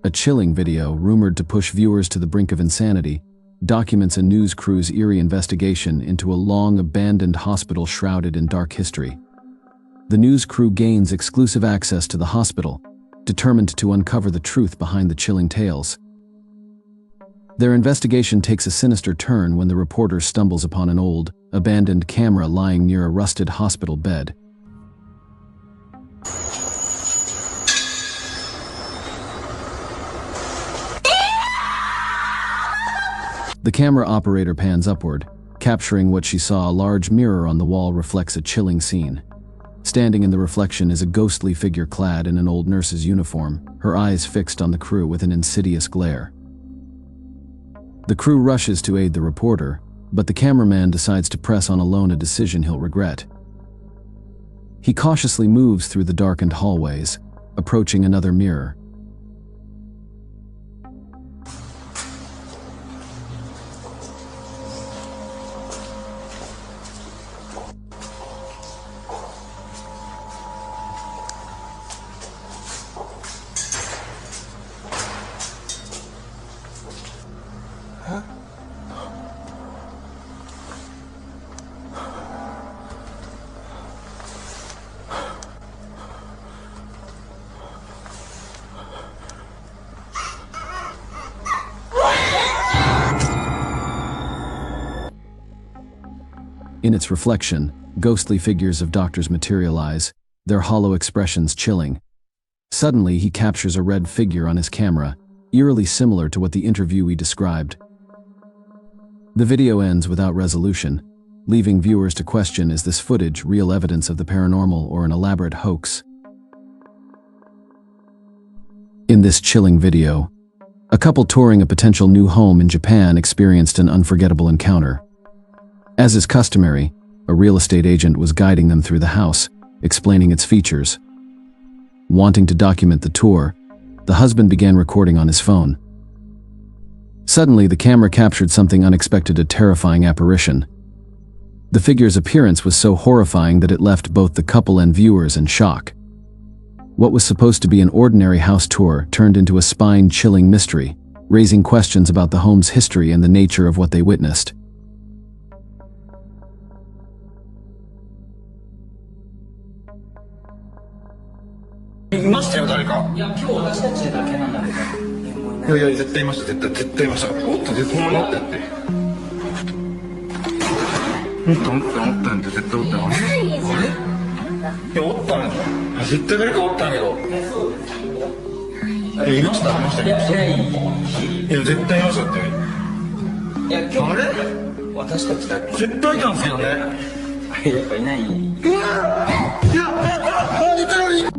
A chilling video, rumored to push viewers to the brink of insanity, documents a news crew's eerie investigation into a long-abandoned hospital shrouded in dark history. The news crew gains exclusive access to the hospital, determined to uncover the truth behind the chilling tales. Their investigation takes a sinister turn when the reporter stumbles upon an old, abandoned camera lying near a rusted hospital bed. The camera operator pans upward, capturing what she saw. A large mirror on the wall reflects a chilling scene. Standing in the reflection is a ghostly figure clad in an old nurse's uniform, her eyes fixed on the crew with an insidious glare. The crew rushes to aid the reporter, but the cameraman decides to press on alone, a decision he'll regret. He cautiously moves through the darkened hallways, approaching another mirror. In its reflection, ghostly figures of doctors materialize, their hollow expressions chilling. Suddenly, he captures a red figure on his camera, eerily similar to what the interviewee described. The video ends without resolution, leaving viewers to question, is this footage real evidence of the paranormal or an elaborate hoax? In this chilling video, a couple touring a potential new home in Japan experienced an unforgettable encounter. As is customary, a real estate agent was guiding them through the house, explaining its features. Wanting to document the tour, the husband began recording on his phone. Suddenly, the camera captured something unexpected, a terrifying apparition. The figure's appearance was so horrifying that it left both the couple and viewers in shock. What was supposed to be an ordinary house tour turned into a spine-chilling mystery, raising questions about the home's history and the nature of what they witnessed. いましたよ、誰か。いや、今日私たちだけなんだけど。いやいや、絶対いました、絶対いました。おった、絶対おったって。おったんで、絶対おったん。あれ？いや、おったんや。絶対誰かおったんやけど。いました、いました。いや、絶対いましたって。いや、今日。あれ？私たちだけ。絶対いたんですけどね。やっぱいない。いや、いたのに。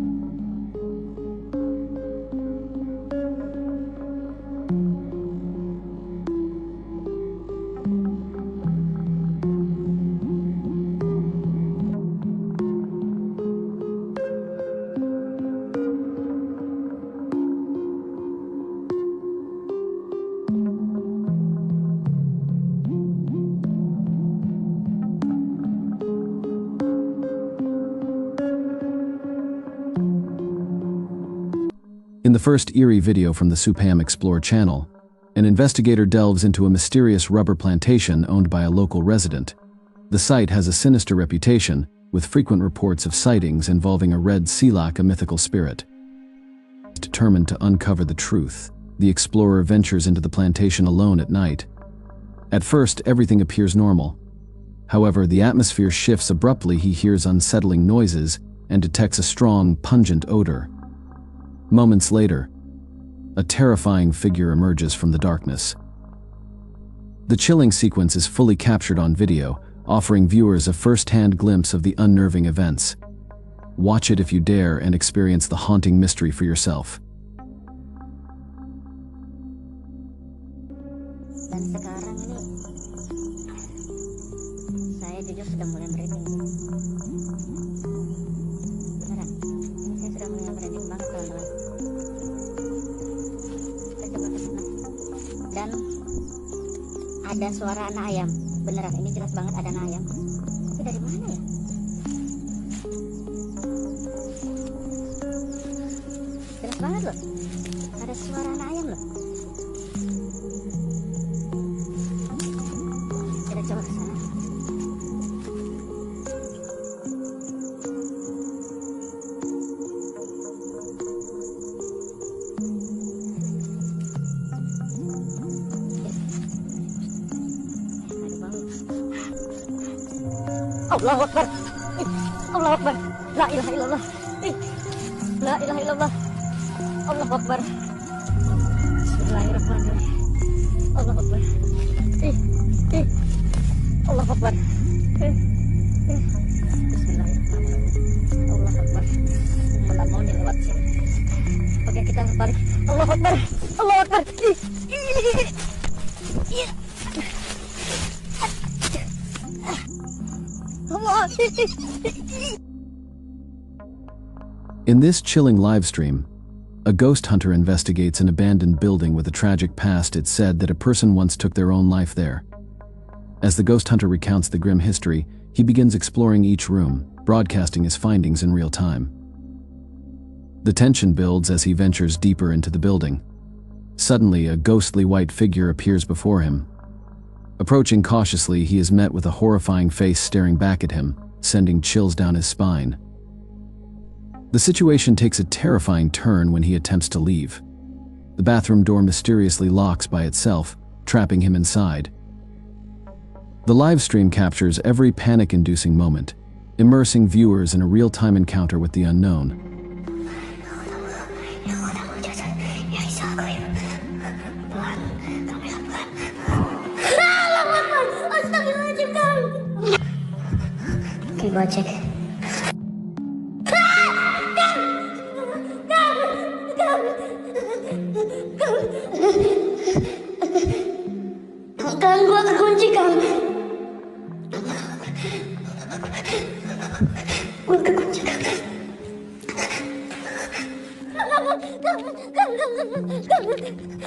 In the first eerie video from the Supam Explore channel, an investigator delves into a mysterious rubber plantation owned by a local resident. The site has a sinister reputation, with frequent reports of sightings involving a red silak, a mythical spirit. Determined to uncover the truth, the explorer ventures into the plantation alone at night. At first, everything appears normal. However, the atmosphere shifts abruptly. He hears unsettling noises and detects a strong, pungent odor. Moments later, a terrifying figure emerges from the darkness. The chilling sequence is fully captured on video, offering viewers a first-hand glimpse of the unnerving events. Watch it if you dare and experience the haunting mystery for yourself. Dan sekarang ini saya jujur sudah mulai merinding. Beneran, ini saya sudah mulai merinding banget teman-teman. Kita coba kesana. Dan ada suara anak ayam. Beneran, ini jelas banget ada anak ayam. Tapi dari mana ya? Jelas banget loh. Ada suara anak ayam loh. Kita coba ke sana. Allahu Akbar. Allahu Akbar. La ilaha illallah. La ilaha illallah. Allahu Akbar. Bismillahirrahmanirrahim. Allahu Akbar. Allahu Akbar. Bismillahirrahmanirrahim. Allahu Akbar. Malah mau lewat sini. Oke, kita balik. Allahu Akbar. Allahu Akbar. In this chilling live stream, a ghost hunter investigates an abandoned building with a tragic past. It's said that a person once took their own life there. As the ghost hunter recounts the grim history, he begins exploring each room, broadcasting his findings in real time. The tension builds as he ventures deeper into the building. Suddenly, a ghostly white figure appears before him. Approaching cautiously, he is met with a horrifying face staring back at him, sending chills down his spine. The situation takes a terrifying turn when he attempts to leave. The bathroom door mysteriously locks by itself, trapping him inside. The live stream captures every panic-inducing moment, immersing viewers in a real-time encounter with the unknown. Oke, gua cek. Kang, gua kekunci, Kang. Gua kekunci, Kang.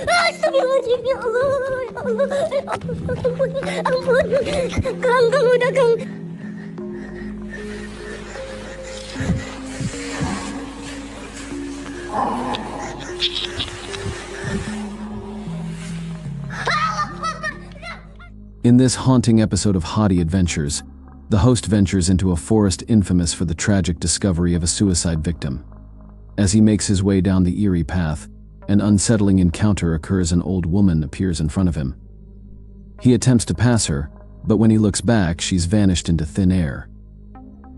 Astagfirullahaladzim, ya Allah, ya Allah, ampun, Kang, udah, Kang. In this haunting episode of Haughty Adventures, the host ventures into a forest infamous for the tragic discovery of a suicide victim. As he makes his way down the eerie path, an unsettling encounter occurs. An old woman appears in front of him. He attempts to pass her, but when he looks back, she's vanished into thin air.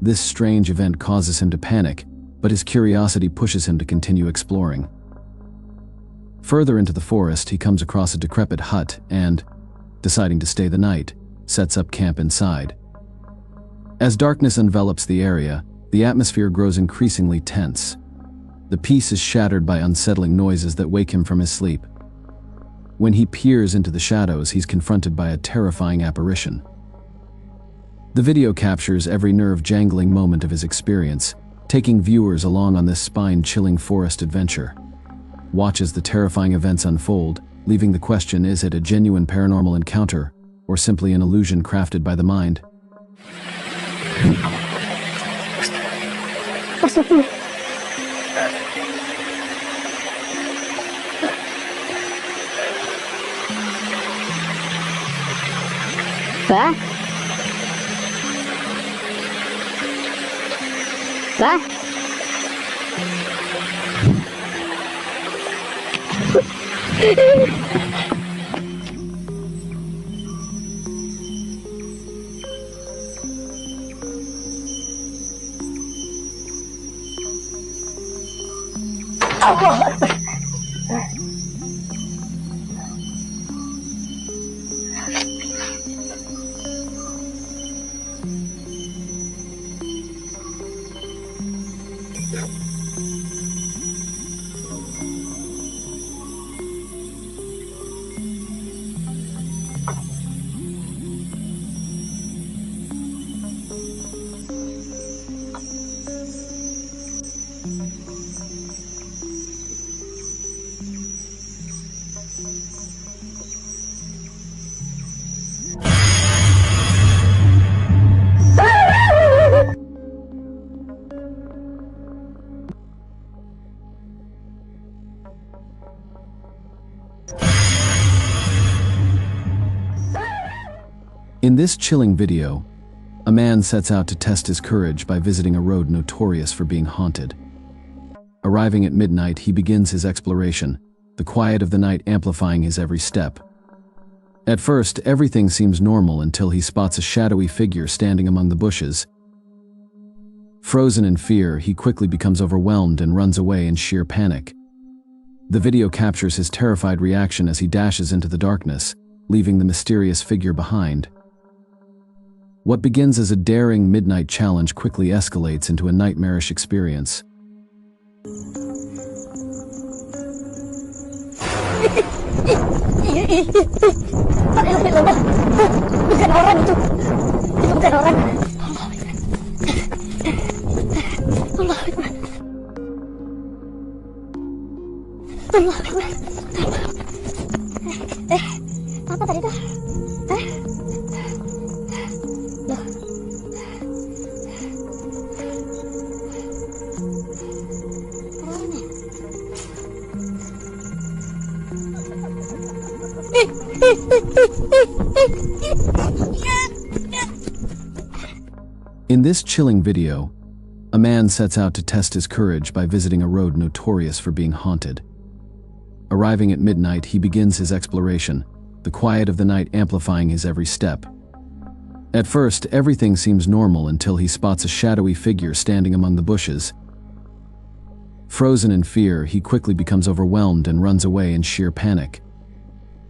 This strange event causes him to panic, but his curiosity pushes him to continue exploring. Further into the forest, he comes across a decrepit hut and, deciding to stay the night, sets up camp inside. As darkness envelops the area, the atmosphere grows increasingly tense. The peace is shattered by unsettling noises that wake him from his sleep. When he peers into the shadows, he's confronted by a terrifying apparition. The video captures every nerve-jangling moment of his experience, taking viewers along on this spine-chilling forest adventure. Watch as the terrifying events unfold, leaving the question, is it a genuine paranormal encounter, or simply an illusion crafted by the mind? Bah? Bah? Allah Akbar. In this chilling video, a man sets out to test his courage by visiting a road notorious for being haunted. Arriving at midnight, he begins his exploration, the quiet of the night amplifying his every step. At first, everything seems normal until he spots a shadowy figure standing among the bushes. Frozen in fear, he quickly becomes overwhelmed and runs away in sheer panic. The video captures his terrified reaction as he dashes into the darkness, leaving the mysterious figure behind. What begins as a daring midnight challenge quickly escalates into a nightmarish experience. Bukan orang itu. Itu bukan orang. Allah Akbar. Allah Akbar. Apa tadi tuh? Loh. In this chilling video, a man sets out to test his courage by visiting a road notorious for being haunted. Arriving at midnight, he begins his exploration, the quiet of the night amplifying his every step. At first, everything seems normal until he spots a shadowy figure standing among the bushes. Frozen in fear, he quickly becomes overwhelmed and runs away in sheer panic.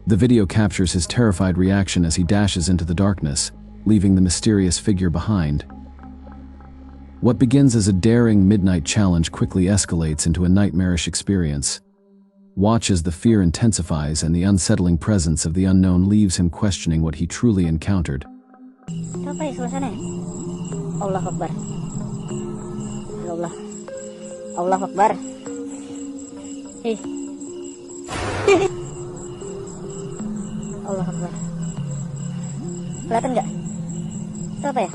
The video captures his terrified reaction as he dashes into the darkness, leaving the mysterious figure behind. What begins as a daring midnight challenge quickly escalates into a nightmarish experience. Watch as the fear intensifies and the unsettling presence of the unknown leaves him questioning what he truly encountered. Apa ya suasana? Allah Akbar. Allah. Allah Akbar. Allah Akbar. Kelihatan nggak? Itu apa ya?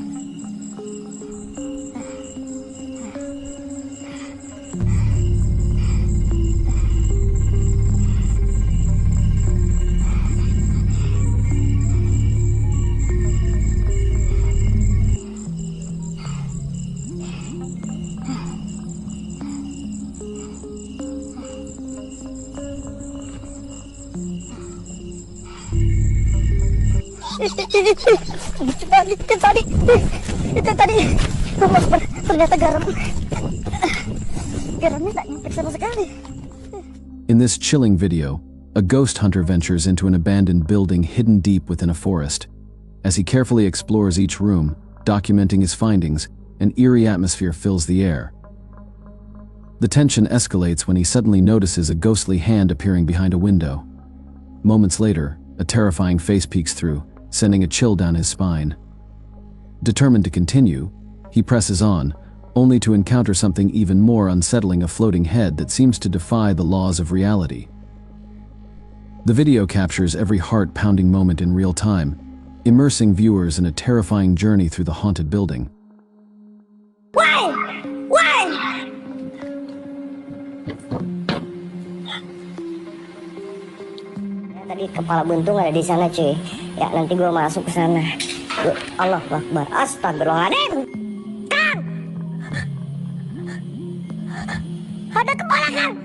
Itu tadi. Ternyata garam. Garamnya tak nyampe sama sekali. In this chilling video, a ghost hunter ventures into an abandoned building hidden deep within a forest. As he carefully explores each room, documenting his findings, an eerie atmosphere fills the air. The tension escalates when he suddenly notices a ghostly hand appearing behind a window. Moments later, a terrifying face peeks through, sending a chill down his spine. Determined to continue, he presses on, only to encounter something even more unsettling: a floating head that seems to defy the laws of reality. The video captures every heart-pounding moment in real time, immersing viewers in a terrifying journey through the haunted building. Why? Ya, tadi kepala buntung ada di sana, cuy. Ya, nanti gua masuk ke sana. Allah Akbar. Astagfirullahaladzim. Kang! Ada kepala, Kang!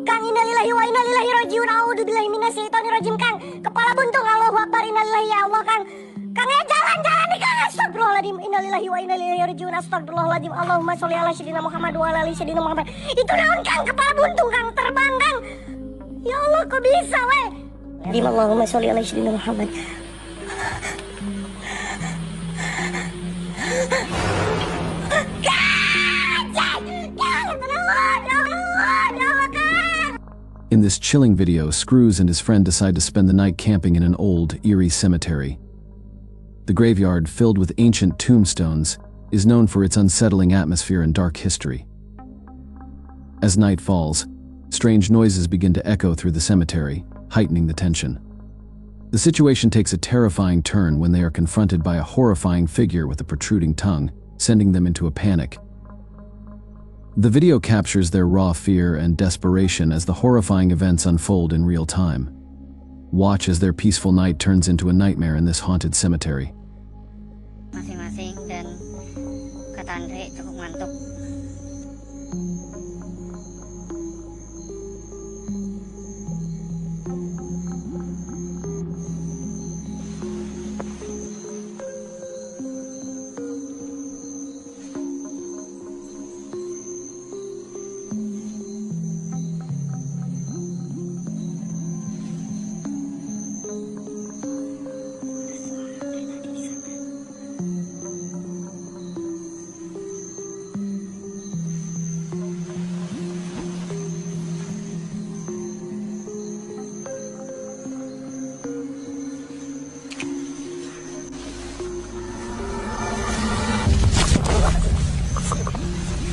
Kang, innalillahi wa inna ilaihi rajiun. A'udzubillahi minasyaitonirrajim, Kang. Kepala buntung. Allahu Akbar. Innalillahi ya Allah, Kang. Kang, ya jangan nih, Kang. Astagfirullahaladzim. Innalillahi wa inna ilaihi rajiun. Astagfirullahaladzim. Allahumma sholli ala sayyidina Muhammad wa ala ali sayyidina Muhammad. Itu naon, Kang? Kepala buntung, Kang. Terbang, Kang. Ya Allah, kok bisa, weh? Allahumma sholli ala sayyidina Muhammad. In this chilling video, Screws and his friend decide to spend the night camping in an old, eerie cemetery. The graveyard, filled with ancient tombstones, is known for its unsettling atmosphere and dark history. As night falls, strange noises begin to echo through the cemetery, heightening the tension. The situation takes a terrifying turn when they are confronted by a horrifying figure with a protruding tongue, sending them into a panic. The video captures their raw fear and desperation as the horrifying events unfold in real time. Watch as their peaceful night turns into a nightmare in this haunted cemetery. Masing-masing dan kata Andre cukup ngantuk.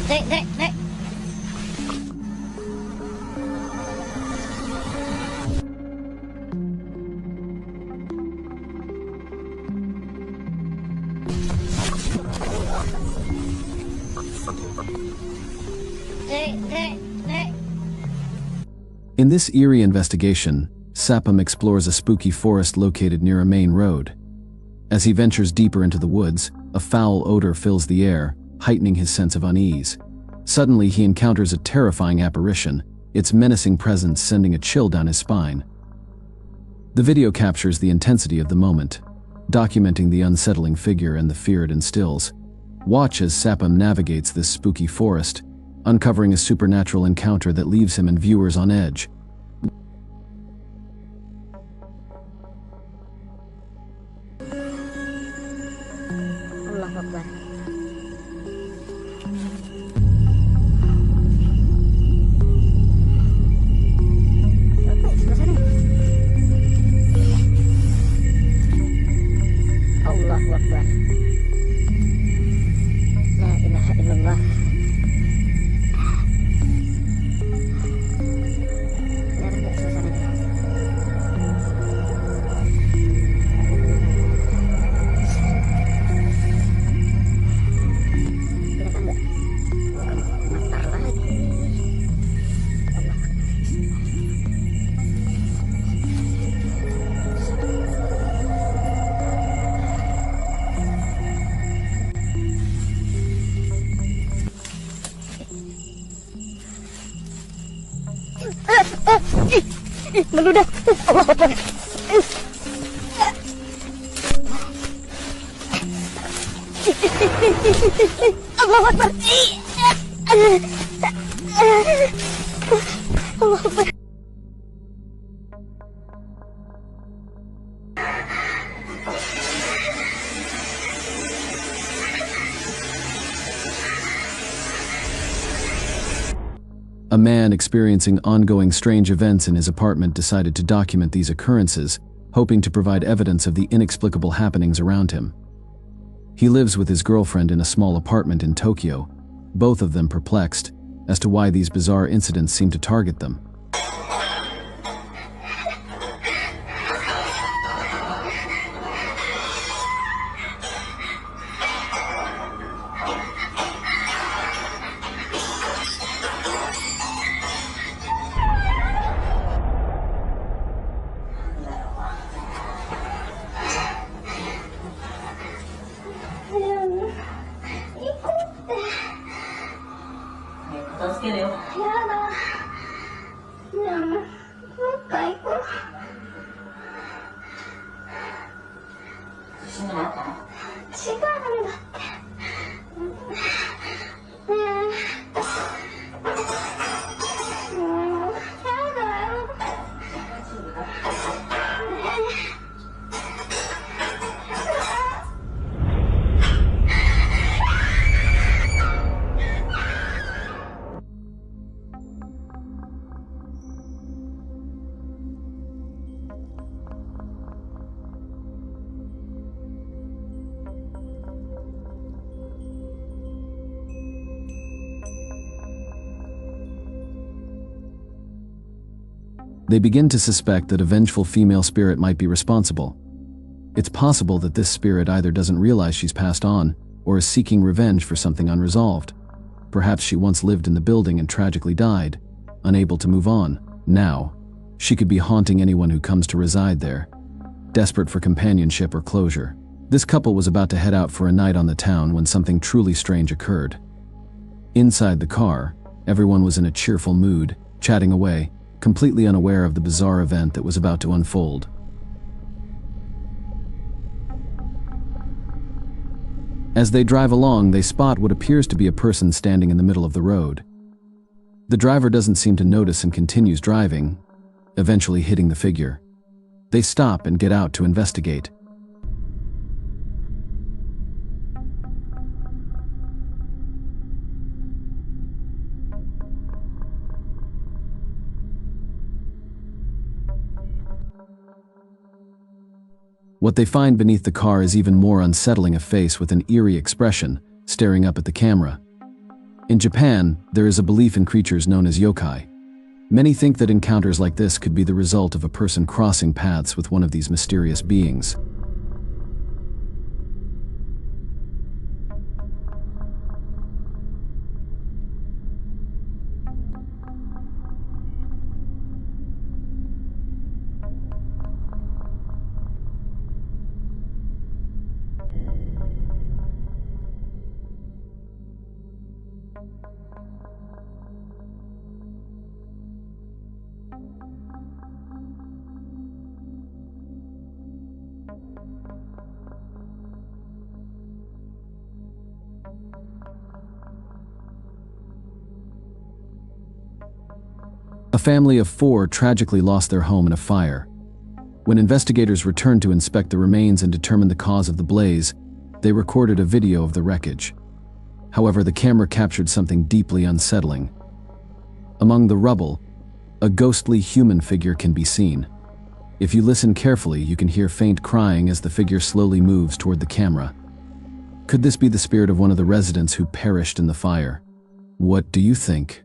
Dek. In this eerie investigation, Sapam explores a spooky forest located near a main road. As he ventures deeper into the woods, a foul odor fills the air, heightening his sense of unease. Suddenly, he encounters a terrifying apparition, its menacing presence sending a chill down his spine. The video captures the intensity of the moment, documenting the unsettling figure and the fear it instills. Watch as Sapam navigates this spooky forest, uncovering a supernatural encounter that leaves him and viewers on edge. Allahu Akbar. Allahu Akbar. La ilaha illallah. Benar nggak suasananya? Kelihatan nggak? Mata lagi. Allah. Meludah. Allah Akbar. Allah Akbar. Allah Akbar. A man experiencing ongoing strange events in his apartment decided to document these occurrences, hoping to provide evidence of the inexplicable happenings around him. He lives with his girlfriend in a small apartment in Tokyo, both of them perplexed as to why these bizarre incidents seem to target them. They begin to suspect that a vengeful female spirit might be responsible. It's possible that this spirit either doesn't realize she's passed on, or is seeking revenge for something unresolved. Perhaps she once lived in the building and tragically died, unable to move on. Now, She could be haunting anyone who comes to reside there, desperate for companionship or closure. This couple was about to head out for a night on the town when something truly strange occurred. Inside the car, everyone was in a cheerful mood, chatting away, completely unaware of the bizarre event that was about to unfold. As they drive along, they spot what appears to be a person standing in the middle of the road. The driver doesn't seem to notice and continues driving, eventually hitting the figure. They stop and get out to investigate. What they find beneath the car is even more unsettling: a face with an eerie expression, staring up at the camera. In Japan, there is a belief in creatures known as yokai. Many think that encounters like this could be the result of a person crossing paths with one of these mysterious beings. A family of 4 tragically lost their home in a fire. When investigators returned to inspect the remains and determine the cause of the blaze, they recorded a video of the wreckage. However, the camera captured something deeply unsettling. Among the rubble, a ghostly human figure can be seen. If you listen carefully, you can hear faint crying as the figure slowly moves toward the camera. Could this be the spirit of one of the residents who perished in the fire? What do you think?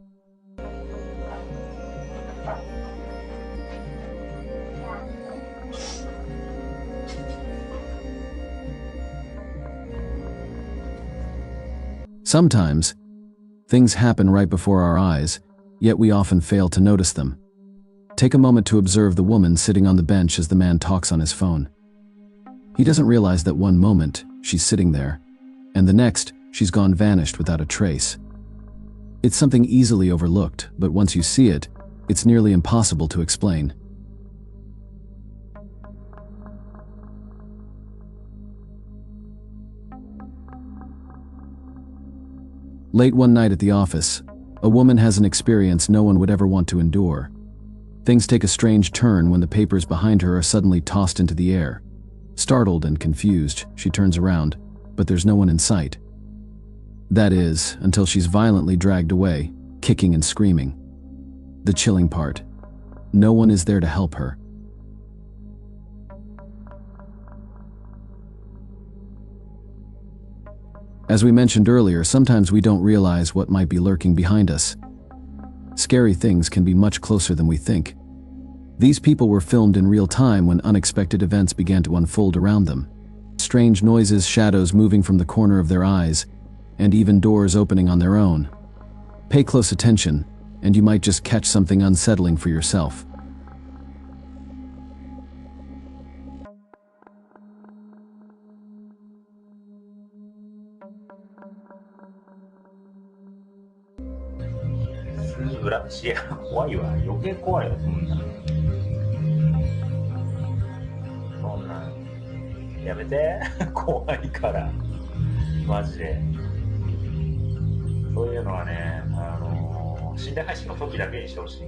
Sometimes, things happen right before our eyes, yet we often fail to notice them. Take a moment to observe the woman sitting on the bench as the man talks on his phone. He doesn't realize that one moment, she's sitting there, and the next, she's gone vanished without a trace. It's something easily overlooked, but once you see it, it's nearly impossible to explain. Late one night at the office, a woman has an experience no one would ever want to endure. Things take a strange turn when the papers behind her are suddenly tossed into the air. Startled and confused, she turns around, but there's no one in sight. That is, until she's violently dragged away, kicking and screaming. The chilling part: no one is there to help her. As we mentioned earlier, sometimes we don't realize what might be lurking behind us. Scary things can be much closer than we think. These people were filmed in real time when unexpected events began to unfold around them. Strange noises, shadows moving from the corner of their eyes, and even doors opening on their own. Pay close attention, and you might just catch something unsettling for yourself.いや、怖いわ。余計怖いよ、そんな。そんなん。やめて。怖いから。マジで。そういうのはね、心霊配信の時だけにしてほしい。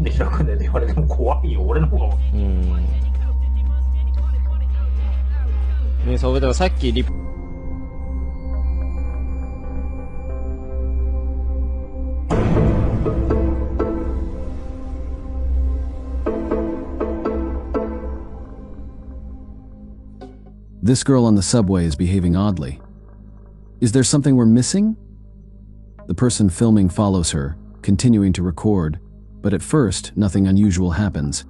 で100年で言われても怖いよ。俺の方が。ね、そう、だからさっきThis girl on the subway is behaving oddly. Is there something we're missing? The person filming follows her, continuing to record, but at first, nothing unusual happens.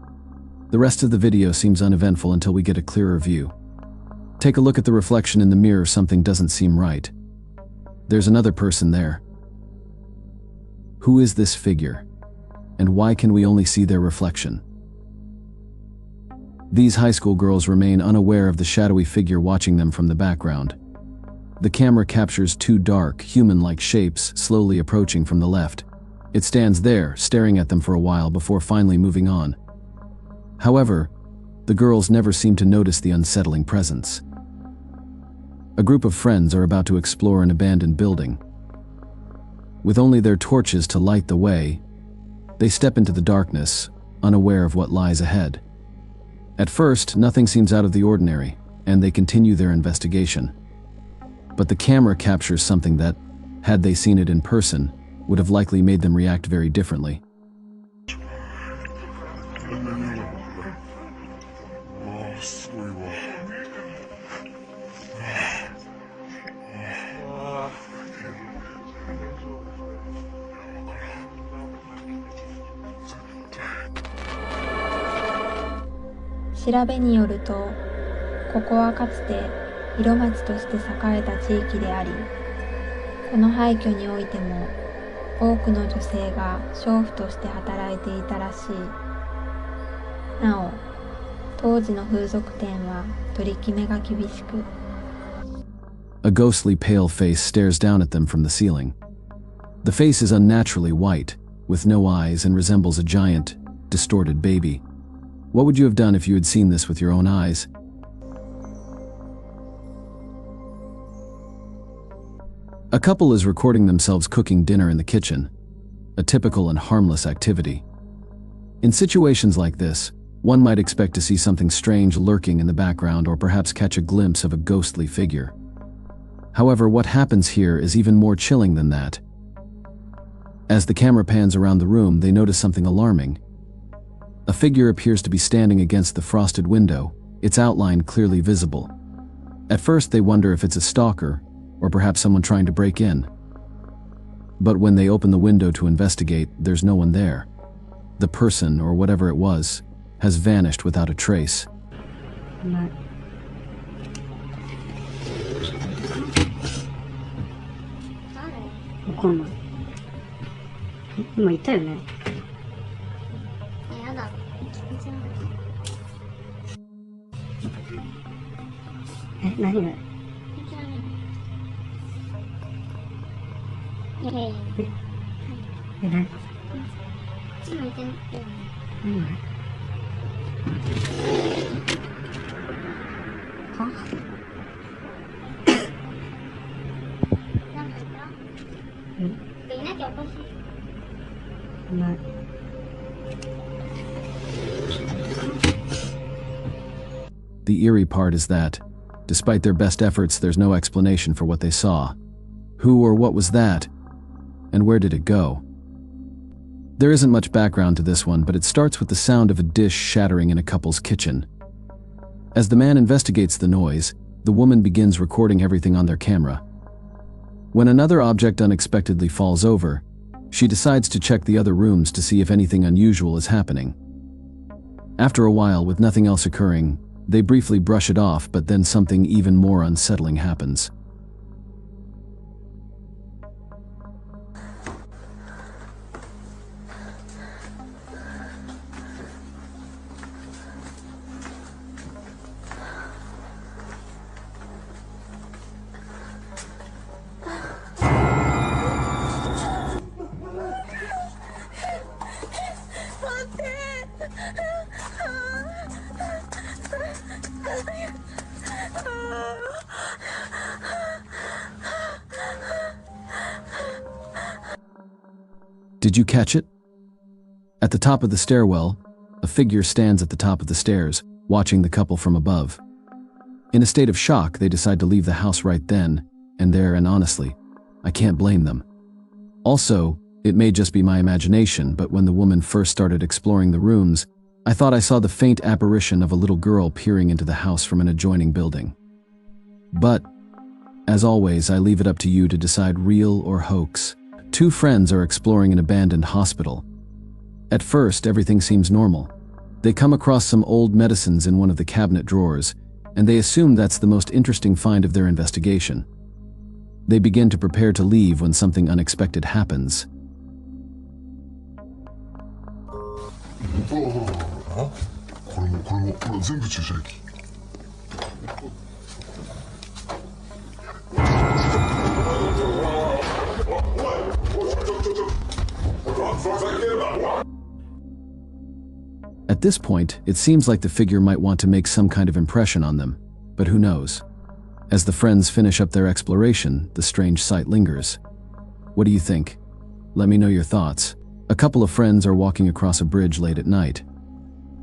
The rest of the video seems uneventful until we get a clearer view. Take a look at the reflection in the mirror. Something doesn't seem right. There's another person there. Who is this figure? And why can we only see their reflection? These high school girls remain unaware of the shadowy figure watching them from the background. The camera captures two dark, human-like shapes slowly approaching from the left. It stands there, staring at them for a while before finally moving on. However, the girls never seem to notice the unsettling presence. A group of friends are about to explore an abandoned building. With only their torches to light the way, they step into the darkness, unaware of what lies ahead. At first, nothing seems out of the ordinary, and they continue their investigation. But the camera captures something that, had they seen it in person, would have likely made them react very differently. "調べによると、ここはかつて色町として栄えた地域であり、この廃墟においても多くの女性が娼婦として働いていたらしい。なお、当時の風俗店は取り決めが厳しく、A ghostly pale face stares down at them from the ceiling. The face is unnaturally white, with no eyes, and resembles a giant, distorted baby. What would you have done if you had seen this with your own eyes? A couple is recording themselves cooking dinner in the kitchen, a typical and harmless activity. In situations like this, one might expect to see something strange lurking in the background or perhaps catch a glimpse of a ghostly figure. However, what happens here is even more chilling than that. As the camera pans around the room, they notice something alarming. A figure appears to be standing against the frosted window, its outline clearly visible. At first, they wonder if it's a stalker, or perhaps someone trying to break in. But when they open the window to investigate, there's no one there. The person, or whatever it was, has vanished without a trace. No. わかんない。今いたよね。やだ。え、何が？いやいやいや。え、何？今いてるよね。何が？は？なんかいた？うん。いなきゃおかしい。ない。The eerie part is that, despite their best efforts, there's no explanation for what they saw. Who or what was that? And where did it go? There isn't much background to this one, but it starts with the sound of a dish shattering in a couple's kitchen. As the man investigates the noise, the woman begins recording everything on their camera. When another object unexpectedly falls over, she decides to check the other rooms to see if anything unusual is happening. After a while, with nothing else occurring, they briefly brush it off, but then something even more unsettling happens. Did you catch it? At the top of the stairwell, a figure stands at the top of the stairs, watching the couple from above. In a state of shock, they decide to leave the house right then and there, and honestly, I can't blame them. Also, it may just be my imagination, but when the woman first started exploring the rooms, I thought I saw the faint apparition of a little girl peering into the house from an adjoining building. But, as always, I leave it up to you to decide real or hoax. Two friends are exploring an abandoned hospital. At first, everything seems normal. They come across some old medicines in one of the cabinet drawers, and they assume that's the most interesting find of their investigation. They begin to prepare to leave when something unexpected happens. At this point, it seems like the figure might want to make some kind of impression on them, but who knows? As the friends finish up their exploration, the strange sight lingers. What do you think? Let me know your thoughts. A couple of friends are walking across a bridge late at night.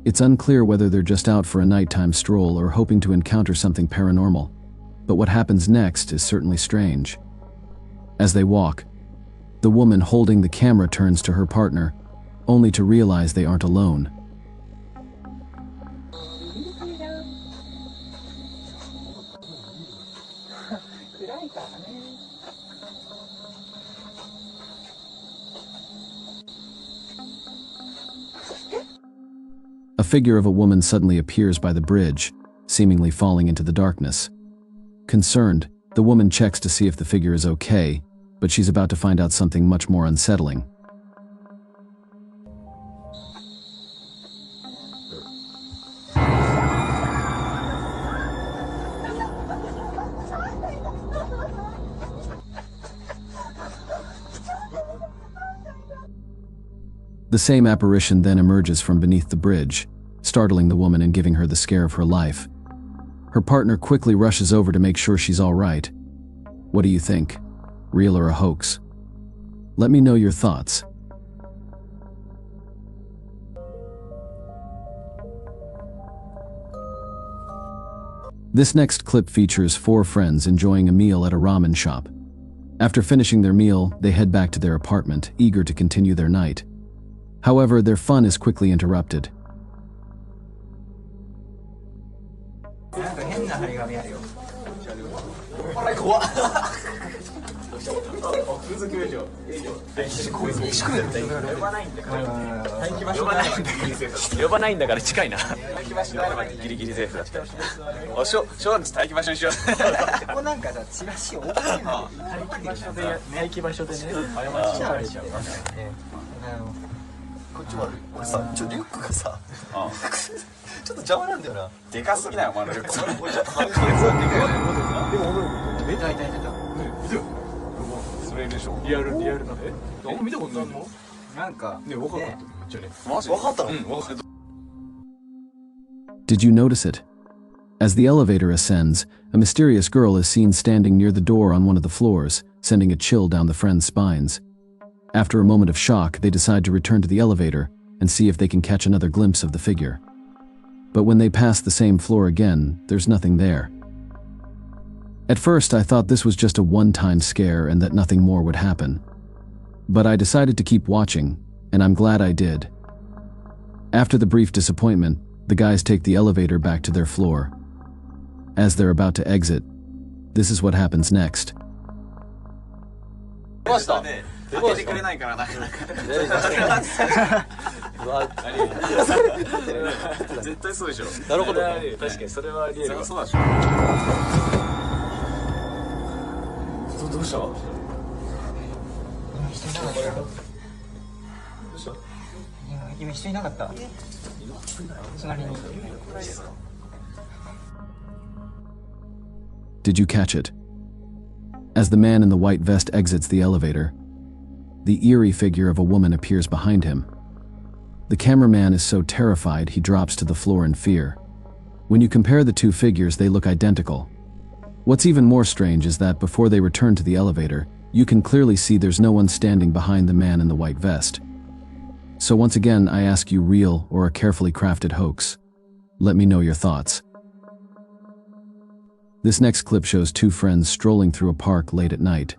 It's unclear whether they're just out for a nighttime stroll or hoping to encounter something paranormal, but what happens next is certainly strange. As they walk, the woman holding the camera turns to her partner, only to realize they aren't alone. A figure of a woman suddenly appears by the bridge, seemingly falling into the darkness. Concerned, the woman checks to see if the figure is okay, but she's about to find out something much more unsettling. The same apparition then emerges from beneath the bridge, startling the woman and giving her the scare of her life. Her partner quickly rushes over to make sure she's all right. What do you think? Real or a hoax? Let me know your thoughts. This next clip features four friends enjoying a meal at a ramen shop. After finishing their meal, they head back to their apartment, eager to continue their night. However, their fun is quickly interrupted. Did you notice it? As the elevator ascends, a mysterious girl is seen standing near the door on one of the floors, sending a chill down the friends' spines. After a moment of shock, they decide to return to the elevator and see if they can catch another glimpse of the figure. But when they pass the same floor again, there's nothing there. At first, I thought this was just a one-time scare and that nothing more would happen. But I decided to keep watching, and I'm glad I did. After the brief disappointment, the guys take the elevator back to their floor. As they're about to exit, this is what happens next. Did you catch it? As the man in the white vest exits the elevator, the eerie figure of a woman appears behind him. The cameraman is so terrified he drops to the floor in fear. When you compare the two figures, they look identical. What's even more strange is that before they return to the elevator, You can clearly see there's no one standing behind the man in the white vest. So once again, I ask you, real or a carefully crafted hoax? Let me know your thoughts. This next clip shows two friends strolling through a park late at night.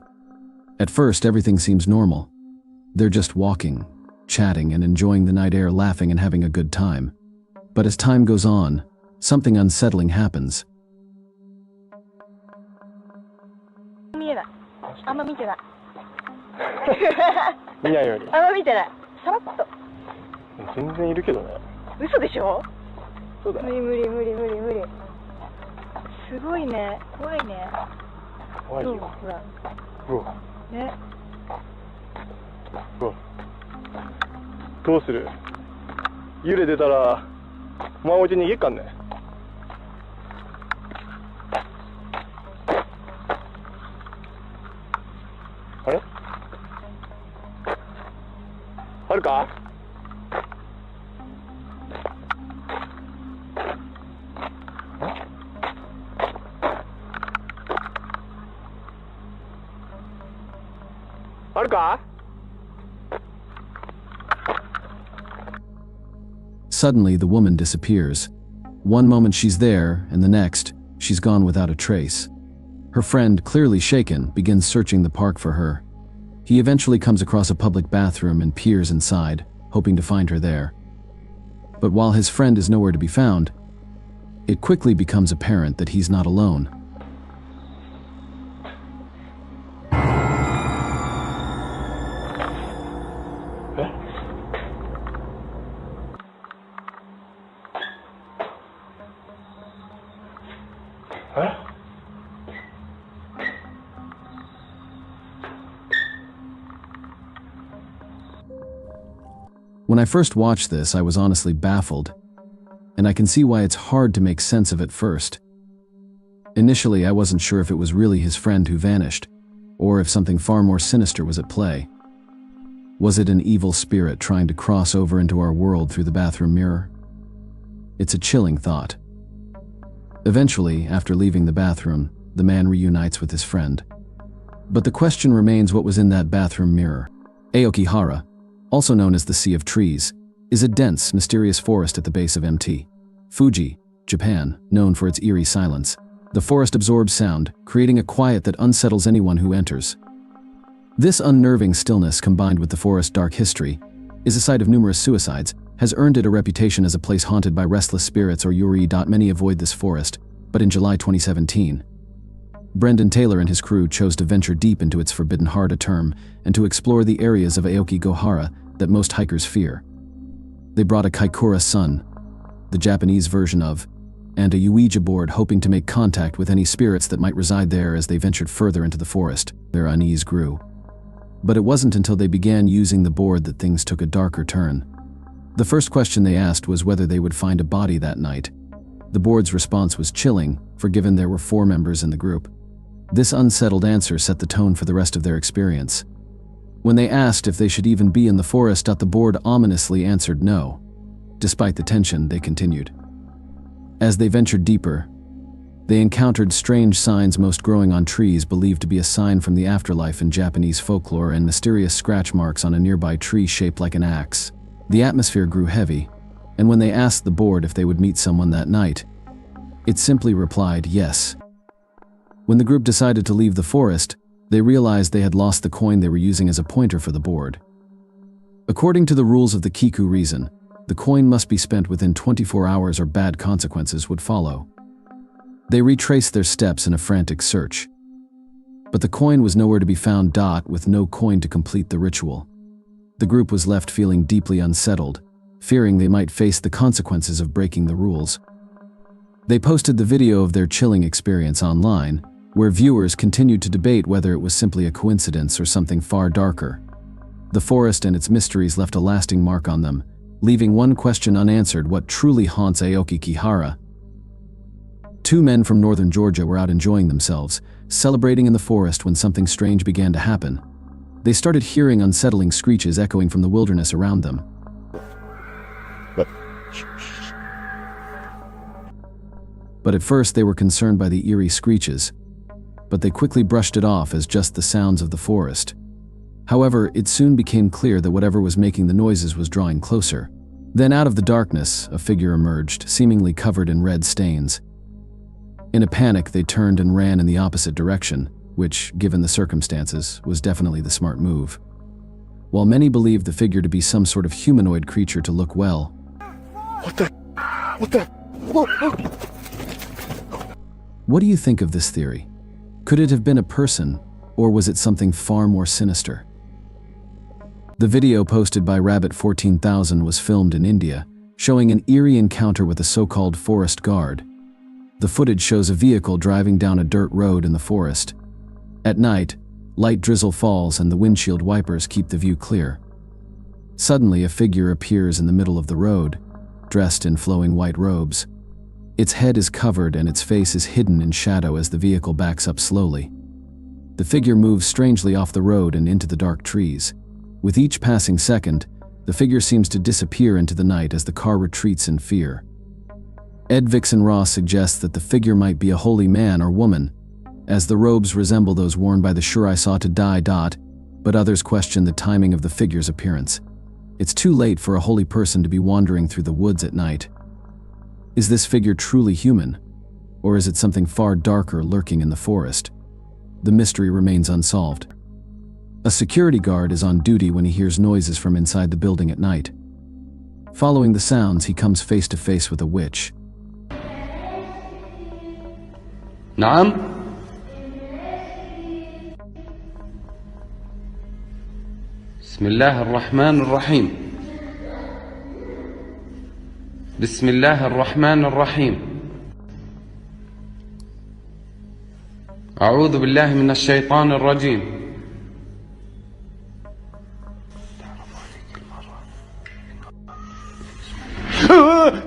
At first, everything seems normal. They're just walking, chatting, and enjoying the night air, laughing and having a good time. But as time goes on, something unsettling happens. 見えない。あんま見てない。見ないように。あんま見てない。さらっと。全然いるけどね。嘘でしょ？そうだよ。無理無理無理無理無理。すごいね。怖いね。怖いよ。ほら。うわ。ね。うわ。どうする？幽霊出たら、お前お家に逃げっかんね。あれ？あるか？あるかSuddenly, the woman disappears. One moment she's there, and the next, she's gone without a trace. Her friend, clearly shaken, begins searching the park for her. He eventually comes across a public bathroom and peers inside, hoping to find her there. But while his friend is nowhere to be found, it quickly becomes apparent that he's not alone. When I first watched this, I was honestly baffled, and I can see why it's hard to make sense of it first. Initially, I wasn't sure if it was really his friend who vanished, or if something far more sinister was at play. Was it an evil spirit trying to cross over into our world through the bathroom mirror? It's a chilling thought. Eventually, after leaving the bathroom, the man reunites with his friend. But the question remains, what was in that bathroom mirror? Aokihara, also known as the Sea of Trees, is a dense, mysterious forest at the base of Mt. Fuji, Japan, known for its eerie silence. The forest absorbs sound, creating a quiet that unsettles anyone who enters. This unnerving stillness, combined with the forest's dark history, is a site of numerous suicides, has earned it a reputation as a place haunted by restless spirits or yurei. Many avoid this forest, but in July 2017, Brendan Taylor and his crew chose to venture deep into its forbidden heart, a term, and to explore the areas of Aokigahara that most hikers fear. They brought a Kaikura sun, the Japanese version of, and a Ouija board, hoping to make contact with any spirits that might reside there. As they ventured further into the forest, their unease grew. But it wasn't until they began using the board that things took a darker turn. The first question they asked was whether they would find a body that night. The board's response was chilling, for given there were 4 members in the group. This unsettled answer set the tone for the rest of their experience. When they asked if they should even be in the forest, the board ominously answered no. Despite the tension, they continued. As they ventured deeper, they encountered strange signs, most growing on trees believed to be a sign from the afterlife in Japanese folklore, and mysterious scratch marks on a nearby tree shaped like an axe. The atmosphere grew heavy, and when they asked the board if they would meet someone that night, it simply replied yes. When the group decided to leave the forest, they realized they had lost the coin they were using as a pointer for the board. According to the rules of the Kiku reason, the coin must be spent within 24 hours or bad consequences would follow. They retraced their steps in a frantic search. But the coin was nowhere to be found. With no coin to complete the ritual, the group was left feeling deeply unsettled, fearing they might face the consequences of breaking the rules. They posted the video of their chilling experience online, where viewers continued to debate whether it was simply a coincidence or something far darker. The forest and its mysteries left a lasting mark on them, leaving one question unanswered: what truly haunts Aokigahara? 2 men from northern Georgia were out enjoying themselves, celebrating in the forest, when something strange began to happen. They started hearing unsettling screeches echoing from the wilderness around them. But at first they were concerned by the eerie screeches. but they quickly brushed it off as just the sounds of the forest. However, it soon became clear that whatever was making the noises was drawing closer. Then out of the darkness, a figure emerged, seemingly covered in red stains. In a panic, they turned and ran in the opposite direction, which, given the circumstances, was definitely the smart move. While many believed the figure to be some sort of humanoid creature to look well. What do you think of this theory? Could it have been a person, or was it something far more sinister? The video posted by Rabbit 14,000 was filmed in India, showing an eerie encounter with a so-called forest guard. The footage shows a vehicle driving down a dirt road in the forest. At night, light drizzle falls and the windshield wipers keep the view clear. Suddenly, a figure appears in the middle of the road, dressed in flowing white robes. Its head is covered and its face is hidden in shadow as the vehicle backs up slowly. The figure moves strangely off the road and into the dark trees. With each passing second, the figure seems to disappear into the night as the car retreats in fear. Ed Vixen Ross suggests that the figure might be a holy man or woman, as the robes resemble those worn by the Sure I Saw to Die. But others question the timing of the figure's appearance. It's too late for a holy person to be wandering through the woods at night. Is this figure truly human, or is it something far darker lurking in the forest? The mystery remains unsolved. A security guard is on duty when he hears noises from inside the building at night. Following the sounds, he comes face to face with a witch. نعم. بسم الله الرحمن الرحيم. بسم الله الرحمن الرحيم. أعوذ بالله من الشيطان الرجيم.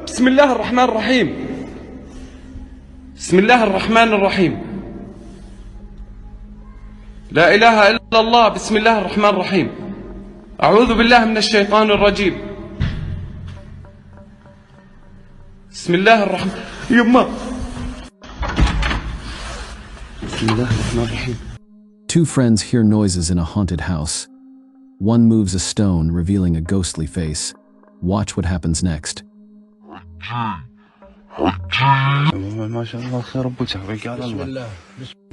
بسم الله الرحمن الرحيم. بسم الله الرحمن الرحيم. لا إله إلا الله. بسم الله الرحمن الرحيم. أعوذ بالله من الشيطان الرجيم. بسم الله الرحمن يما. بسم الله الرحمن الرحيم. Two friends hear noises in a haunted house. One moves a stone, revealing a ghostly face. Watch what happens next. ما شاء الله خير ابو توفيق على الله.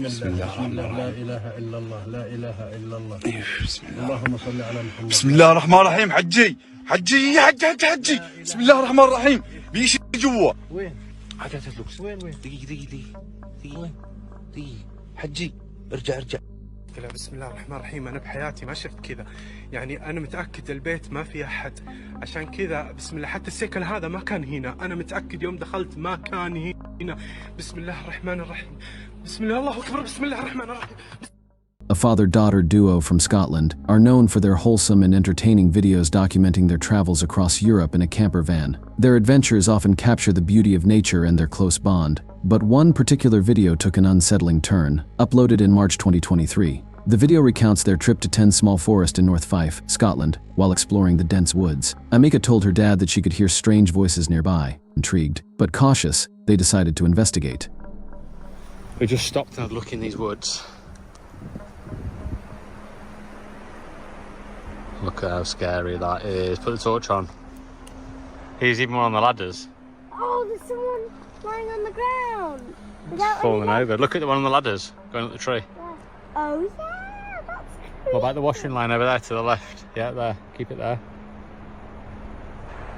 بسم الله لا اله الا الله لا اله الا الله. بسم الله. اللهم صل على محمد. بسم الله الرحمن الرحيم. حجي حجي. بسم الله الرحمن الرحيم. بيش جوا. وين؟ عادات اللوكس. وين؟ دقيقة. حجي ارجع. بسم الله الرحمن الرحيم. أنا بحياتي ما شفت كذا، يعني أنا متأكد البيت ما في أحد، عشان كذا بسم الله. حتى السيكل هذا ما كان هنا، أنا متأكد يوم دخلت ما كان هنا. بسم الله الرحمن الرحيم. بسم الله الله أكبر. بسم الله الرحمن الرحيم. A father-daughter duo from Scotland are known for their wholesome and entertaining videos documenting their travels across Europe in a camper van. Their adventures often capture the beauty of nature and their close bond. But one particular video took an unsettling turn, uploaded in March 2023. The video recounts their trip to 10 Small Forest in North Fife, Scotland, while exploring the dense woods. Amika told her dad that she could hear strange voices nearby. Intrigued, but cautious, they decided to investigate. We just stopped and had a look in these woods. Look at how scary that is. Put the torch on. Here's even one on the ladders. Oh, there's someone lying on the ground. Falling over. Look at the one on the ladders, going up the tree. Oh yeah, that's creepy. What about the washing line over there to the left? Yeah, there. Keep it there.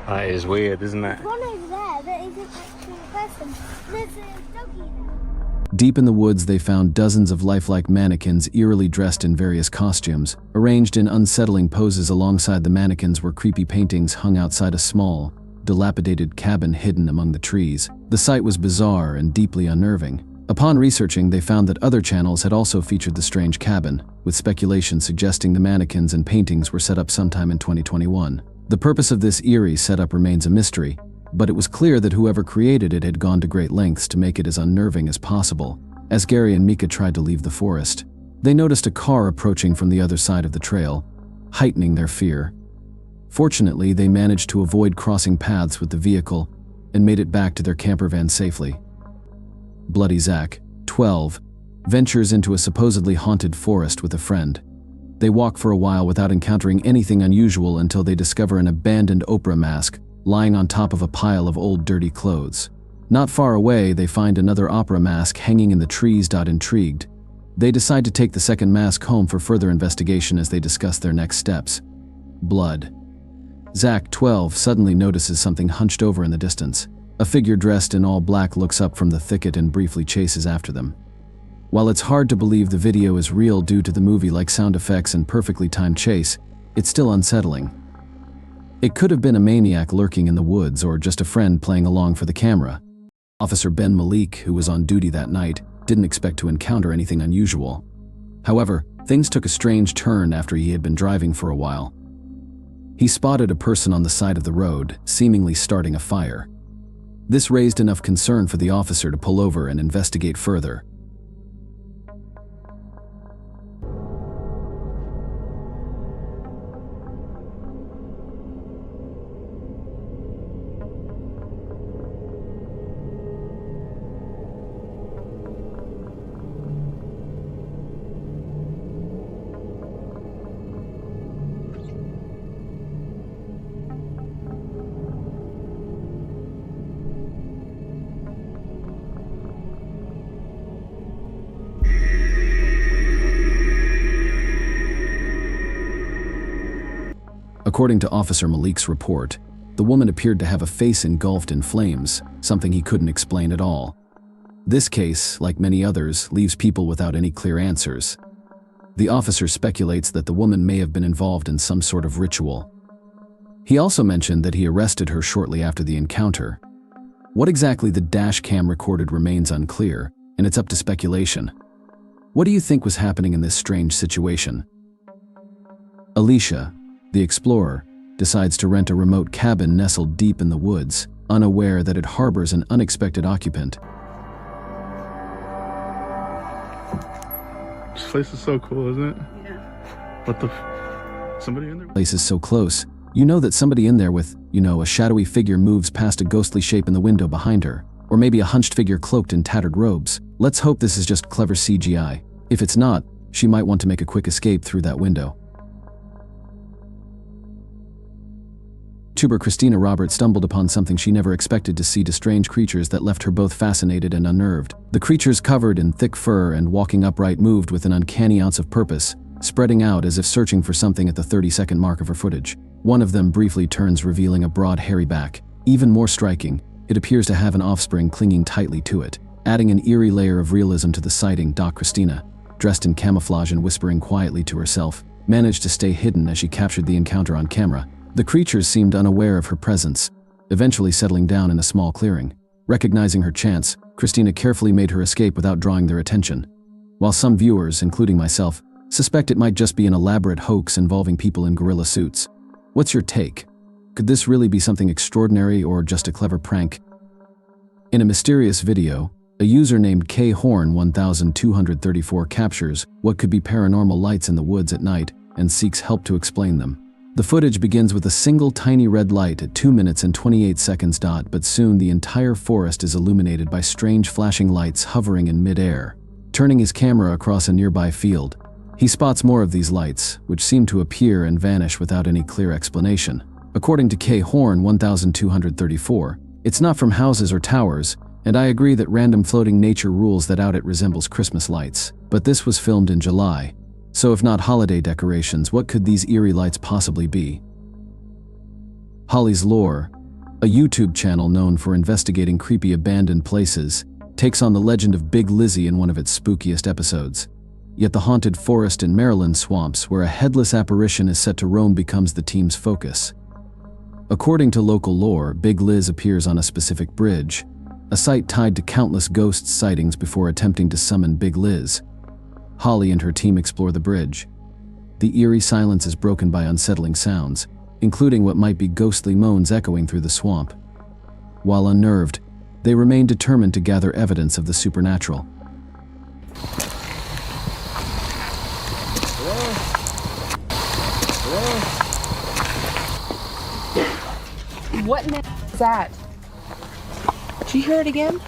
That is weird, isn't it? There's one over there that isn't actually a person. There's a doggy there. Deep in the woods, they found dozens of lifelike mannequins eerily dressed in various costumes. Arranged in unsettling poses alongside the mannequins were creepy paintings hung outside a small, dilapidated cabin hidden among the trees. The sight was bizarre and deeply unnerving. Upon researching, they found that other channels had also featured the strange cabin, with speculation suggesting the mannequins and paintings were set up sometime in 2021. The purpose of this eerie setup remains a mystery, but it was clear that whoever created it had gone to great lengths to make it as unnerving as possible. As Gary and Mika tried to leave the forest, they noticed a car approaching from the other side of the trail, heightening their fear. Fortunately, they managed to avoid crossing paths with the vehicle and made it back to their camper van safely. Bloody Zach, 12, ventures into a supposedly haunted forest with a friend. They walk for a while without encountering anything unusual until they discover an abandoned opera mask lying on top of a pile of old dirty clothes. Not far away, they find another opera mask hanging in the trees. Intrigued, they decide to take the second mask home for further investigation as they discuss their next steps. Blood. Zach, 12, suddenly notices something hunched over in the distance. A figure dressed in all black looks up from the thicket and briefly chases after them. While it's hard to believe the video is real due to the movie-like sound effects and perfectly timed chase, it's still unsettling. It could have been a maniac lurking in the woods or just a friend playing along for the camera. Officer Ben Malik, who was on duty that night, didn't expect to encounter anything unusual. However, things took a strange turn after he had been driving for a while. He spotted a person on the side of the road, seemingly starting a fire. This raised enough concern for the officer to pull over and investigate further. According to Officer Malik's report, the woman appeared to have a face engulfed in flames, something he couldn't explain at all. This case, like many others, leaves people without any clear answers. The officer speculates that the woman may have been involved in some sort of ritual. He also mentioned that he arrested her shortly after the encounter. What exactly the dash cam recorded remains unclear, and it's up to speculation. What do you think was happening in this strange situation? Alicia, the explorer, decides to rent a remote cabin nestled deep in the woods, unaware that it harbors an unexpected occupant. This place is so cool, isn't it? Yeah. What the somebody in there? Place is so close. You know that somebody in there with, a shadowy figure moves past a ghostly shape in the window behind her, or maybe a hunched figure cloaked in tattered robes. Let's hope this is just clever CGI. If it's not, she might want to make a quick escape through that window. YouTuber Christina Roberts stumbled upon something she never expected to see: strange creatures that left her both fascinated and unnerved. The creatures, covered in thick fur and walking upright, moved with an uncanny ounce of purpose, spreading out as if searching for something at the 30-second mark of her footage. One of them briefly turns, revealing a broad, hairy back. Even more striking, it appears to have an offspring clinging tightly to it, adding an eerie layer of realism to the sighting. Christina, dressed in camouflage and whispering quietly to herself, managed to stay hidden as she captured the encounter on camera. The creatures seemed unaware of her presence, eventually settling down in a small clearing. Recognizing her chance, Christina carefully made her escape without drawing their attention. While some viewers, including myself, suspect it might just be an elaborate hoax involving people in gorilla suits. What's your take? Could this really be something extraordinary or just a clever prank? In a mysterious video, a user named khorn1234 captures what could be paranormal lights in the woods at night and seeks help to explain them. The footage begins with a single tiny red light at 2 minutes and 28 seconds. But soon the entire forest is illuminated by strange flashing lights hovering in mid-air. Turning his camera across a nearby field, he spots more of these lights, which seem to appear and vanish without any clear explanation. According to khorn1234, it's not from houses or towers, and I agree that random floating nature rules that out. It resembles Christmas lights. But this was filmed in July. So if not holiday decorations, what could these eerie lights possibly be? Holly's Lore, a YouTube channel known for investigating creepy abandoned places, takes on the legend of Big Lizzie in one of its spookiest episodes. Yet the haunted forest in Maryland swamps where a headless apparition is set to roam becomes the team's focus. According to local lore, Big Liz appears on a specific bridge, a site tied to countless ghost sightings before attempting to summon Big Liz. Holly and her team explore the bridge. The eerie silence is broken by unsettling sounds, including what might be ghostly moans echoing through the swamp. While unnerved, they remain determined to gather evidence of the supernatural. What in the is that? Did you hear it again?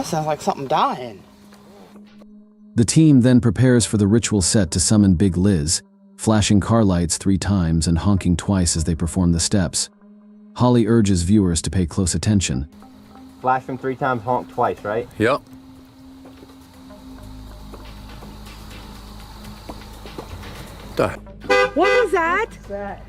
That sounds like something dying. The team then prepares for the ritual set to summon Big Liz, flashing car lights 3 times and honking twice as they perform the steps. Holly urges viewers to pay close attention. Flash them 3 times, honk twice, right? Yep. What was that?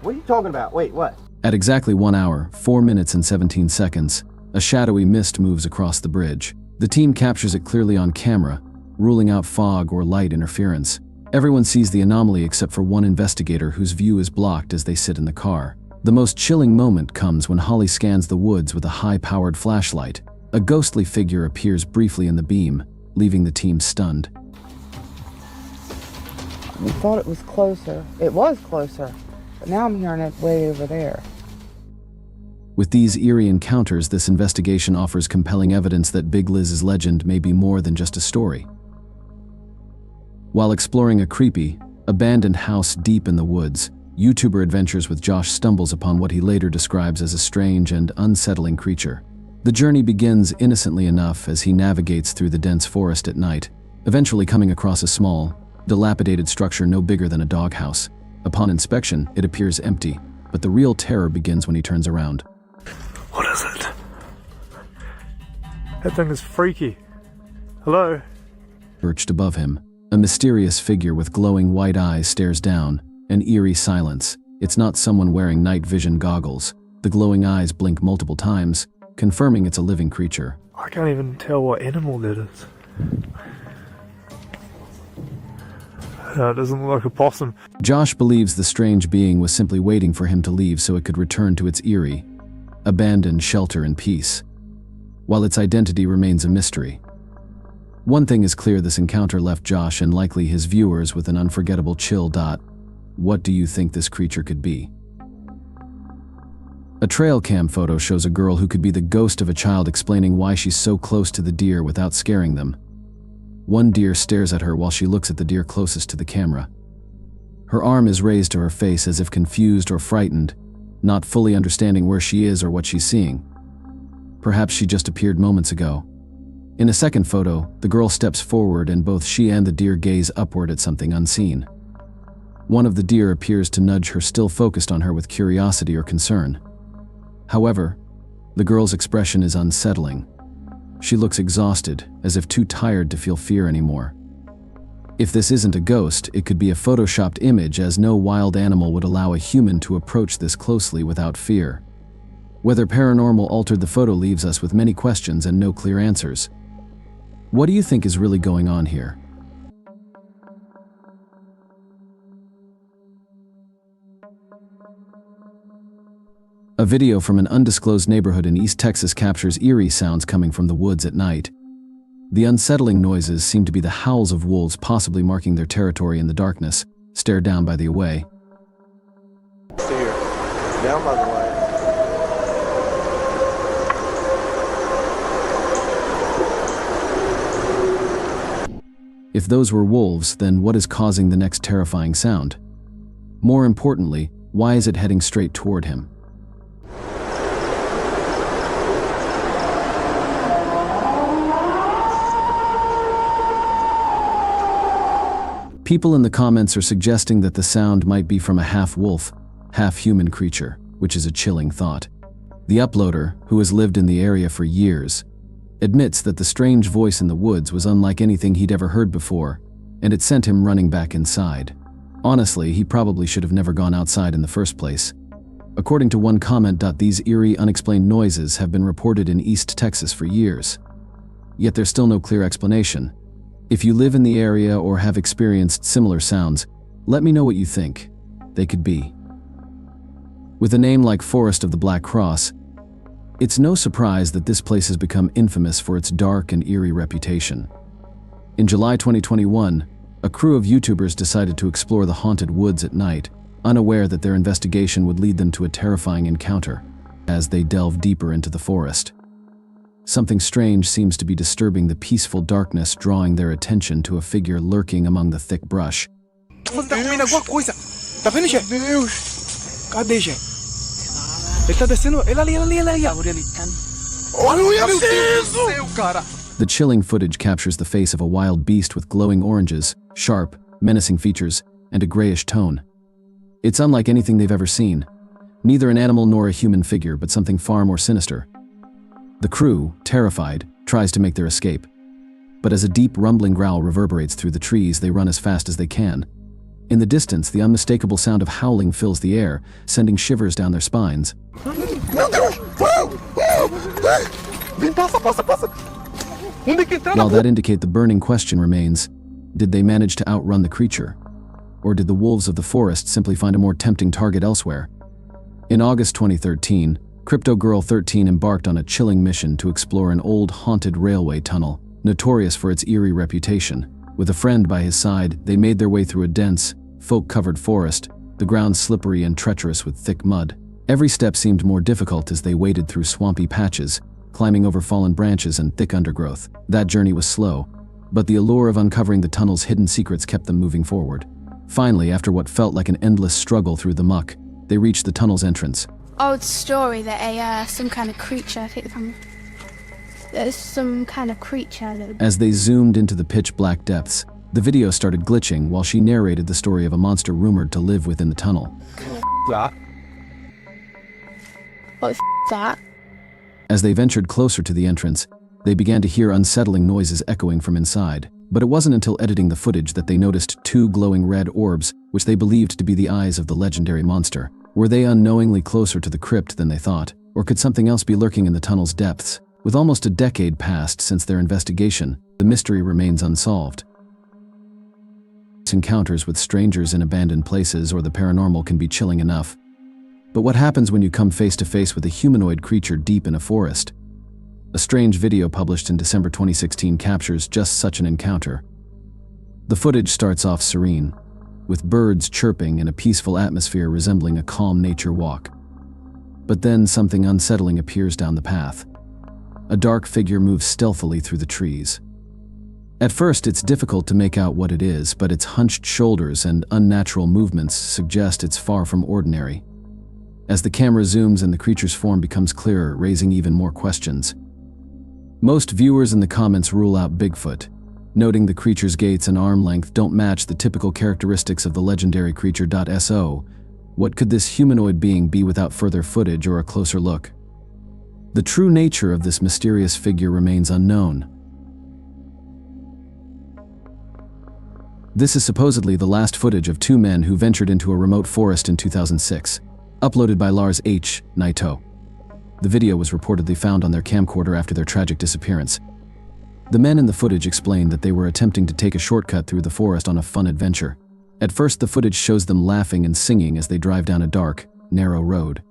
What are you talking about? Wait, what? At exactly 1 hour, 4 minutes and 17 seconds, a shadowy mist moves across the bridge. The team captures it clearly on camera, ruling out fog or light interference. Everyone sees the anomaly except for one investigator whose view is blocked as they sit in the car. The most chilling moment comes when Holly scans the woods with a high-powered flashlight. A ghostly figure appears briefly in the beam, leaving the team stunned. I thought it was closer. It was closer, but now I'm hearing it way over there. With these eerie encounters, this investigation offers compelling evidence that Big Liz's legend may be more than just a story. While exploring a creepy, abandoned house deep in the woods, YouTuber Adventures with Josh stumbles upon what he later describes as a strange and unsettling creature. The journey begins innocently enough as he navigates through the dense forest at night, eventually coming across a small, dilapidated structure no bigger than a doghouse. Upon inspection, it appears empty, but the real terror begins when he turns around. What is it? That thing is freaky. Hello? Perched above him, a mysterious figure with glowing white eyes stares down, an eerie silence. It's not someone wearing night vision goggles. The glowing eyes blink multiple times, confirming it's a living creature. I can't even tell what animal that is. It doesn't look like a possum. Josh believes the strange being was simply waiting for him to leave so it could return to its eerie, abandoned shelter in peace, while its identity remains a mystery. One thing is clear: this encounter left Josh and likely his viewers with an unforgettable chill. What do you think this creature could be? A trail cam photo shows a girl who could be the ghost of a child explaining why she's so close to the deer without scaring them. One deer stares at her while she looks at the deer closest to the camera. Her arm is raised to her face as if confused or frightened, not fully understanding where she is or what she's seeing. Perhaps she just appeared moments ago. In a second photo, the girl steps forward and both she and the deer gaze upward at something unseen. One of the deer appears to nudge her, still focused on her with curiosity or concern. However, the girl's expression is unsettling. She looks exhausted, as if too tired to feel fear anymore. If this isn't a ghost, it could be a photoshopped image, as no wild animal would allow a human to approach this closely without fear. Whether paranormal altered the photo leaves us with many questions and no clear answers. What do you think is really going on here? A video from an undisclosed neighborhood in East Texas captures eerie sounds coming from the woods at night. The unsettling noises seem to be the howls of wolves, possibly marking their territory in the darkness, stared down by the away. Stay here. Down by the light. If those were wolves, then what is causing the next terrifying sound? More importantly, why is it heading straight toward him? People in the comments are suggesting that the sound might be from a half-wolf, half-human creature, which is a chilling thought. The uploader, who has lived in the area for years, admits that the strange voice in the woods was unlike anything he'd ever heard before, and it sent him running back inside. Honestly, he probably should have never gone outside in the first place. According to one comment, these eerie, unexplained noises have been reported in East Texas for years. Yet there's still no clear explanation. If you live in the area or have experienced similar sounds, let me know what you think they could be. With a name like Forest of the Black Cross, it's no surprise that this place has become infamous for its dark and eerie reputation. In July 2021, a crew of YouTubers decided to explore the haunted woods at night, unaware that their investigation would lead them to a terrifying encounter. As they delve deeper into the forest, something strange seems to be disturbing the peaceful darkness, drawing their attention to a figure lurking among the thick brush. Acontecendo alguma coisa. Tá vendo, gente? Deus. Cadê, gente? Ele tá descendo. Ele ali. Aleluia, meu Deus do céu, cara. The chilling footage captures the face of a wild beast with glowing oranges, sharp, menacing features, and a grayish tone. It's unlike anything they've ever seen. Neither an animal nor a human figure, but something far more sinister. The crew, terrified, tries to make their escape. But as a deep rumbling growl reverberates through the trees, they run as fast as they can. In the distance, the unmistakable sound of howling fills the air, sending shivers down their spines. While that indicates the burning question remains, did they manage to outrun the creature? Or did the wolves of the forest simply find a more tempting target elsewhere? In August 2013, Crypto Girl 13 embarked on a chilling mission to explore an old haunted railway tunnel, notorious for its eerie reputation. With a friend by his side, they made their way through a dense, folk-covered forest, the ground slippery and treacherous with thick mud. Every step seemed more difficult as they waded through swampy patches, climbing over fallen branches and thick undergrowth. That journey was slow, but the allure of uncovering the tunnel's hidden secrets kept them moving forward. Finally, after what felt like an endless struggle through the muck, they reached the tunnel's entrance. Old story that some kind of creature, I think there's some kind of creature. As they zoomed into the pitch-black depths, the video started glitching while she narrated the story of a monster rumored to live within the tunnel. What that? As they ventured closer to the entrance, they began to hear unsettling noises echoing from inside. But it wasn't until editing the footage that they noticed two glowing red orbs, which they believed to be the eyes of the legendary monster. Were they unknowingly closer to the crypt than they thought? Or could something else be lurking in the tunnel's depths? With almost a decade passed since their investigation, the mystery remains unsolved. Encounters with strangers in abandoned places or the paranormal can be chilling enough. But what happens when you come face to face with a humanoid creature deep in a forest? A strange video published in December 2016 captures just such an encounter. The footage starts off serene, with birds chirping and a peaceful atmosphere resembling a calm nature walk. But then something unsettling appears down the path. A dark figure moves stealthily through the trees. At first, it's difficult to make out what it is, but its hunched shoulders and unnatural movements suggest it's far from ordinary. As the camera zooms and the creature's form becomes clearer, raising even more questions. Most viewers in the comments rule out Bigfoot, noting the creature's gaits and arm length don't match the typical characteristics of the legendary creature. So, what could this humanoid being be without further footage or a closer look? The true nature of this mysterious figure remains unknown. This is supposedly the last footage of two men who ventured into a remote forest in 2006, uploaded by Lars H. Naito. The video was reportedly found on their camcorder after their tragic disappearance. The men in the footage explained that they were attempting to take a shortcut through the forest on a fun adventure. At first, the footage shows them laughing and singing as they drive down a dark, narrow road.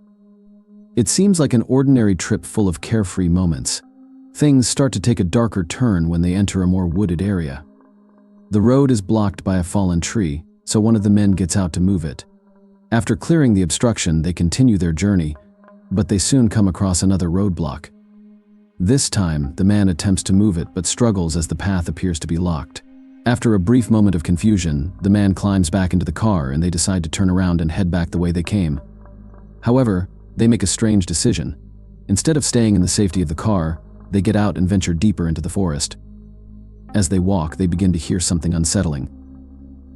It seems like an ordinary trip full of carefree moments. Things start to take a darker turn when they enter a more wooded area. The road is blocked by a fallen tree, so one of the men gets out to move it. After clearing the obstruction, they continue their journey, but they soon come across another roadblock. This time, the man attempts to move it but struggles as the path appears to be locked. After a brief moment of confusion, the man climbs back into the car and they decide to turn around and head back the way they came. However, they make a strange decision. Instead of staying in the safety of the car, they get out and venture deeper into the forest. As they walk, they begin to hear something unsettling.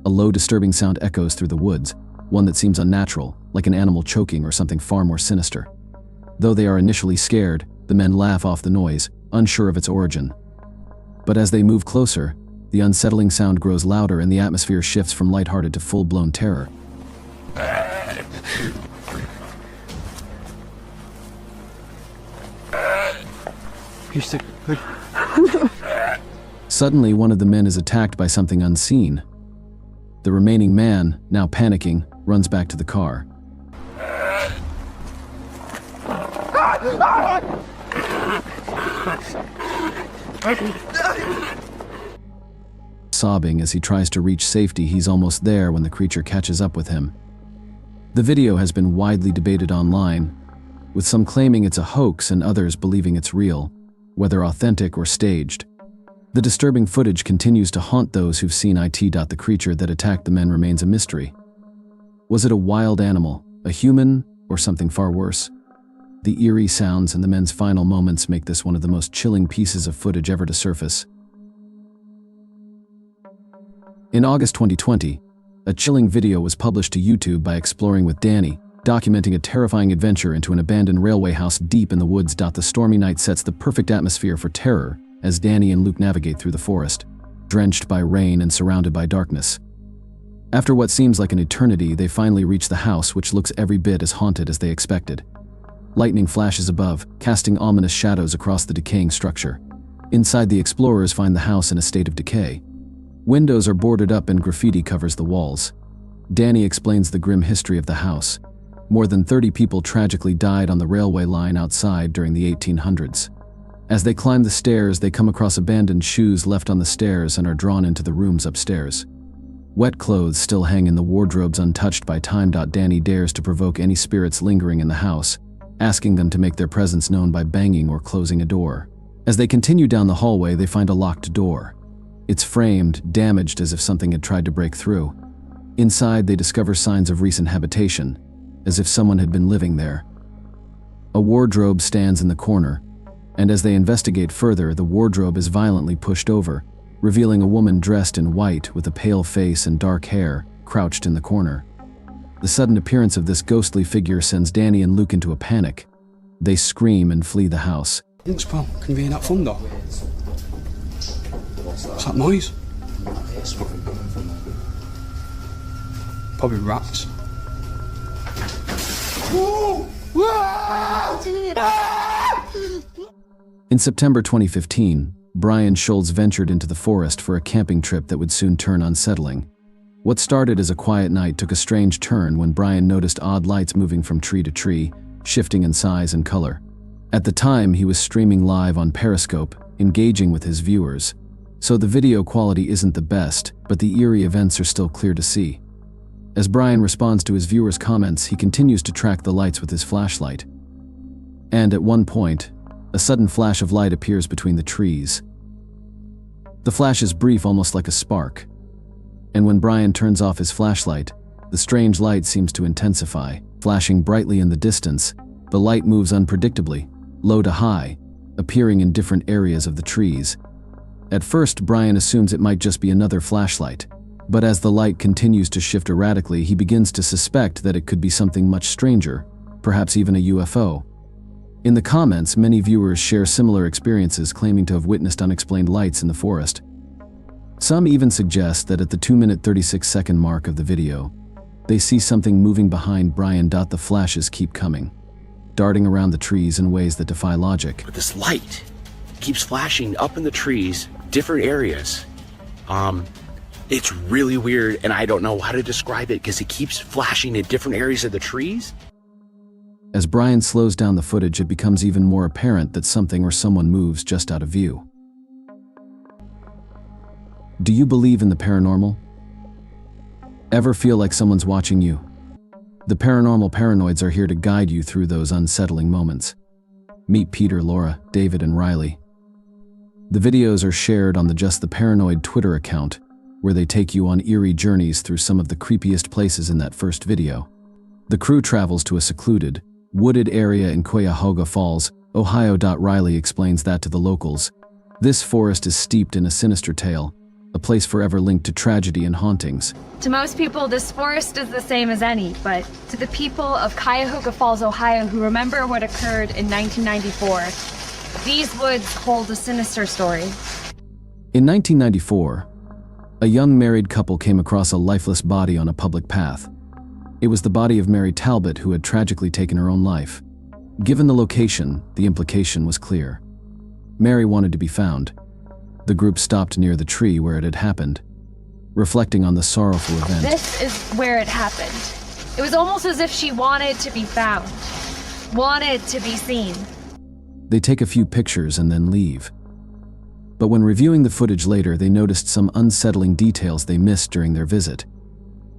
A low, disturbing sound echoes through the woods, one that seems unnatural, like an animal choking or something far more sinister. Though they are initially scared, the men laugh off the noise, unsure of its origin. But as they move closer, the unsettling sound grows louder and the atmosphere shifts from lighthearted to full-blown terror. Suddenly, one of the men is attacked by something unseen. The remaining man, now panicking, runs back to the car. Sobbing as he tries to reach safety, he's almost there when the creature catches up with him. The video has been widely debated online, with some claiming it's a hoax and others believing it's real, whether authentic or staged. The disturbing footage continues to haunt those who've seen it. The creature that attacked the men remains a mystery. Was it a wild animal, a human, or something far worse? The The eerie sounds and the men's final moments make this one of the most chilling pieces of footage ever to surface. In August 2020, a chilling video was published to YouTube by Exploring with Danny, documenting a terrifying adventure into an abandoned railway house deep in the woods. The stormy night sets the perfect atmosphere for terror as Danny and Luke navigate through the forest, drenched by rain and surrounded by darkness. After what seems like an eternity, they finally reach the house, which looks every bit as haunted as they expected. Lightning flashes above, casting ominous shadows across the decaying structure. Inside, the explorers find the house in a state of decay. Windows are boarded up and graffiti covers the walls. Danny explains the grim history of the house. More than 30 people tragically died on the railway line outside during the 1800s. As they climb the stairs, they come across abandoned shoes left on the stairs and are drawn into the rooms upstairs. Wet clothes still hang in the wardrobes untouched by time. Danny dares to provoke any spirits lingering in the house, asking them to make their presence known by banging or closing a door. As they continue down the hallway, they find a locked door. It's framed, damaged as if something had tried to break through. Inside, they discover signs of recent habitation, as if someone had been living there. A wardrobe stands in the corner, and as they investigate further, the wardrobe is violently pushed over, revealing a woman dressed in white with a pale face and dark hair, crouched in the corner. The sudden appearance of this ghostly figure sends Danny and Luke into a panic. They scream and flee the house. Thanks, pal. Can you hear that thunder? What's that noise? Probably rats. In September 2015, Brian Schultz ventured into the forest for a camping trip that would soon turn unsettling. What started as a quiet night took a strange turn when Brian noticed odd lights moving from tree to tree, shifting in size and color. At the time, he was streaming live on Periscope, engaging with his viewers. So the video quality isn't the best, but the eerie events are still clear to see. As Brian responds to his viewers' comments, he continues to track the lights with his flashlight. And at one point, a sudden flash of light appears between the trees. The flash is brief, almost like a spark. And when Brian turns off his flashlight, the strange light seems to intensify, flashing brightly in the distance. The light moves unpredictably, low to high, appearing in different areas of the trees. At first, Brian assumes it might just be another flashlight, but as the light continues to shift erratically, he begins to suspect that it could be something much stranger, perhaps even a UFO. In the comments, many viewers share similar experiences, claiming to have witnessed unexplained lights in the forest. Some even suggest that at the 2-minute 36-second mark of the video, they see something moving behind Brian. The flashes keep coming, darting around the trees in ways that defy logic. But this light keeps flashing up in the trees, different areas. It's really weird, and I don't know how to describe it because it keeps flashing in different areas of the trees. As Brian slows down the footage, it becomes even more apparent that something or someone moves just out of view. Do you believe in the paranormal? Ever feel like someone's watching you? The paranormal paranoids are here to guide you through those unsettling moments. Meet Peter, Laura, David, and Riley. The videos are shared on the Just the Paranoid Twitter account, where they take you on eerie journeys through some of the creepiest places in that first video. The crew travels to a secluded, wooded area in Cuyahoga Falls, Ohio. Riley explains that to the locals. This forest is steeped in a sinister tale, a place forever linked to tragedy and hauntings. To most people, this forest is the same as any, but to the people of Cuyahoga Falls, Ohio, who remember what occurred in 1994, these woods hold a sinister story. In 1994, a young married couple came across a lifeless body on a public path. It was the body of Mary Talbot, who had tragically taken her own life. Given the location, the implication was clear. Mary wanted to be found. The group stopped near the tree where it had happened, reflecting on the sorrowful event. This is where it happened. It was almost as if she wanted to be found, wanted to be seen. They take a few pictures and then leave. But when reviewing the footage later, they noticed some unsettling details they missed during their visit.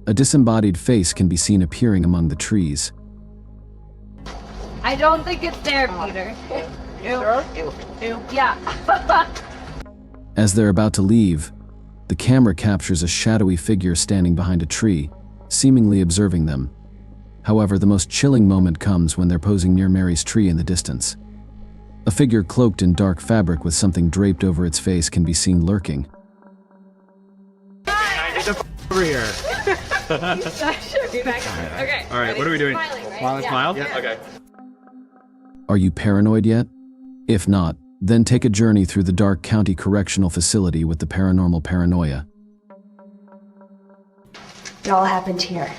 A disembodied face can be seen appearing among the trees. I don't think it's there, Peter. Yeah. As they're about to leave, the camera captures a shadowy figure standing behind a tree, seemingly observing them. However, the most chilling moment comes when they're posing near Mary's tree in the distance. A figure cloaked in dark fabric with something draped over its face can be seen lurking. Over here. Should be back. Okay. All right, what are we doing? Smiling, Smile? Yeah. Okay. Are you paranoid yet? If not, then take a journey through the Dark County Correctional Facility with the Paranormal Paranoia. It all happened here,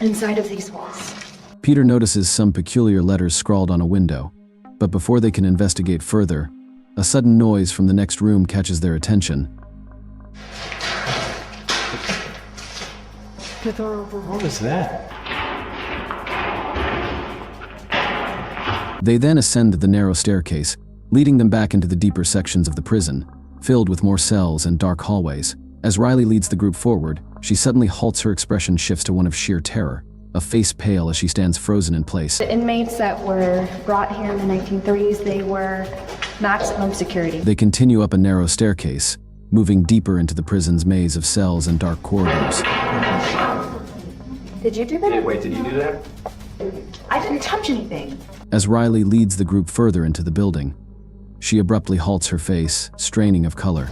inside of these walls. Peter notices some peculiar letters scrawled on a window, but before they can investigate further, a sudden noise from the next room catches their attention. What was that? They then ascend the narrow staircase, leading them back into the deeper sections of the prison, filled with more cells and dark hallways. As Riley leads the group forward, she suddenly halts. Her expression shifts to one of sheer terror, a face pale as she stands frozen in place. The inmates that were brought here in the 1930s, they were maximum security. They continue up a narrow staircase, moving deeper into the prison's maze of cells and dark corridors. Did you do that? Wait, did you do that? I didn't touch anything. As Riley leads the group further into the building, she abruptly halts, her face straining of color.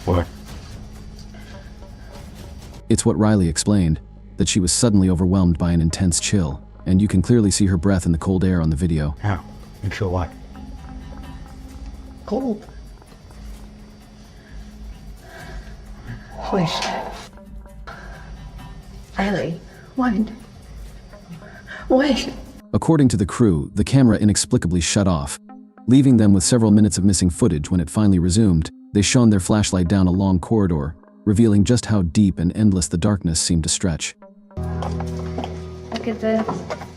What? It's what Riley explained, that she was suddenly overwhelmed by an intense chill, and you can clearly see her breath in the cold air on the video. How? You feel what? Cold. Holy shit. Riley, what? What? According to the crew, the camera inexplicably shut off, leaving them with several minutes of missing footage. When it finally resumed, they shone their flashlight down a long corridor, revealing just how deep and endless the darkness seemed to stretch. Look at this.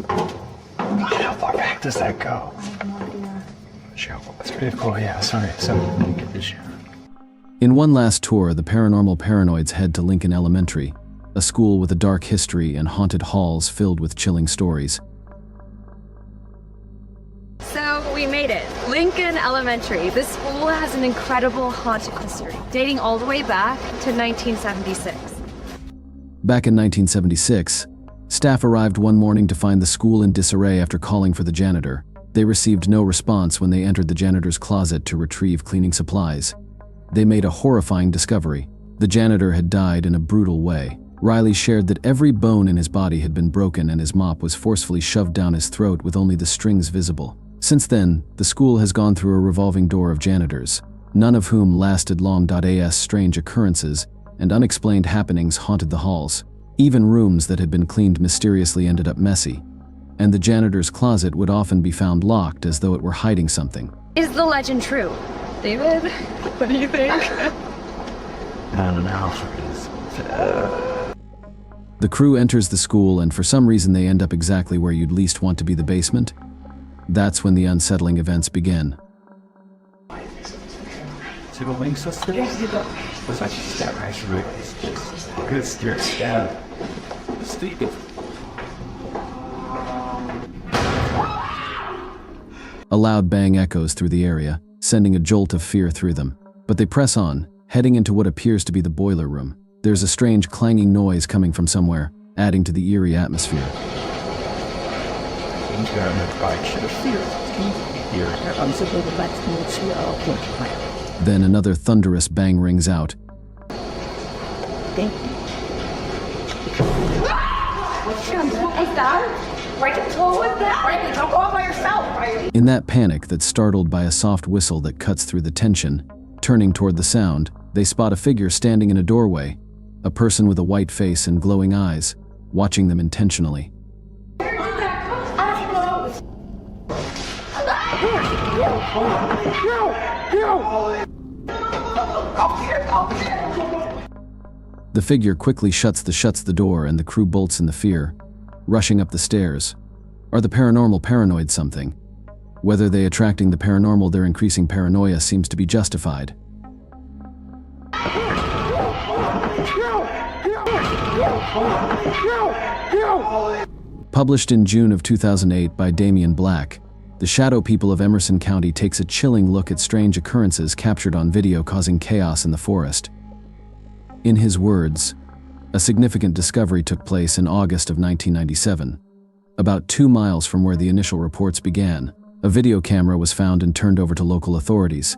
God, how far back does that go? That's pretty cool, yeah, sorry. So, let me get this shot. In one last tour, the Paranormal Paranoids head to Lincoln Elementary, a school with a dark history and haunted halls filled with chilling stories. So we made it. Lincoln Elementary. This school has an incredible haunted history, dating all the way back to 1976. Back in 1976, staff arrived one morning to find the school in disarray after calling for the janitor. They received no response when they entered the janitor's closet to retrieve cleaning supplies. They made a horrifying discovery. The janitor had died in a brutal way. Riley shared that every bone in his body had been broken and his mop was forcefully shoved down his throat with only the strings visible. Since then, the school has gone through a revolving door of janitors, none of whom lasted long. As strange occurrences and unexplained happenings haunted the halls. Even rooms that had been cleaned mysteriously ended up messy, and the janitor's closet would often be found locked as though it were hiding something. Is the legend true? David, what do you think? I don't know. The crew enters the school, and for some reason they end up exactly where you'd least want to be, the basement. That's when the unsettling events begin. A loud bang echoes through the area, sending a jolt of fear through them. But they press on, heading into what appears to be the boiler room. There's a strange clanging noise coming from somewhere, adding to the eerie atmosphere. Then another thunderous bang rings out. In that panic that's startled by a soft whistle that cuts through the tension, turning toward the sound, they spot a figure standing in a doorway, a person with a white face and glowing eyes, watching them intentionally. The figure quickly shuts the door, and the crew bolts in the fear, rushing up the stairs. Are the paranormal paranoid something? Whether they attracting the paranormal, their increasing paranoia seems to be justified. Published in June of 2008 by Damian Black, the shadow people of Emerson County takes a chilling look at strange occurrences captured on video causing chaos in the forest. In his words, a significant discovery took place in August of 1997. About 2 miles from where the initial reports began, a video camera was found and turned over to local authorities,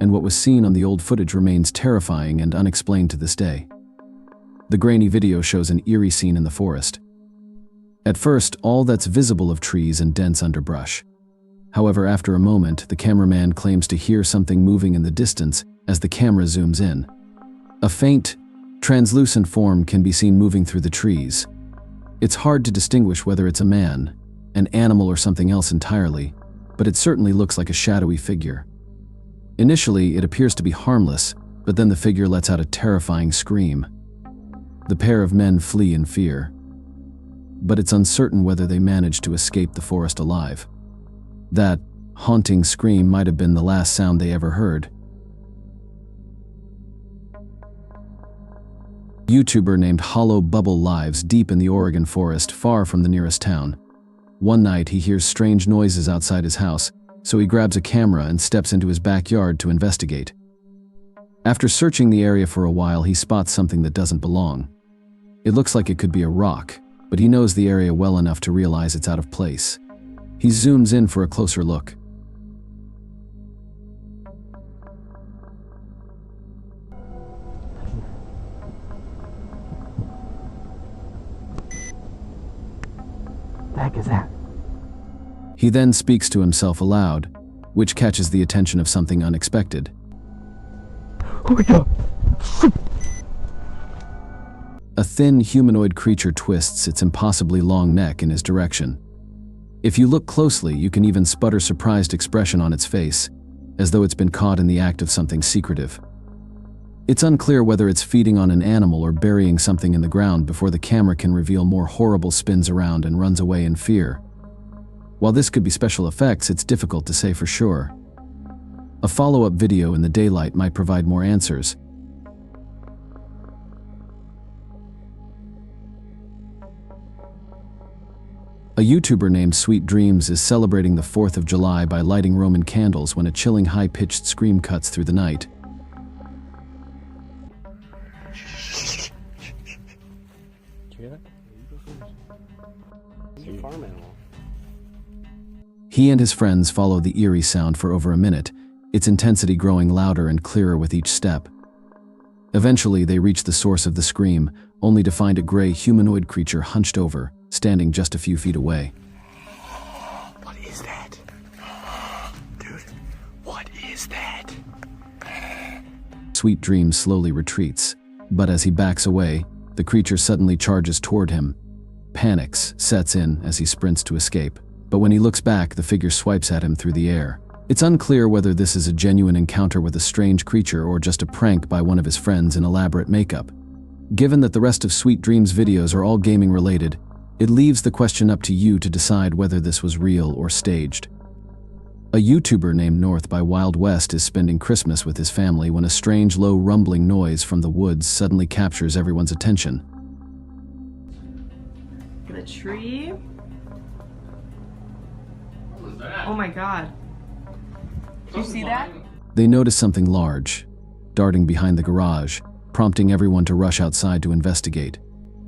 and what was seen on the old footage remains terrifying and unexplained to this day. The grainy video shows an eerie scene in the forest. At first, all that's visible of trees and dense underbrush. However, after a moment, the cameraman claims to hear something moving in the distance as the camera zooms in. A faint, translucent form can be seen moving through the trees. It's hard to distinguish whether it's a man, an animal, or something else entirely, but it certainly looks like a shadowy figure. Initially, it appears to be harmless, but then the figure lets out a terrifying scream. The pair of men flee in fear, but it's uncertain whether they managed to escape the forest alive. That haunting scream might have been the last sound they ever heard. A YouTuber named Hollow Bubble lives deep in the Oregon forest, far from the nearest town. One night, he hears strange noises outside his house, so he grabs a camera and steps into his backyard to investigate. After searching the area for a while, he spots something that doesn't belong. It looks like it could be a rock, but he knows the area well enough to realize it's out of place. He zooms in for a closer look. The heck is that? He then speaks to himself aloud, which catches the attention of something unexpected. Oh my God! A thin humanoid creature twists its impossibly long neck in his direction. If you look closely, you can even spot a surprised expression on its face, as though it's been caught in the act of something secretive. It's unclear whether it's feeding on an animal or burying something in the ground before the camera can reveal more horrible spins around and runs away in fear. While this could be special effects, it's difficult to say for sure. A follow-up video in the daylight might provide more answers. A YouTuber named Sweet Dreams is celebrating the 4th of July by lighting Roman candles when a chilling high-pitched scream cuts through the night. Did you hear that? It's a farm animal. He and his friends follow the eerie sound for over a minute, its intensity growing louder and clearer with each step. Eventually, they reach the source of the scream, only to find a gray humanoid creature hunched over, standing just a few feet away. What is that? Dude, what is that? Sweet Dreams slowly retreats, but as he backs away, the creature suddenly charges toward him. Panic sets in as he sprints to escape, but when he looks back, the figure swipes at him through the air. It's unclear whether this is a genuine encounter with a strange creature or just a prank by one of his friends in elaborate makeup. Given that the rest of Sweet Dreams' videos are all gaming related, it leaves the question up to you to decide whether this was real or staged. A YouTuber named North by Wild West is spending Christmas with his family when a strange low rumbling noise from the woods suddenly captures everyone's attention. The tree? Oh my God. Did you see that? They notice something large, darting behind the garage, prompting everyone to rush outside to investigate.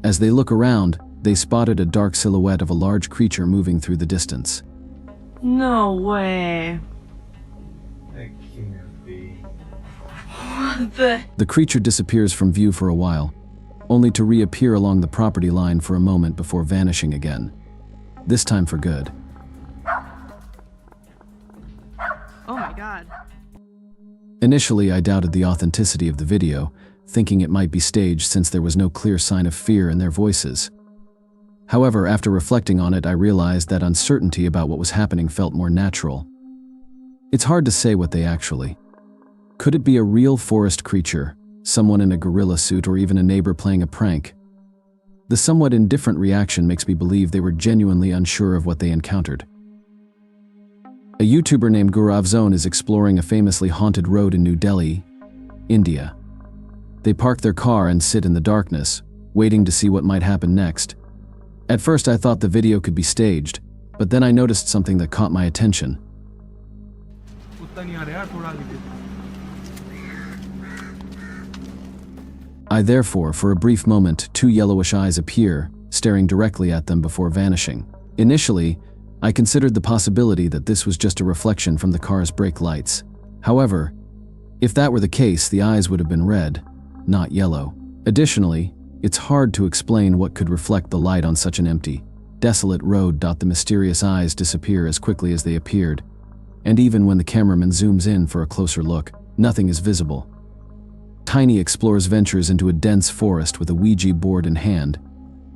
As they look around, they spotted a dark silhouette of a large creature moving through the distance. No way. That can't be. What the? The creature disappears from view for a while, only to reappear along the property line for a moment before vanishing again. This time for good. Oh my God. Initially, I doubted the authenticity of the video, thinking it might be staged since there was no clear sign of fear in their voices. However, after reflecting on it, I realized that uncertainty about what was happening felt more natural. It's hard to say what they actually. Could it be a real forest creature, someone in a gorilla suit, or even a neighbor playing a prank? The somewhat indifferent reaction makes me believe they were genuinely unsure of what they encountered. A YouTuber named Gaurav Zone is exploring a famously haunted road in New Delhi, India. They park their car and sit in the darkness, waiting to see what might happen next. At first I thought the video could be staged, But then I noticed something that caught my attention. Therefore, for a brief moment, two yellowish eyes appear, staring directly at them before vanishing. Initially, I considered the possibility that this was just a reflection from the car's brake lights. However, if that were the case, the eyes would have been red, not yellow. Additionally, it's hard to explain what could reflect the light on such an empty, desolate road. The mysterious eyes disappear as quickly as they appeared, and even when the cameraman zooms in for a closer look, nothing is visible. Tiny explores ventures into a dense forest with a Ouija board in hand,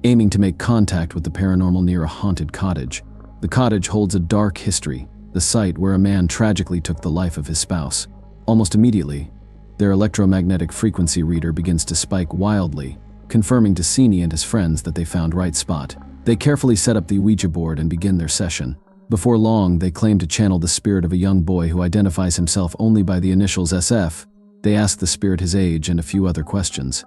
aiming to make contact with the paranormal near a haunted cottage. The cottage holds a dark history, the site where a man tragically took the life of his spouse. Almost immediately, their electromagnetic frequency reader begins to spike wildly, confirming to Sini and his friends that they found right spot. They carefully set up the Ouija board and begin their session. Before long, they claim to channel the spirit of a young boy who identifies himself only by the initials SF. They ask the spirit his age and a few other questions.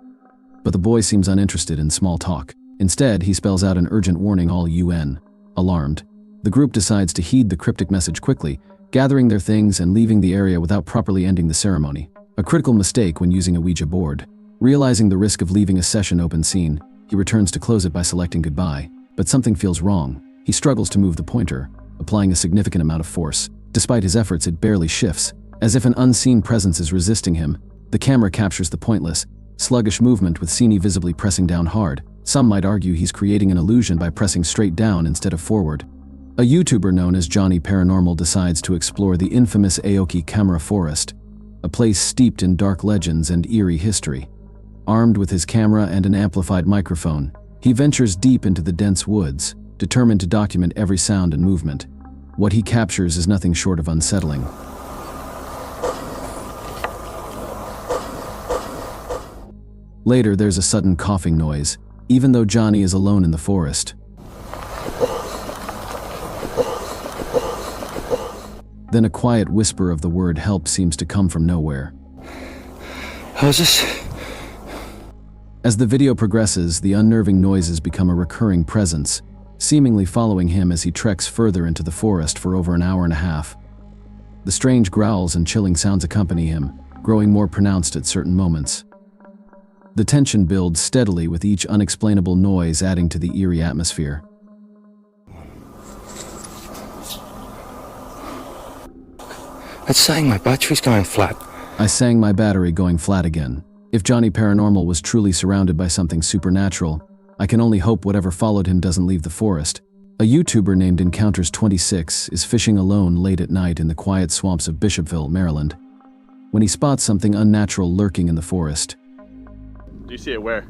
But the boy seems uninterested in small talk. Instead, he spells out an urgent warning, all UN. Alarmed, the group decides to heed the cryptic message quickly, gathering their things and leaving the area without properly ending the ceremony. A critical mistake when using a Ouija board. Realizing the risk of leaving a session open scene, he returns to close it by selecting goodbye. But something feels wrong. He struggles to move the pointer, applying a significant amount of force. Despite his efforts, it barely shifts. As if an unseen presence is resisting him, the camera captures the pointless, sluggish movement with Sini visibly pressing down hard. Some might argue he's creating an illusion by pressing straight down instead of forward. A YouTuber known as Johnny Paranormal decides to explore the infamous Aoki Camera Forest, a place steeped in dark legends and eerie history. Armed with his camera and an amplified microphone, he ventures deep into the dense woods, determined to document every sound and movement. What he captures is nothing short of unsettling. Later, there's a sudden coughing noise, even though Johnny is alone in the forest. Then a quiet whisper of the word help seems to come from nowhere. How's this? As the video progresses, the unnerving noises become a recurring presence, seemingly following him as he treks further into the forest for over an hour and a half. The strange growls and chilling sounds accompany him, growing more pronounced at certain moments. The tension builds steadily with each unexplainable noise adding to the eerie atmosphere. It's saying my battery's going flat. I sang my battery going flat again. If Johnny Paranormal was truly surrounded by something supernatural, I can only hope whatever followed him doesn't leave the forest. A YouTuber named Encounters26 is fishing alone late at night in the quiet swamps of Bishopville, Maryland, when he spots something unnatural lurking in the forest. Do you see it where?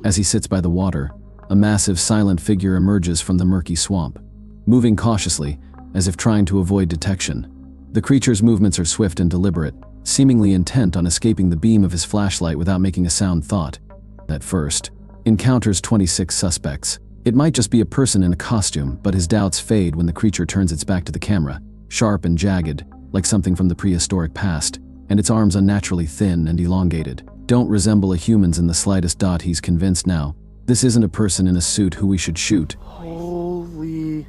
As he sits by the water, a massive silent figure emerges from the murky swamp, moving cautiously, as if trying to avoid detection. The creature's movements are swift and deliberate, seemingly intent on escaping the beam of his flashlight without making a sound thought. At first, Encounters26 suspects. It might just be a person in a costume, but his doubts fade when the creature turns its back to the camera, sharp and jagged, like something from the prehistoric past, and its arms unnaturally thin and elongated. Don't resemble a human's in the slightest. He's convinced now. This isn't a person in a suit who we should shoot. Holy...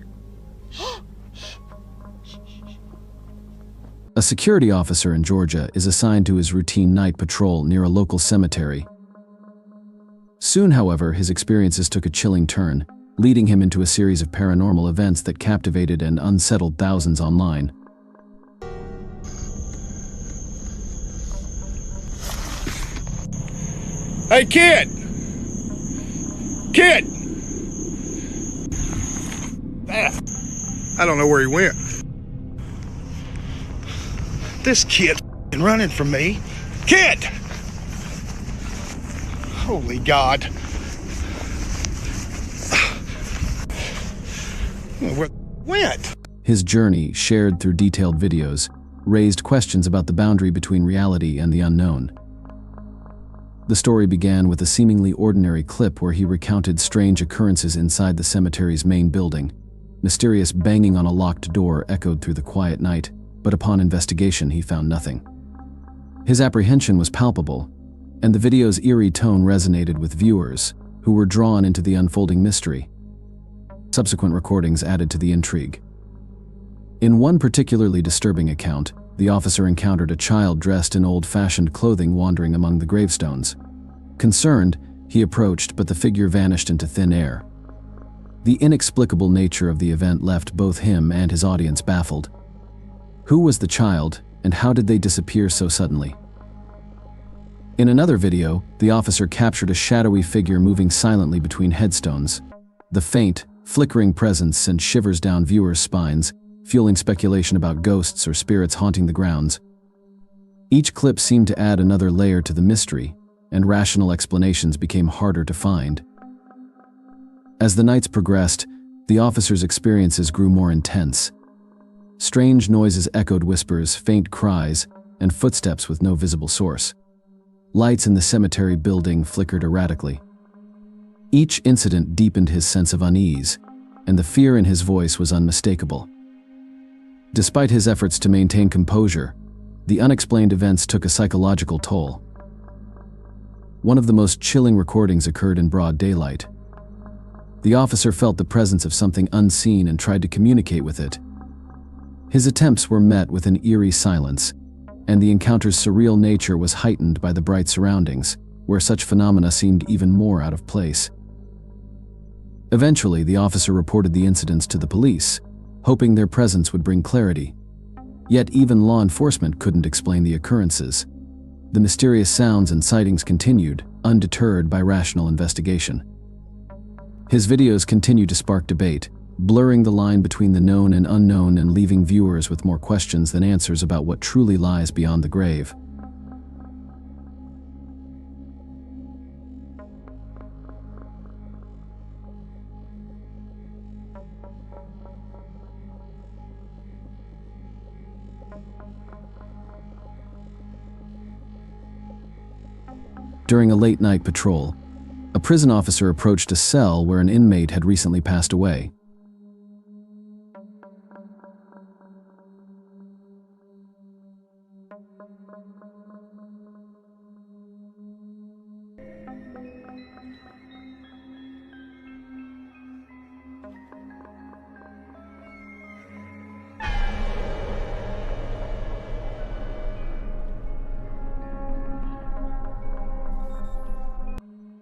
A security officer in Georgia is assigned to his routine night patrol near a local cemetery. Soon, however, his experiences took a chilling turn, leading him into a series of paranormal events that captivated and unsettled thousands online. Hey, kid! Kid! I don't know where he went. This kid running from me. Kid! Holy God. Where went? His journey, shared through detailed videos, raised questions about the boundary between reality and the unknown. The story began with a seemingly ordinary clip where he recounted strange occurrences inside the cemetery's main building. Mysterious banging on a locked door echoed through the quiet night, but upon investigation he found nothing. His apprehension was palpable. and the video's eerie tone resonated with viewers, who were drawn into the unfolding mystery. Subsequent recordings added to the intrigue. In one particularly disturbing account, the officer encountered a child dressed in old-fashioned clothing wandering among the gravestones. Concerned, he approached, but the figure vanished into thin air. The inexplicable nature of the event left both him and his audience baffled. Who was the child, and how did they disappear so suddenly? In another video, the officer captured a shadowy figure moving silently between headstones. The faint, flickering presence sent shivers down viewers' spines, fueling speculation about ghosts or spirits haunting the grounds. Each clip seemed to add another layer to the mystery, and rational explanations became harder to find. As the nights progressed, the officer's experiences grew more intense. Strange noises echoed whispers, faint cries, and footsteps with no visible source. Lights in the cemetery building flickered erratically. Each incident deepened his sense of unease, and the fear in his voice was unmistakable. Despite his efforts to maintain composure, the unexplained events took a psychological toll. One of the most chilling recordings occurred in broad daylight. The officer felt the presence of something unseen and tried to communicate with it. His attempts were met with an eerie silence, and the encounter's surreal nature was heightened by the bright surroundings, where such phenomena seemed even more out of place. Eventually, the officer reported the incidents to the police, hoping their presence would bring clarity. Yet even law enforcement couldn't explain the occurrences. The mysterious sounds and sightings continued, undeterred by rational investigation. His videos continued to spark debate, blurring the line between the known and unknown and leaving viewers with more questions than answers about what truly lies beyond the grave. During a late-night patrol, a prison officer approached a cell where an inmate had recently passed away.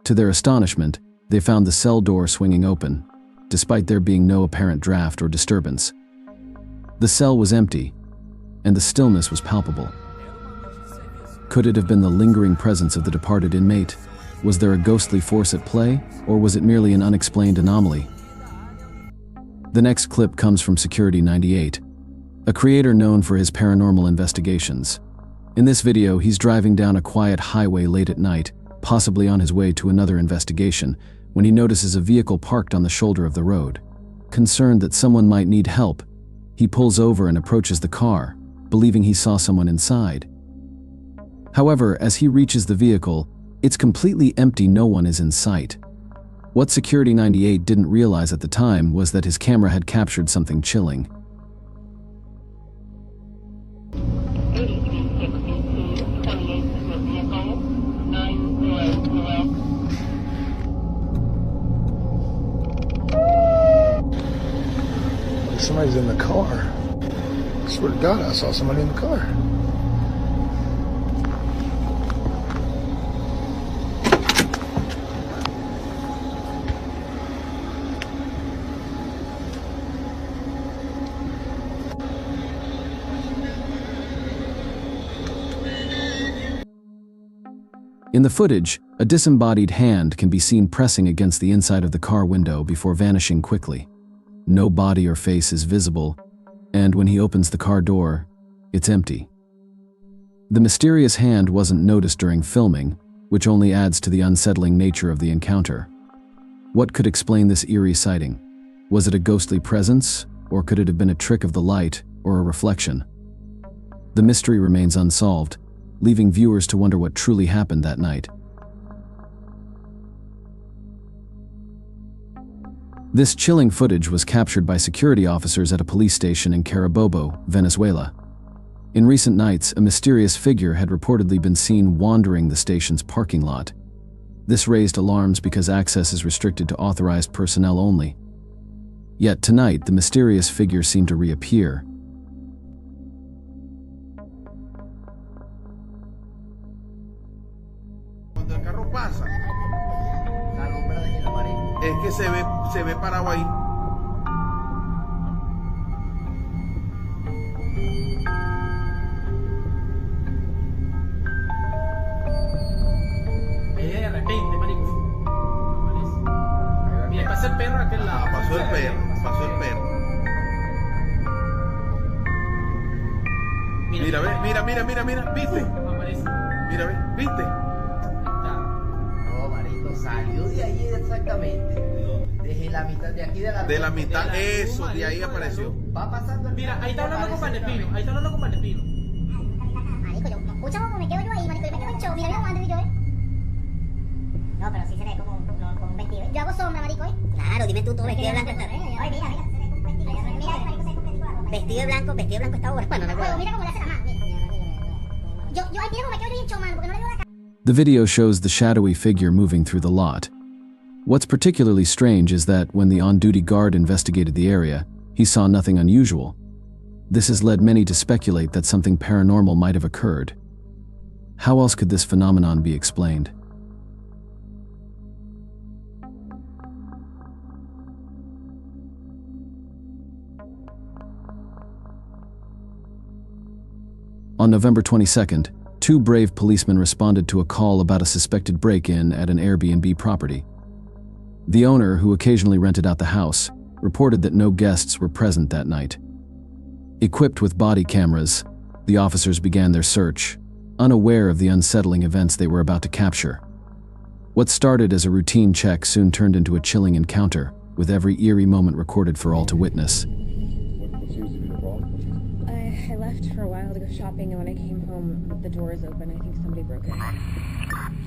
To their astonishment, they found the cell door swinging open, despite there being no apparent draft or disturbance. The cell was empty, and the stillness was palpable. Could it have been the lingering presence of the departed inmate? Was there a ghostly force at play, or was it merely an unexplained anomaly? The next clip comes from Security 98, a creator known for his paranormal investigations. In this video, he's driving down a quiet highway late at night, possibly on his way to another investigation, when he notices a vehicle parked on the shoulder of the road. Concerned that someone might need help, he pulls over and approaches the car, believing he saw someone inside. However, as he reaches the vehicle, it's completely empty, no one is in sight. What Security 98 didn't realize at the time was that his camera had captured something chilling. Somebody's in the car. I swear to God, I saw somebody in the car. In the footage, a disembodied hand can be seen pressing against the inside of the car window before vanishing quickly. No body or face is visible, and when he opens the car door, it's empty. The mysterious hand wasn't noticed during filming, which only adds to the unsettling nature of the encounter. What could explain this eerie sighting? Was it a ghostly presence, or could it have been a trick of the light or a reflection? The mystery remains unsolved, leaving viewers to wonder what truly happened that night. This chilling footage was captured by security officers at a police station in Carabobo, Venezuela. In recent nights, a mysterious figure had reportedly been seen wandering the station's parking lot. This raised alarms because access is restricted to authorized personnel only. Yet tonight, the mysterious figure seemed to reappear. Cuando el carro pasa, es que se ve parado ahí. De repente, marico. Mira, pasa el perro a aquel lado. Pasó el perro. Mira, ve, ¿viste? Mira, ve, ¿viste? No, marico, salió de ahí exactamente. Desde la mitad de aquí de la mitad, eso, de ahí apareció. Va pasando el. Mira, ahí está hablando con Panepino. Marico, yo escucha cómo me quedo yo ahí, marico, yo me quedo en show. Mira cómo ando yo, No, pero sí se ve como un vestido, Yo hago sombra, marico, Claro, dime tú, todo vestido de blanco está. Ay, mira, vestido de blanco está bueno. Bueno, mira cómo le hace la mano, Yo ahí mira cómo me quedo yo en show, mano, porque no le veo la cara. The video shows the shadowy figure moving through the lot. What's particularly strange is that when the on-duty guard investigated the area, he saw nothing unusual. This has led many to speculate that something paranormal might have occurred. How else could this phenomenon be explained? On November 22nd, 2 brave policemen responded to a call about a suspected break-in at an Airbnb property. The owner, who occasionally rented out the house, reported that no guests were present that night. Equipped with body cameras, the officers began their search, unaware of the unsettling events they were about to capture. What started as a routine check soon turned into a chilling encounter, with every eerie moment recorded for all to witness. What seems to be the problem? I left for a while to go shopping, and when I came home, the door was open. I think somebody broke it.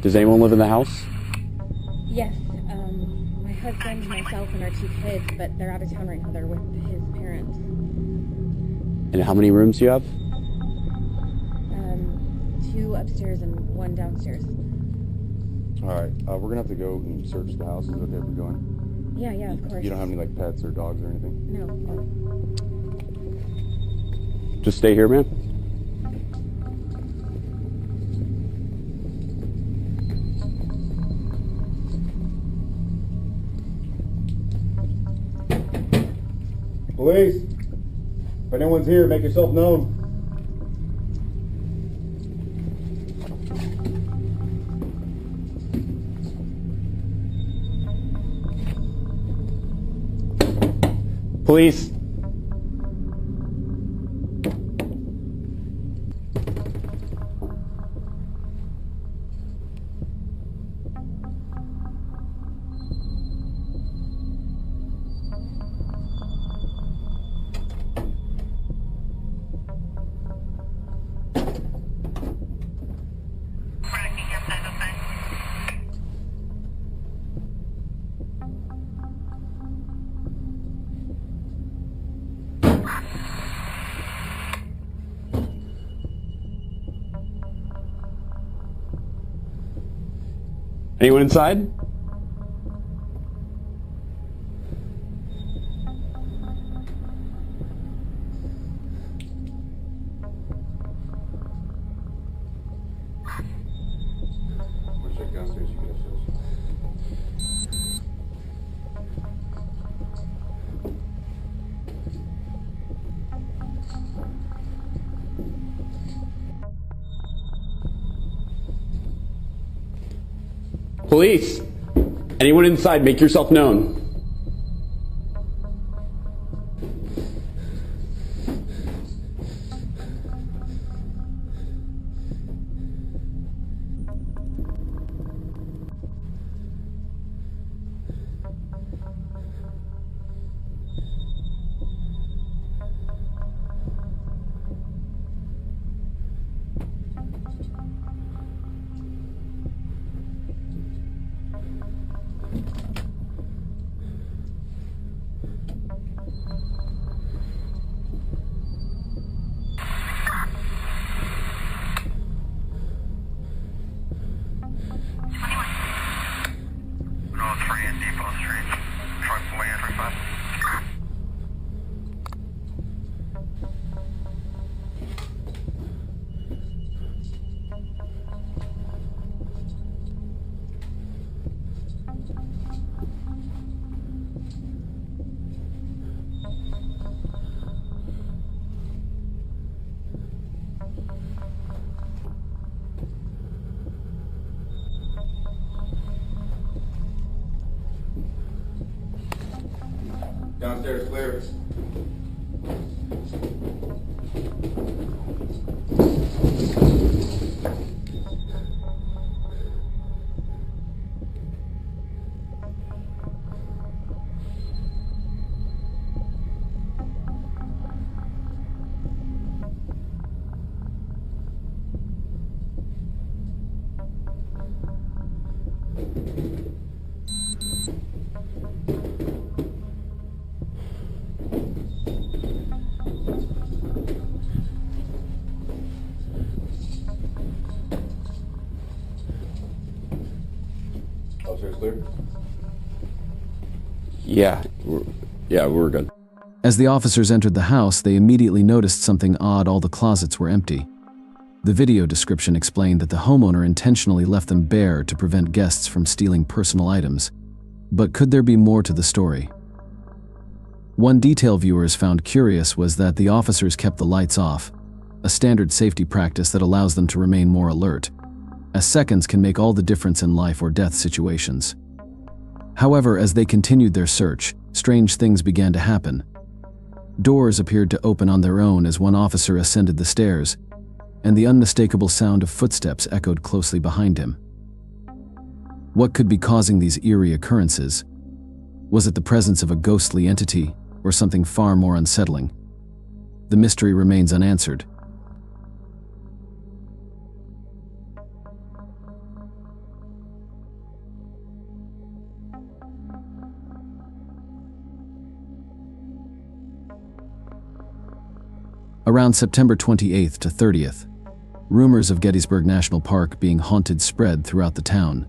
Does anyone live in the house? Yes, my husband, myself, and our 2 kids, but they're out of town right now. They're with his parents. And how many rooms do you have? 2 upstairs and 1 downstairs. Alright, we're gonna have to go and search the house. Is it okay if we're going? Yeah, of course. You don't have any, pets or dogs or anything? No. Just stay here, man. Police, if anyone's here, make yourself known. Police. Anyone inside? We'll check downstairs, you get upstairs. Police! Anyone inside, make yourself known. Downstairs clear. Upstairs clear? Yeah, we're good. As the officers entered the house, they immediately noticed something odd. All the closets were empty. The video description explained that the homeowner intentionally left them bare to prevent guests from stealing personal items. But could there be more to the story? One detail viewers found curious was that the officers kept the lights off, a standard safety practice that allows them to remain more alert, as seconds can make all the difference in life or death situations. However, as they continued their search, strange things began to happen. Doors appeared to open on their own as one officer ascended the stairs, and the unmistakable sound of footsteps echoed closely behind him. What could be causing these eerie occurrences? Was it the presence of a ghostly entity, or something far more unsettling? The mystery remains unanswered. Around September 28th to 30th, rumors of Gettysburg National Park being haunted spread throughout the town.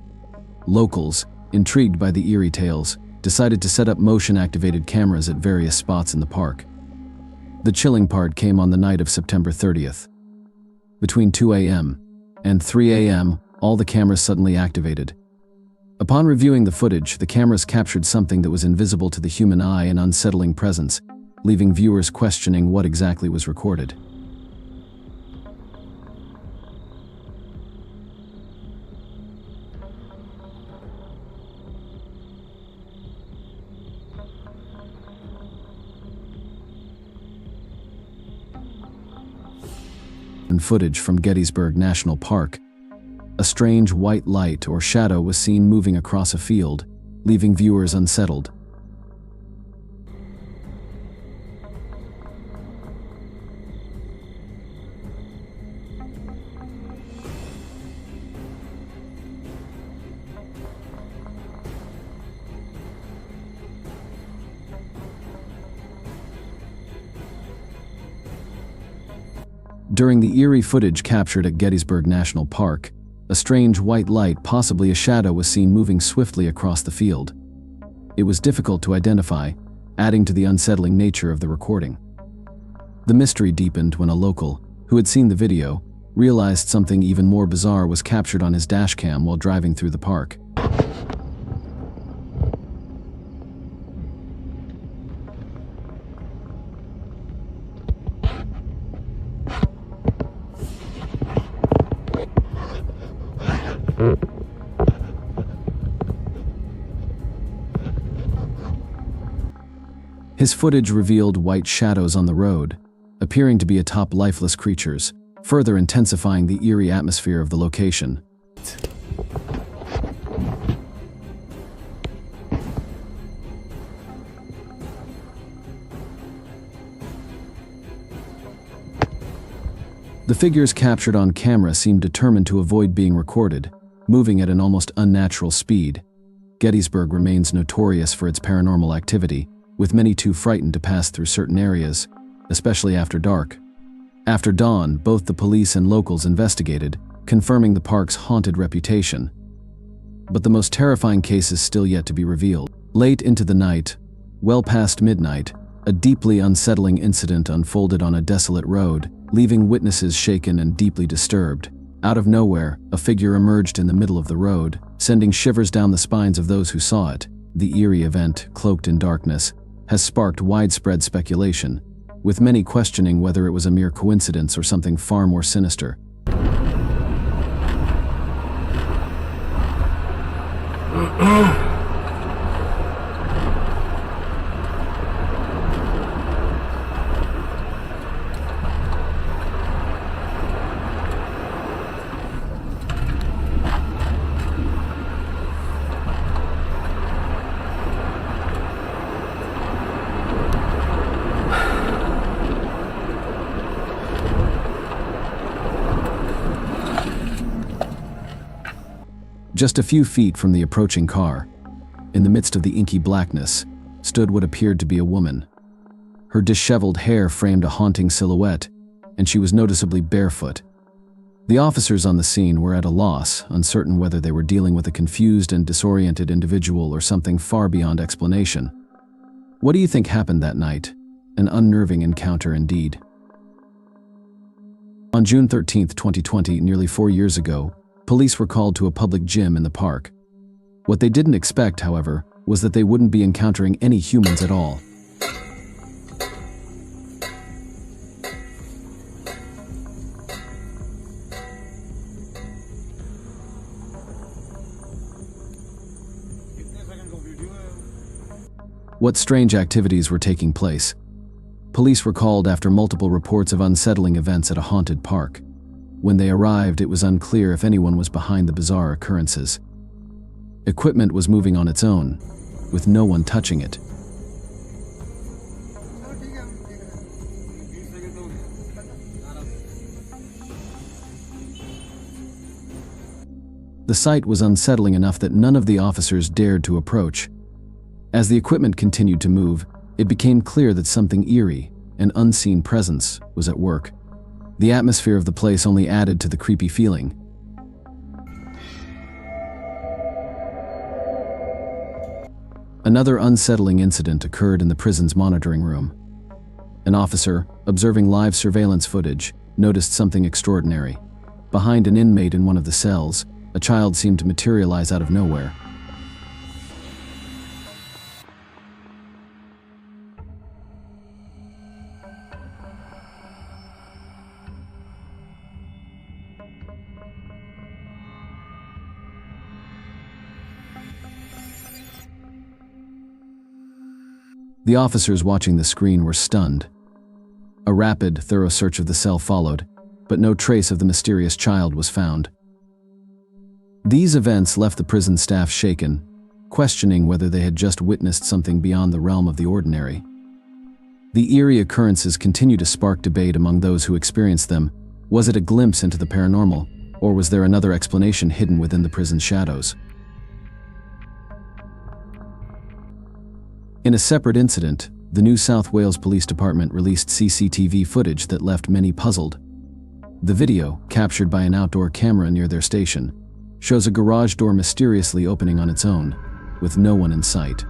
Locals, intrigued by the eerie tales, decided to set up motion-activated cameras at various spots in the park. The chilling part came on the night of September 30th. Between 2 a.m. and 3 a.m., all the cameras suddenly activated. Upon reviewing the footage, the cameras captured something that was invisible to the human eye, an unsettling presence, leaving viewers questioning what exactly was recorded. And footage from Gettysburg National Park, a strange white light or shadow was seen moving across a field, leaving viewers unsettled. During the eerie footage captured at Gettysburg National Park, a strange white light, possibly a shadow, was seen moving swiftly across the field. It was difficult to identify, adding to the unsettling nature of the recording. The mystery deepened when a local, who had seen the video, realized something even more bizarre was captured on his dashcam while driving through the park. His footage revealed white shadows on the road, appearing to be atop lifeless creatures, further intensifying the eerie atmosphere of the location. The figures captured on camera seemed determined to avoid being recorded, moving at an almost unnatural speed. Gettysburg remains notorious for its paranormal activity, with many too frightened to pass through certain areas, especially after dark. After dawn, both the police and locals investigated, confirming the park's haunted reputation. But the most terrifying case is still yet to be revealed. Late into the night, well past midnight, a deeply unsettling incident unfolded on a desolate road, leaving witnesses shaken and deeply disturbed. Out of nowhere, a figure emerged in the middle of the road, sending shivers down the spines of those who saw it. The eerie event, cloaked in darkness, has sparked widespread speculation, with many questioning whether it was a mere coincidence or something far more sinister. Just a few feet from the approaching car, in the midst of the inky blackness, stood what appeared to be a woman. Her disheveled hair framed a haunting silhouette, and she was noticeably barefoot. The officers on the scene were at a loss, uncertain whether they were dealing with a confused and disoriented individual or something far beyond explanation. What do you think happened that night? An unnerving encounter indeed. On June 13, 2020, nearly 4 years ago, police were called to a public gym in the park. What they didn't expect, however, was that they wouldn't be encountering any humans at all. What strange activities were taking place? Police were called after multiple reports of unsettling events at a haunted park. When they arrived, it was unclear if anyone was behind the bizarre occurrences. Equipment was moving on its own, with no one touching it. The site was unsettling enough that none of the officers dared to approach. As the equipment continued to move, it became clear that something eerie, an unseen presence, was at work. The atmosphere of the place only added to the creepy feeling. Another unsettling incident occurred in the prison's monitoring room. An officer, observing live surveillance footage, noticed something extraordinary. Behind an inmate in one of the cells, a child seemed to materialize out of nowhere. The officers watching the screen were stunned. A rapid, thorough search of the cell followed, but no trace of the mysterious child was found. These events left the prison staff shaken, questioning whether they had just witnessed something beyond the realm of the ordinary. The eerie occurrences continue to spark debate among those who experienced them. Was it a glimpse into the paranormal, or was there another explanation hidden within the prison's shadows? In a separate incident, the New South Wales Police Department released CCTV footage that left many puzzled. The video, captured by an outdoor camera near their station, shows a garage door mysteriously opening on its own, with no one in sight.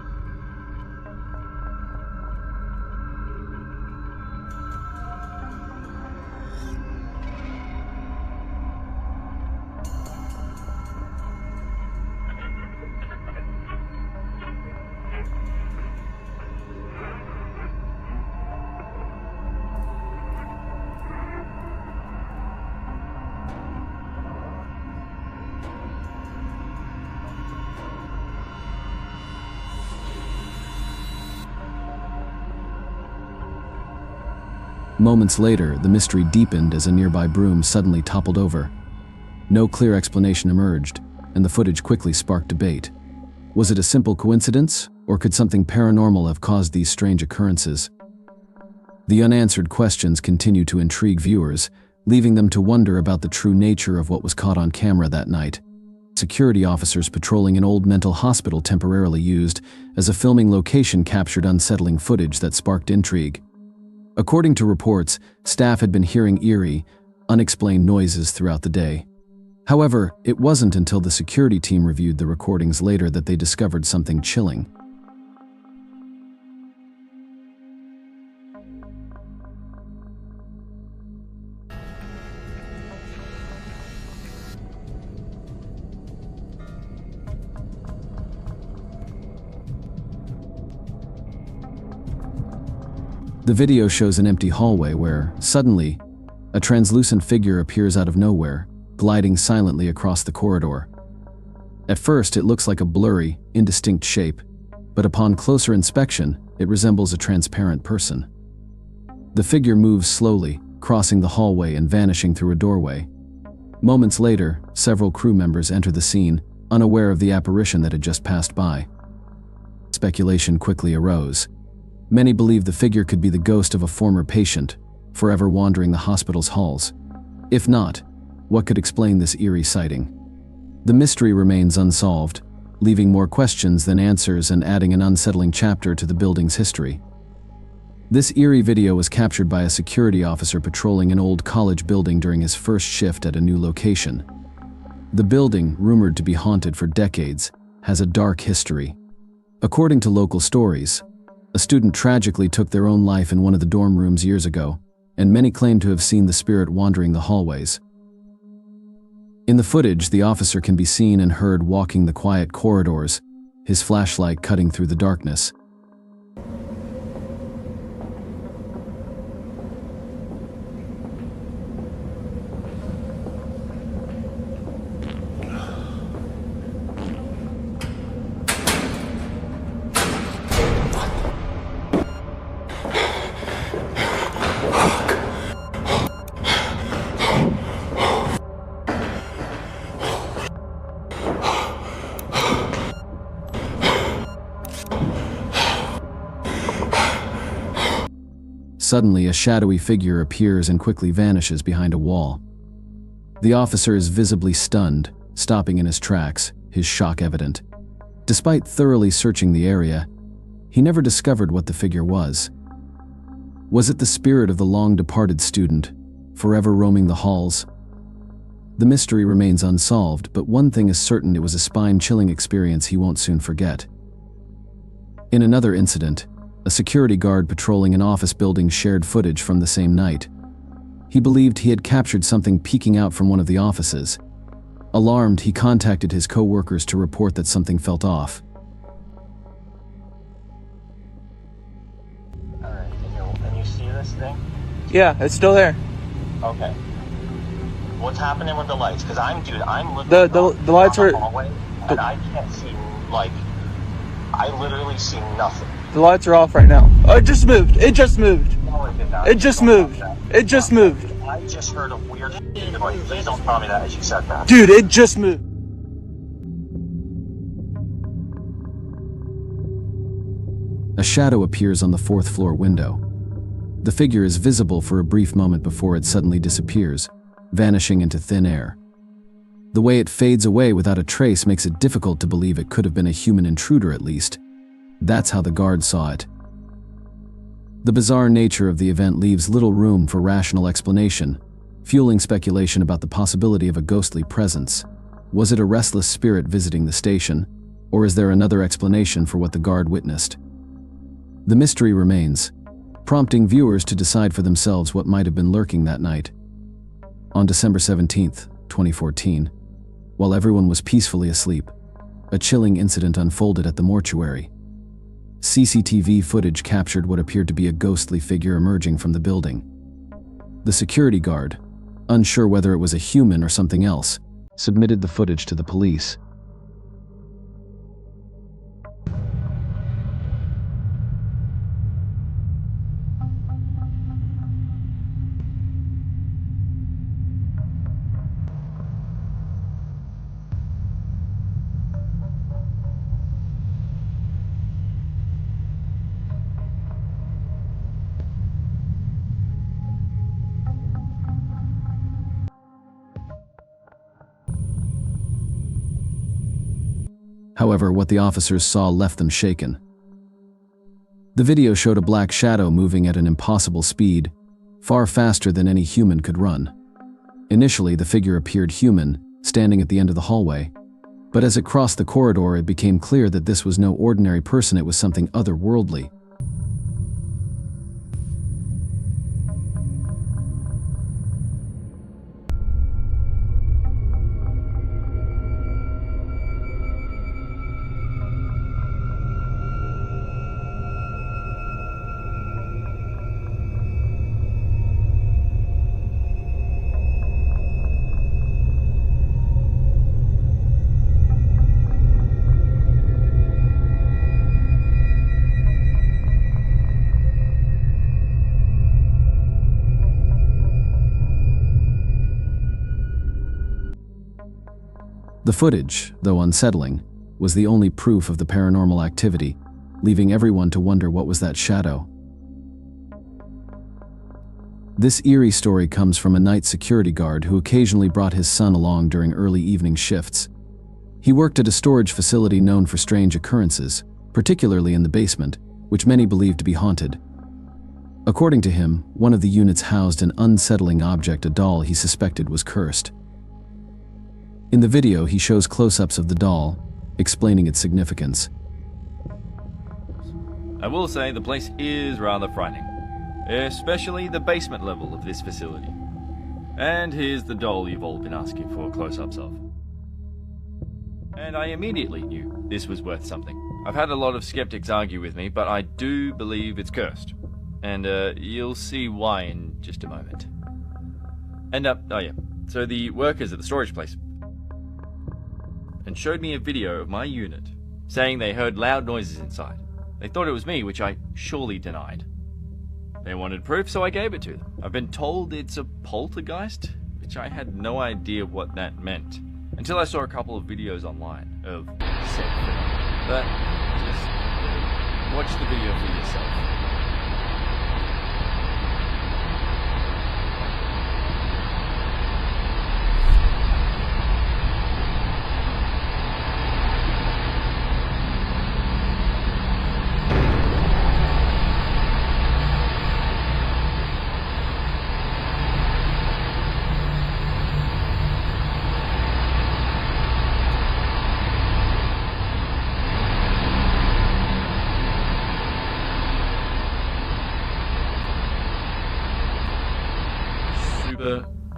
Moments later, the mystery deepened as a nearby broom suddenly toppled over. No clear explanation emerged, and the footage quickly sparked debate. Was it a simple coincidence, or could something paranormal have caused these strange occurrences? The unanswered questions continue to intrigue viewers, leaving them to wonder about the true nature of what was caught on camera that night. Security officers patrolling an old mental hospital temporarily used as a filming location captured unsettling footage that sparked intrigue. According to reports, staff had been hearing eerie, unexplained noises throughout the day. However, it wasn't until the security team reviewed the recordings later that they discovered something chilling. The video shows an empty hallway where, suddenly, a translucent figure appears out of nowhere, gliding silently across the corridor. At first, it looks like a blurry, indistinct shape, but upon closer inspection, it resembles a transparent person. The figure moves slowly, crossing the hallway and vanishing through a doorway. Moments later, several crew members enter the scene, unaware of the apparition that had just passed by. Speculation quickly arose. Many believe the figure could be the ghost of a former patient, forever wandering the hospital's halls. If not, what could explain this eerie sighting? The mystery remains unsolved, leaving more questions than answers and adding an unsettling chapter to the building's history. This eerie video was captured by a security officer patrolling an old college building during his first shift at a new location. The building, rumored to be haunted for decades, has a dark history. According to local stories, a student tragically took their own life in one of the dorm rooms years ago, and many claim to have seen the spirit wandering the hallways. In the footage, the officer can be seen and heard walking the quiet corridors, his flashlight cutting through the darkness. Suddenly, a shadowy figure appears and quickly vanishes behind a wall. The officer is visibly stunned, stopping in his tracks, his shock evident. Despite thoroughly searching the area, he never discovered what the figure was. Was it the spirit of the long-departed student, forever roaming the halls? The mystery remains unsolved, but one thing is certain: it was a spine-chilling experience he won't soon forget. In another incident, a security guard patrolling an office building shared footage from the same night. He believed he had captured something peeking out from one of the offices. Alarmed, he contacted his co-workers to report that something felt off. Alright, can you see this thing? Yeah, it's still there. Okay. What's happening with the lights? Because I'm looking the lights are hallway, and I can't see, I literally see nothing. The lights are off right now. Oh, it just moved. It just moved. No, it did not. It just moved. It just moved. I just heard a weird noise. Please don't tell me that as you said that. Dude, it just moved. A shadow appears on the fourth-floor window. The figure is visible for a brief moment before it suddenly disappears, vanishing into thin air. The way it fades away without a trace makes it difficult to believe it could have been a human intruder at least. That's how the guard saw it. The bizarre nature of the event leaves little room for rational explanation, fueling speculation about the possibility of a ghostly presence. Was it a restless spirit visiting the station, or is there another explanation for what the guard witnessed? The mystery remains, prompting viewers to decide for themselves what might have been lurking that night. On December 17, 2014, while everyone was peacefully asleep, a chilling incident unfolded at the mortuary. CCTV footage captured what appeared to be a ghostly figure emerging from the building. The security guard, unsure whether it was a human or something else, submitted the footage to the police. However, what the officers saw left them shaken. The video showed a black shadow moving at an impossible speed, far faster than any human could run. Initially, the figure appeared human, standing at the end of the hallway, but as it crossed the corridor, it became clear that this was no ordinary person, it was something otherworldly. The footage, though unsettling, was the only proof of the paranormal activity, leaving everyone to wonder what was that shadow. This eerie story comes from a night security guard who occasionally brought his son along during early evening shifts. He worked at a storage facility known for strange occurrences, particularly in the basement, which many believed to be haunted. According to him, one of the units housed an unsettling object, a doll he suspected was cursed. In the video, he shows close-ups of the doll, explaining its significance. I will say the place is rather frightening, especially the basement level of this facility. And here's the doll you've all been asking for close-ups of. And I immediately knew this was worth something. I've had a lot of skeptics argue with me, but I do believe it's cursed. And you'll see why in just a moment. And oh yeah, so the workers at the storage place and showed me a video of my unit saying they heard loud noises inside. They thought it was me, which I surely denied. They wanted proof, so I gave it to them. I've been told it's a poltergeist, which I had no idea what that meant until I saw a couple of videos online of said phenomenon. But just watch the video for yourself.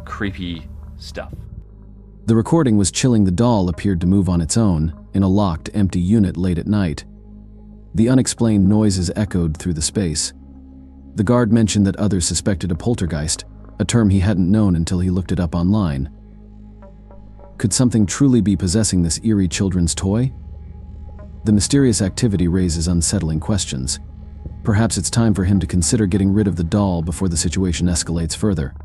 Creepy stuff. The recording was chilling. The doll appeared to move on its own in a locked, empty unit late at night. The unexplained noises echoed through the space. The guard mentioned that others suspected a poltergeist, a term he hadn't known until he looked it up online. Could something truly be possessing this eerie children's toy? The mysterious activity raises unsettling questions. Perhaps it's time for him to consider getting rid of the doll before the situation escalates further.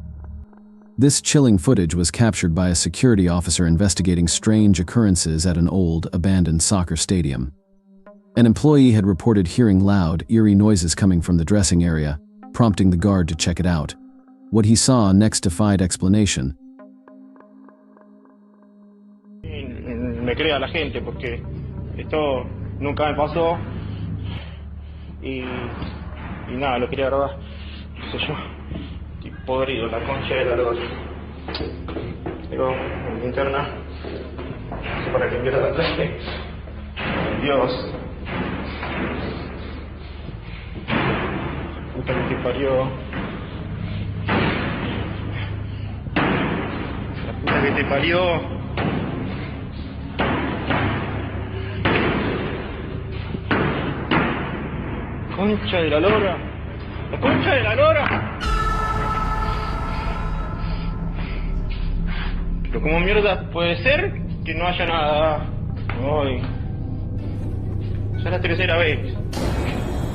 This chilling footage was captured by a security officer investigating strange occurrences at an old, abandoned soccer stadium. An employee had reported hearing loud, eerie noises coming from the dressing area, prompting the guard to check it out. What he saw next defied explanation. Me crea la gente porque esto nunca me pasó y nada, lo quería grabar, qué sé yo. Podrido, la concha de la lora. Digo, en linterna, no sé para que viera la frente. Dios. Puta que te parió. La puta que te parió. Concha de la lora. La concha de la lora. Pero como mierda puede ser que no haya nada hoy. Ya es la tercera vez.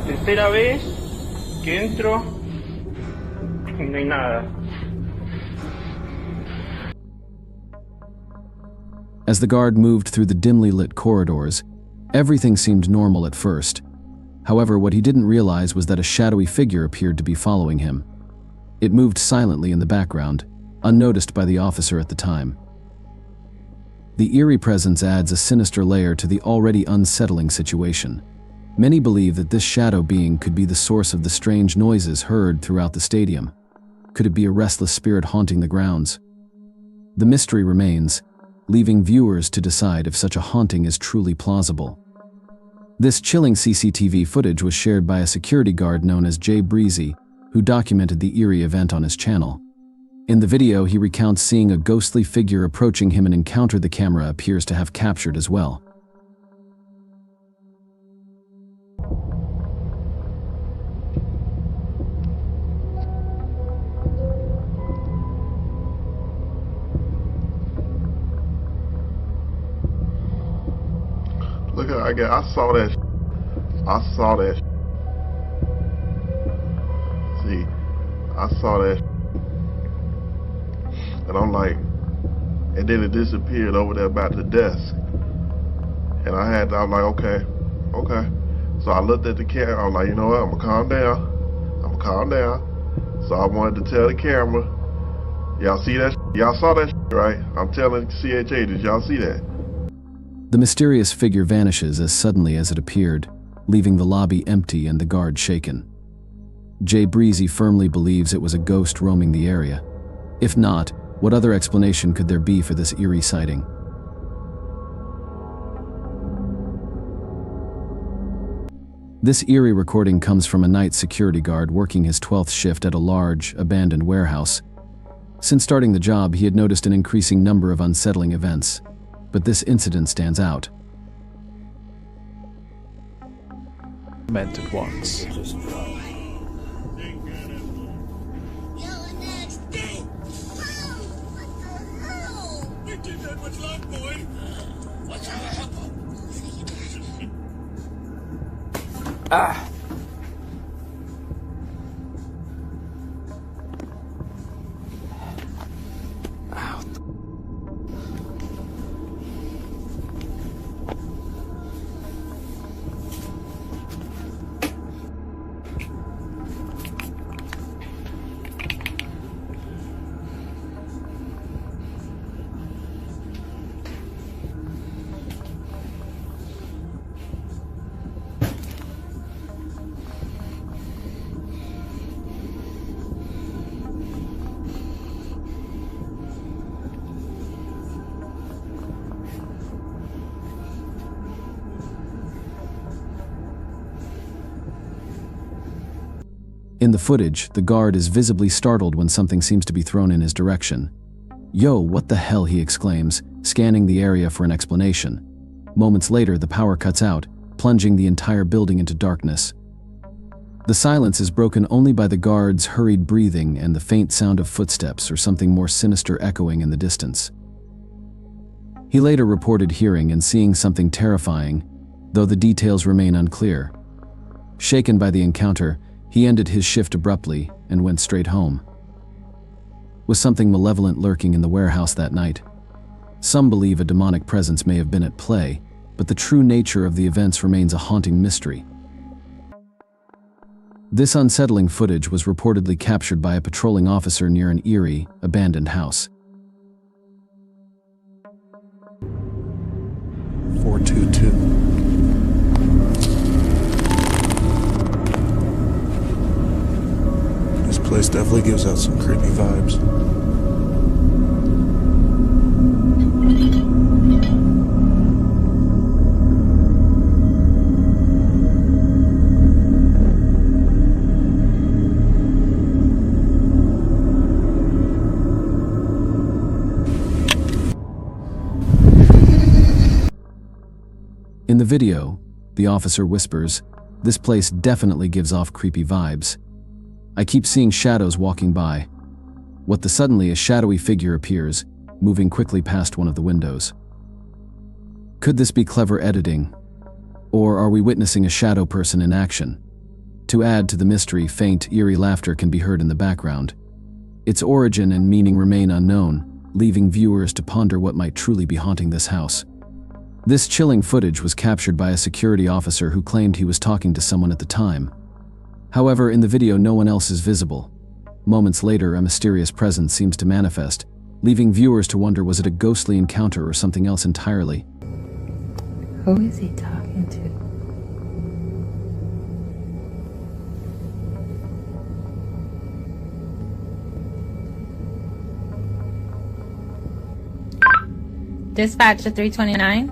Tercera vez que entro y no hay nada. As the guard moved through the dimly lit corridors, everything seemed normal at first. However, what he didn't realize was that a shadowy figure appeared to be following him. It moved silently in the background, unnoticed by the officer at the time. The eerie presence adds a sinister layer to the already unsettling situation. Many believe that this shadow being could be the source of the strange noises heard throughout the stadium. Could it be a restless spirit haunting the grounds? The mystery remains, leaving viewers to decide if such a haunting is truly plausible. This chilling CCTV footage was shared by a security guard known as Jay Breezy, who documented the eerie event on his channel. In the video, he recounts seeing a ghostly figure approaching him, an encounter the camera appears to have captured as well. Look at I saw that. I saw that. See, I saw that. And I'm like, and then it disappeared over there by the desk. And I was like, okay. So I looked at the camera, I was like, you know what, I'm gonna calm down. So I wanted to tell the camera, y'all see that? Y'all saw that, right? I'm telling CHA, did y'all see that? The mysterious figure vanishes as suddenly as it appeared, leaving the lobby empty and the guard shaken. Jay Breezy firmly believes it was a ghost roaming the area. If not, what other explanation could there be for this eerie sighting? This eerie recording comes from a night security guard working his 12th shift at a large, abandoned warehouse. Since starting the job, he had noticed an increasing number of unsettling events, but this incident stands out. Meant it once. Ah! In the footage, the guard is visibly startled when something seems to be thrown in his direction. "Yo, what the hell?" he exclaims, scanning the area for an explanation. Moments later, the power cuts out, plunging the entire building into darkness. The silence is broken only by the guard's hurried breathing and the faint sound of footsteps or something more sinister echoing in the distance. He later reported hearing and seeing something terrifying, though the details remain unclear. Shaken by the encounter, he ended his shift abruptly and went straight home. Was something malevolent lurking in the warehouse that night? Some believe a demonic presence may have been at play, but the true nature of the events remains a haunting mystery. This unsettling footage was reportedly captured by a patrolling officer near an eerie, abandoned house. 422. This place definitely gives out some creepy vibes. In the video, the officer whispers, "This place definitely gives off creepy vibes. I keep seeing shadows walking by." Suddenly a shadowy figure appears, moving quickly past one of the windows. Could this be clever editing? Or are we witnessing a shadow person in action? To add to the mystery, faint, eerie laughter can be heard in the background. Its origin and meaning remain unknown, leaving viewers to ponder what might truly be haunting this house. This chilling footage was captured by a security officer who claimed he was talking to someone at the time. However, in the video no one else is visible. Moments later, a mysterious presence seems to manifest, leaving viewers to wonder, was it a ghostly encounter or something else entirely? Who is he talking to? Dispatch to 329.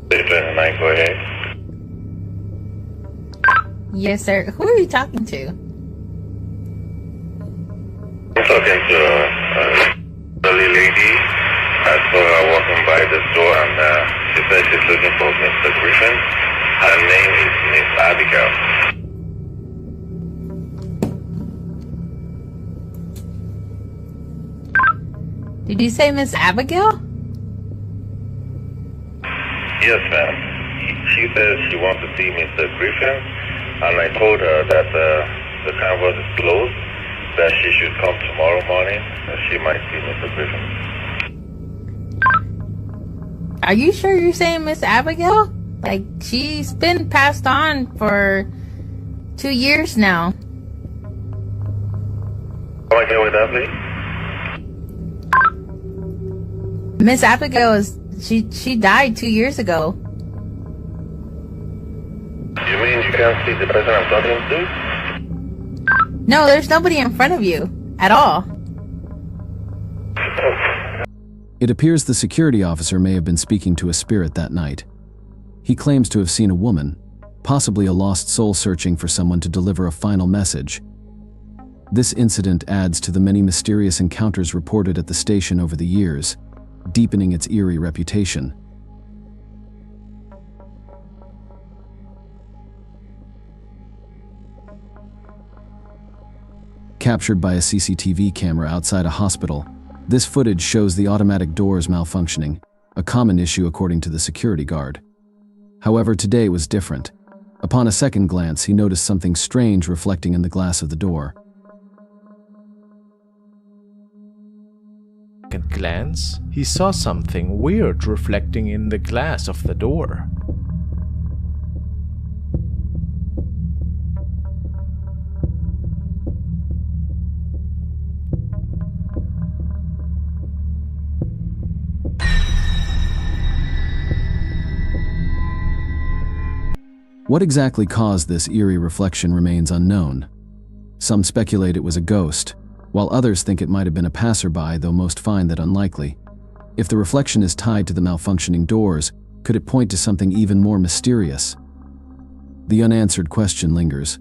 329, go ahead. Yes, sir. Who are you talking to? I'm talking to a lady. I saw her walking by the store and she said she's looking for Mr. Griffin. Her name is Miss Abigail. Did you say Miss Abigail? Yes, ma'am. She says she wants to see Mr. Griffin, and I told her that the canvas is closed, that she should come tomorrow morning, and she might see Mr. Griffin. Are you sure you're saying Miss Abigail? Like, she's been passed on for 2 years now. Come again with that, please? Miss Abigail she died 2 years ago. You mean you can't see the person I'm talking to? No, there's nobody in front of you at all. It appears the security officer may have been speaking to a spirit that night. He claims to have seen a woman, possibly a lost soul searching for someone to deliver a final message. This incident adds to the many mysterious encounters reported at the station over the years, deepening its eerie reputation. Captured by a CCTV camera outside a hospital, this footage shows the automatic doors malfunctioning, a common issue according to the security guard. However, today was different. Upon a second glance, he noticed something strange reflecting in the glass of the door. Second glance, he saw something weird reflecting in the glass of the door. What exactly caused this eerie reflection remains unknown. Some speculate it was a ghost, while others think it might have been a passerby, though most find that unlikely. If the reflection is tied to the malfunctioning doors, could it point to something even more mysterious? The unanswered question lingers.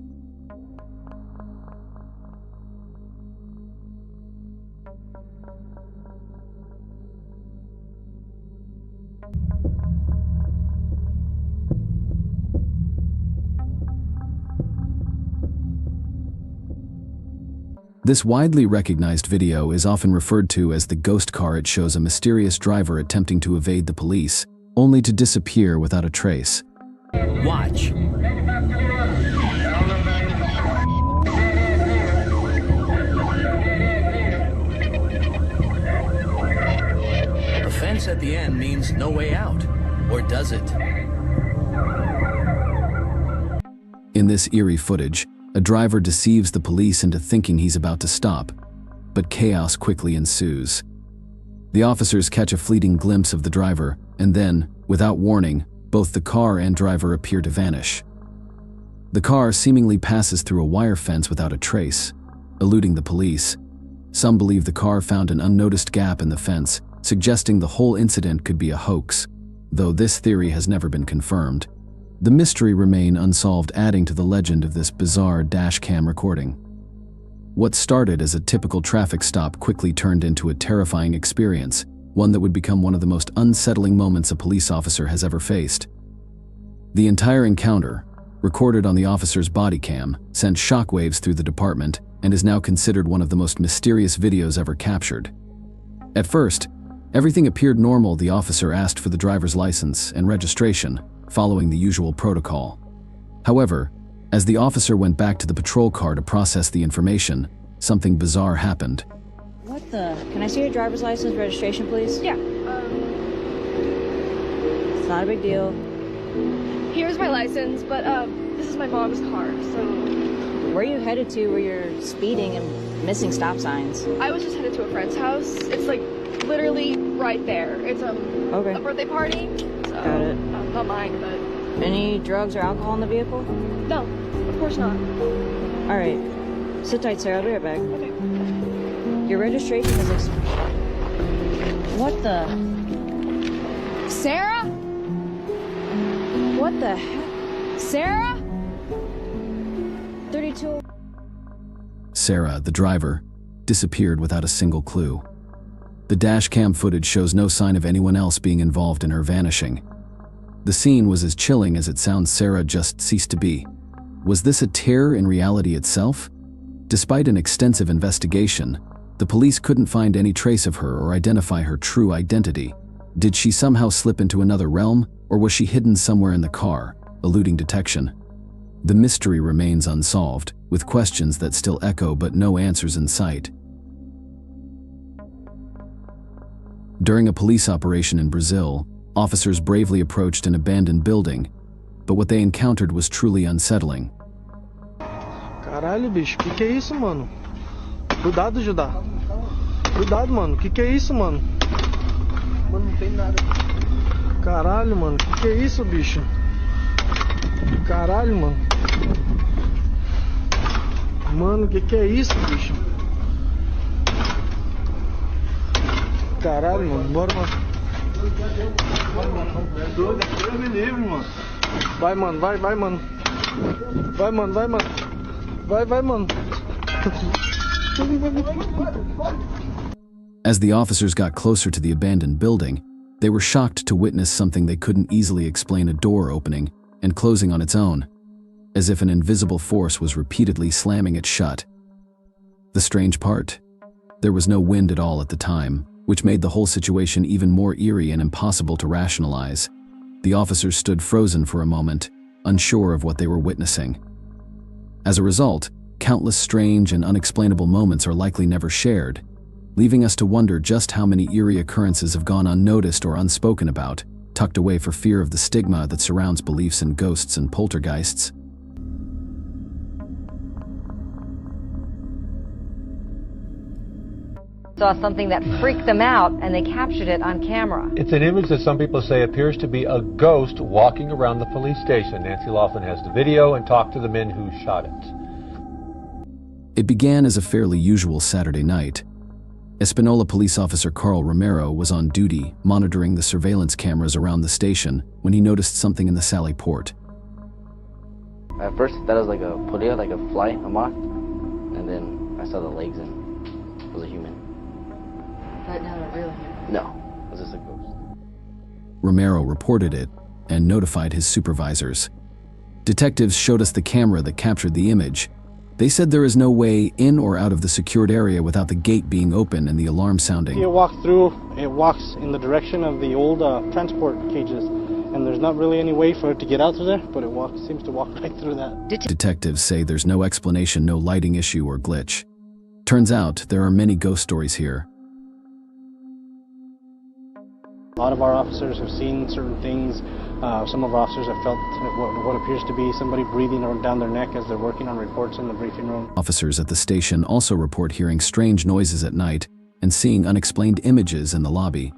This widely recognized video is often referred to as the ghost car. It shows a mysterious driver attempting to evade the police, only to disappear without a trace. Watch. The fence at the end means no way out, or does it? In this eerie footage, a driver deceives the police into thinking he's about to stop, but chaos quickly ensues. The officers catch a fleeting glimpse of the driver, and then, without warning, both the car and driver appear to vanish. The car seemingly passes through a wire fence without a trace, eluding the police. Some believe the car found an unnoticed gap in the fence, suggesting the whole incident could be a hoax, though this theory has never been confirmed. The mystery remains unsolved, adding to the legend of this bizarre dashcam recording. What started as a typical traffic stop quickly turned into a terrifying experience, one that would become one of the most unsettling moments a police officer has ever faced. The entire encounter, recorded on the officer's body cam, sent shockwaves through the department and is now considered one of the most mysterious videos ever captured. At first, everything appeared normal. The officer asked for the driver's license and registration, following the usual protocol. However, as the officer went back to the patrol car to process the information, something bizarre happened. What the? Can I see your driver's license registration, please? Yeah. It's not a big deal. Here's my license, but this is my mom's car, so... Where are you headed to where you're speeding and missing stop signs? I was just headed to a friend's house. It's like literally right there. It's a birthday party. So, got it. Not mine, but... Any drugs or alcohol in the vehicle? No, of course not. All right. Sit tight, Sarah. I'll be right back. Okay. Your registration is What the? Sarah? What the heck? Sarah? 32. Sarah, the driver, disappeared without a single clue. The dashcam footage shows no sign of anyone else being involved in her vanishing. The scene was as chilling as it sounds. Sarah just ceased to be. Was this a terror in reality itself? Despite an extensive investigation, the police couldn't find any trace of her or identify her true identity. Did she somehow slip into another realm, or was she hidden somewhere in the car, eluding detection? The mystery remains unsolved, with questions that still echo but no answers in sight. During a police operation in Brazil, officers bravely approached an abandoned building, but what they encountered was truly unsettling. Caralho, bicho, que é isso, mano? Cuidado, Judá. Cuidado, mano, que é isso, mano? Mano, não tem nada. Caralho, mano. Que é isso, bicho? Caralho, mano. Mano, que é isso, bicho? Caralho, mano. Bora, mano. Deus me livre, mano. Vai, mano. Vai, mano. Vai, mano. Vai, mano. As the officers got closer to the abandoned building, they were shocked to witness something they couldn't easily explain: a door opening and closing on its own, as if an invisible force was repeatedly slamming it shut. The strange part? There was no wind at all at the time, which made the whole situation even more eerie and impossible to rationalize. The officers stood frozen for a moment, unsure of what they were witnessing. As a result, countless strange and unexplainable moments are likely never shared, leaving us to wonder just how many eerie occurrences have gone unnoticed or unspoken about, tucked away for fear of the stigma that surrounds beliefs in ghosts and poltergeists. Saw something that freaked them out, and they captured it on camera. It's an image that some people say appears to be a ghost walking around the police station. Nancy Laughlin has the video and talked to the men who shot it. It began as a fairly usual Saturday night. Espanola police officer Carl Romero was on duty, monitoring the surveillance cameras around the station, when he noticed something in the Sally Port. At first, that was like a polilla, like a fly, a moth, and then I saw the legs and it was a human. But not a real human? No, it was just a ghost. Romero reported it and notified his supervisors. Detectives showed us the camera that captured the image. They said there is no way in or out of the secured area without the gate being open and the alarm sounding. You walk through, it walks in the direction of the old transport cages, and there's not really any way for it to get out through there, but it seems to walk right through that. Detectives say there's no explanation, no lighting issue or glitch. Turns out there are many ghost stories here. A lot of our officers have seen certain things. Some of our officers have felt what appears to be somebody breathing down their neck as they're working on reports in the briefing room. Officers at the station also report hearing strange noises at night and seeing unexplained images in the lobby.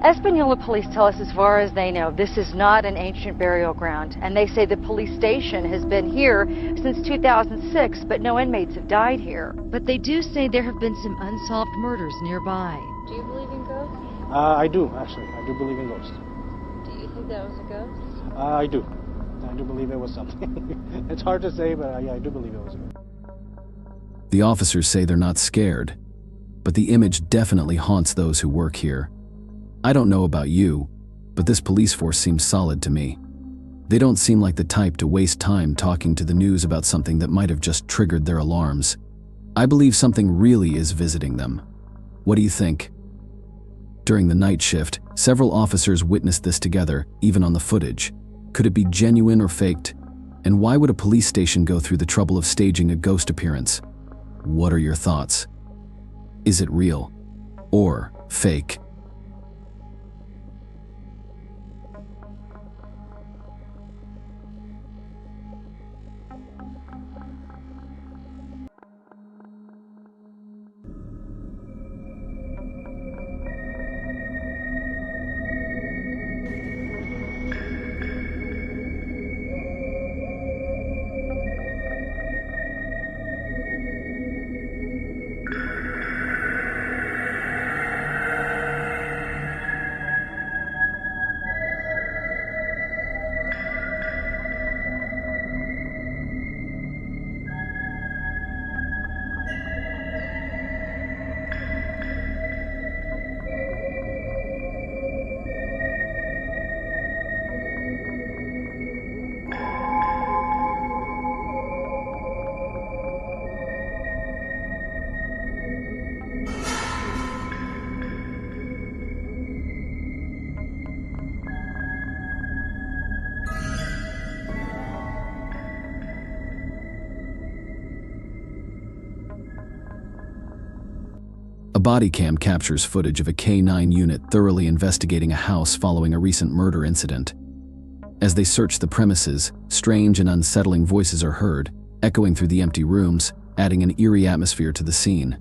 Espanola police tell us as far as they know, this is not an ancient burial ground, and they say the police station has been here since 2006, but no inmates have died here. But they do say there have been some unsolved murders nearby. Do you believe in ghosts? I do, actually. I do believe in ghosts. Do you think that was a ghost? I do. I do believe it was something. It's hard to say, but yeah, I do believe it was a ghost. The officers say they're not scared, but the image definitely haunts those who work here. I don't know about you, but this police force seems solid to me. They don't seem like the type to waste time talking to the news about something that might have just triggered their alarms. I believe something really is visiting them. What do you think? During the night shift, several officers witnessed this together, even on the footage. Could it be genuine or faked? And why would a police station go through the trouble of staging a ghost appearance? What are your thoughts? Is it real or fake? A body cam captures footage of a K-9 unit thoroughly investigating a house following a recent murder incident. As they search the premises, strange and unsettling voices are heard, echoing through the empty rooms, adding an eerie atmosphere to the scene.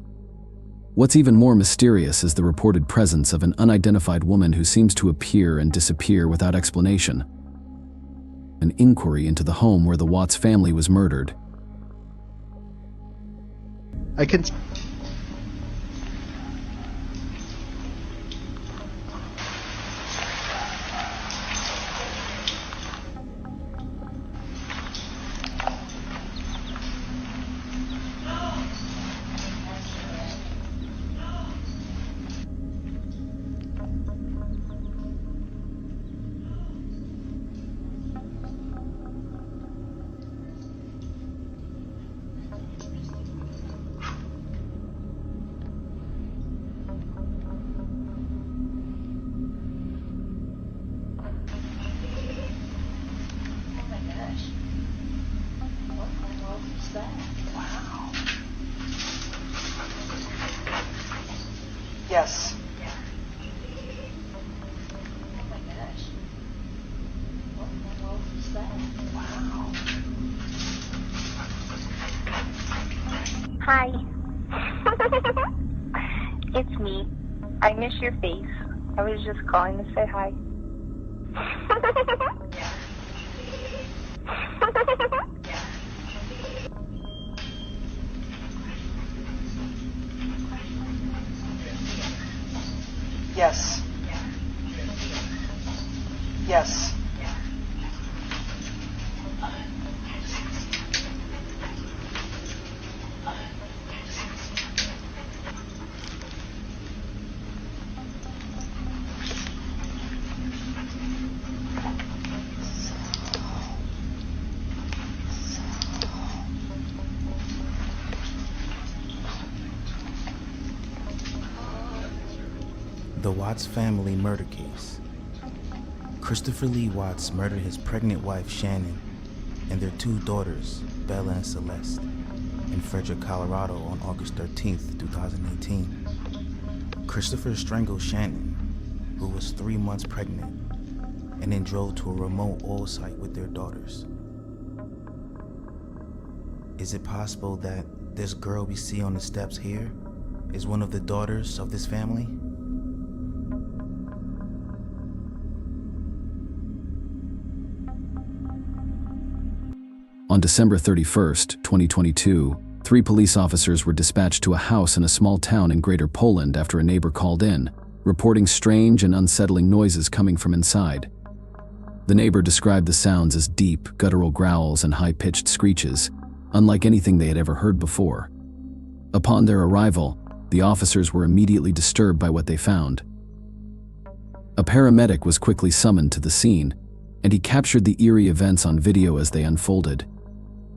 What's even more mysterious is the reported presence of an unidentified woman who seems to appear and disappear without explanation. An inquiry into the home where the Watts family was murdered. I can... Yes. Hi. It's me. I miss your face. I was just calling to say hi. Yes. Yes. The Watts family murder case. Christopher Lee Watts murdered his pregnant wife Shannon and their two daughters, Bella and Celeste, in Frederick, Colorado on August 13th, 2018. Christopher strangled Shannon, who was 3 months pregnant, and then drove to a remote oil site with their daughters. Is it possible that this girl we see on the steps here is one of the daughters of this family? On December 31st, 2022, 3 police officers were dispatched to a house in a small town in Greater Poland after a neighbor called in, reporting strange and unsettling noises coming from inside. The neighbor described the sounds as deep, guttural growls and high-pitched screeches, unlike anything they had ever heard before. Upon their arrival, the officers were immediately disturbed by what they found. A paramedic was quickly summoned to the scene, and he captured the eerie events on video as they unfolded.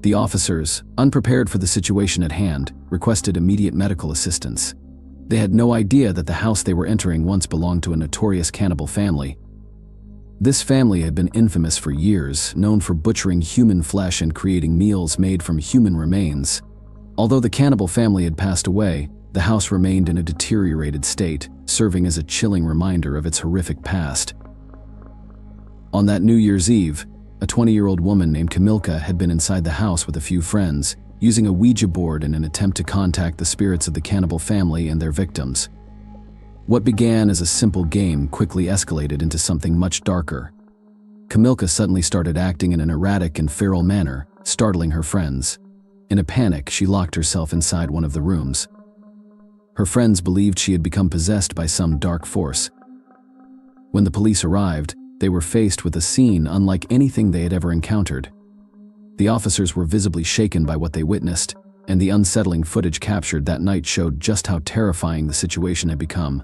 The officers, unprepared for the situation at hand, requested immediate medical assistance. They had no idea that the house they were entering once belonged to a notorious cannibal family. This family had been infamous for years, known for butchering human flesh and creating meals made from human remains. Although the cannibal family had passed away, the house remained in a deteriorated state, serving as a chilling reminder of its horrific past. On that New Year's Eve, a 20-year-old woman named Kamilka had been inside the house with a few friends, using a Ouija board in an attempt to contact the spirits of the cannibal family and their victims. What began as a simple game quickly escalated into something much darker. Kamilka suddenly started acting in an erratic and feral manner, startling her friends. In a panic, she locked herself inside one of the rooms. Her friends believed she had become possessed by some dark force. When the police arrived, they were faced with a scene unlike anything they had ever encountered. The officers were visibly shaken by what they witnessed, and the unsettling footage captured that night showed just how terrifying the situation had become.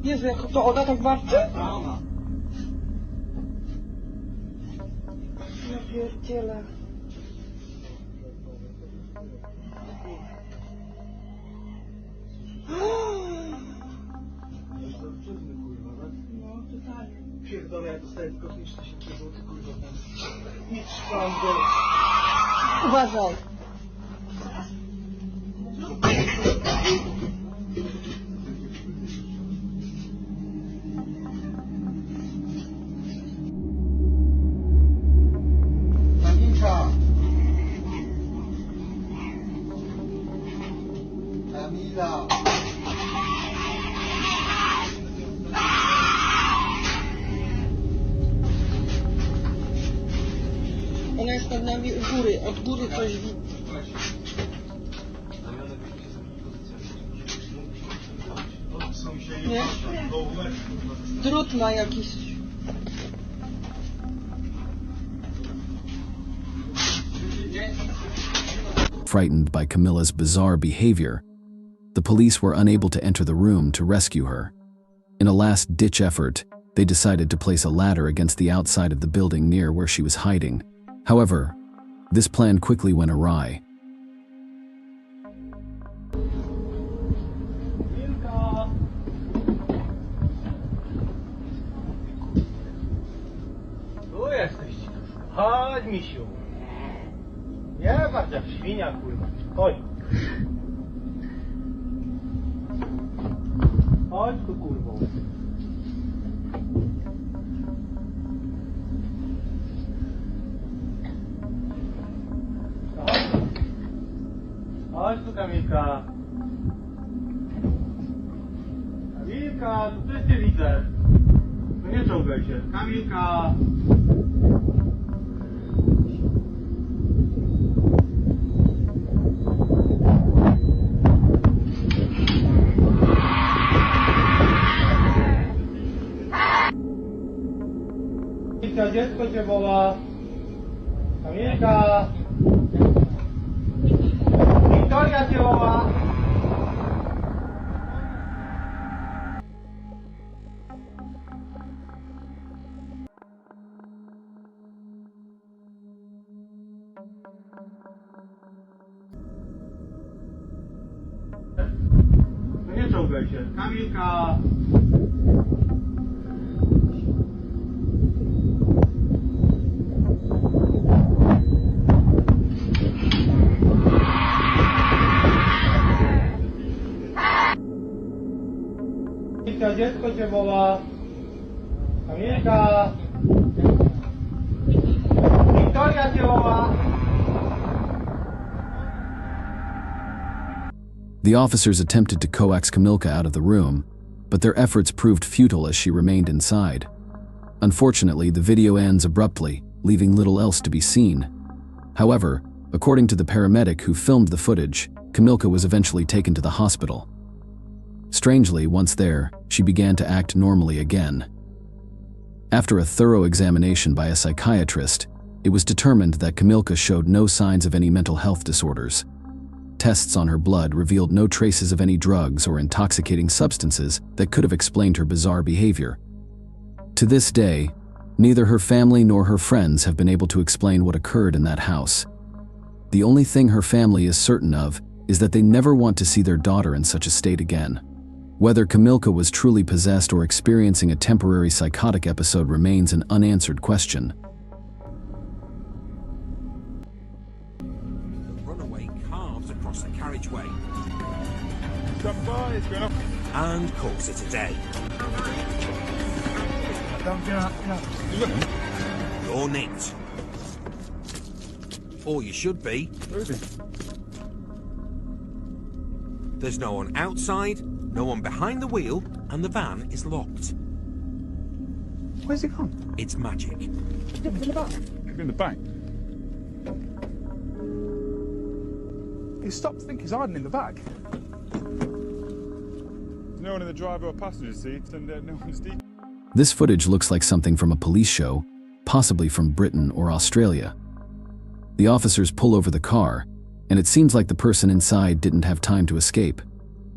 Jezu, jak to ona tak warczy? Ja pierdzielę. No, totalnie. Pierdolę, ja dostaję Uważaj. Kamila. Ona jest nad nami u góry, od góry coś widzi. Nie? Drut ma jakiś. Frightened by Camilla's bizarre behavior, the police were unable to enter the room to rescue her. In a last-ditch effort, they decided to place a ladder against the outside of the building near where she was hiding. However, this plan quickly went awry. Tu jesteś. Chodź, misiu. Nie patrz jak świnia, kurwa. Chodź. Chodź tu, kurwo. Chodź tu, Kamilka. Kamilka, tu też cię widzę. No nie czołgaj się. Kamilka. Kamilka, dziecko cię woła. Kamilka. Wiktoria cię woła. No nie czołgaj się. Kamilka. Kamilka, dziecko cię woła. Kamilka. Wiktoria cię woła. The officers attempted to coax Kamilka out of the room, but their efforts proved futile as she remained inside. Unfortunately, the video ends abruptly, leaving little else to be seen. However, according to the paramedic who filmed the footage, Kamilka was eventually taken to the hospital. Strangely, once there, she began to act normally again. After a thorough examination by a psychiatrist, it was determined that Kamilka showed no signs of any mental health disorders. Tests on her blood revealed no traces of any drugs or intoxicating substances that could have explained her bizarre behavior. To this day, neither her family nor her friends have been able to explain what occurred in that house. The only thing her family is certain of is that they never want to see their daughter in such a state again. Whether Kamilka was truly possessed or experiencing a temporary psychotic episode remains an unanswered question. The carriageway and calls it a day. You're nicked. Or you should be. There's no one outside, no one behind the wheel, and the van is locked. Where's it gone? It's magic. It's in the back. Could be in the bank. He stopped to think he's hiding in the back. There's no one in the driver or passenger seat, and no one's deep. This footage looks like something from a police show, possibly from Britain or Australia. The officers pull over the car, and it seems like the person inside didn't have time to escape.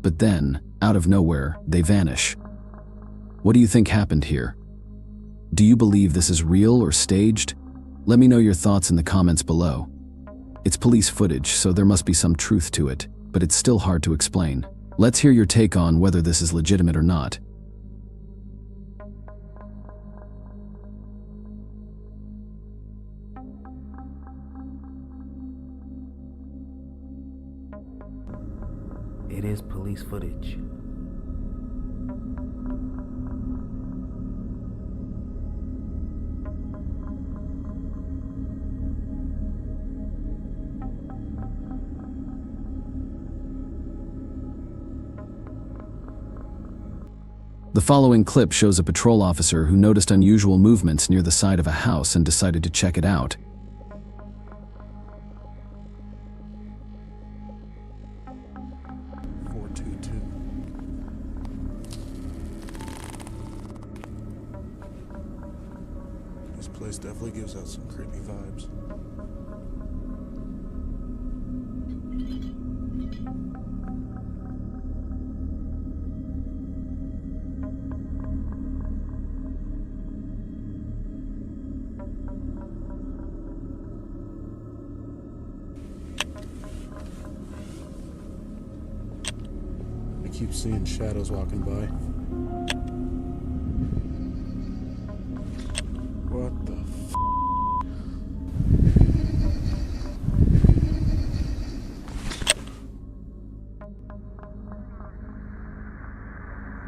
But then, out of nowhere, they vanish. What do you think happened here? Do you believe this is real or staged? Let me know your thoughts in the comments below. It's police footage, so there must be some truth to it, but it's still hard to explain. Let's hear your take on whether this is legitimate or not. It is police footage. The following clip shows a patrol officer who noticed unusual movements near the side of a house and decided to check it out. This place definitely gives out some creepy vibes. I keep seeing shadows walking by. What the f***?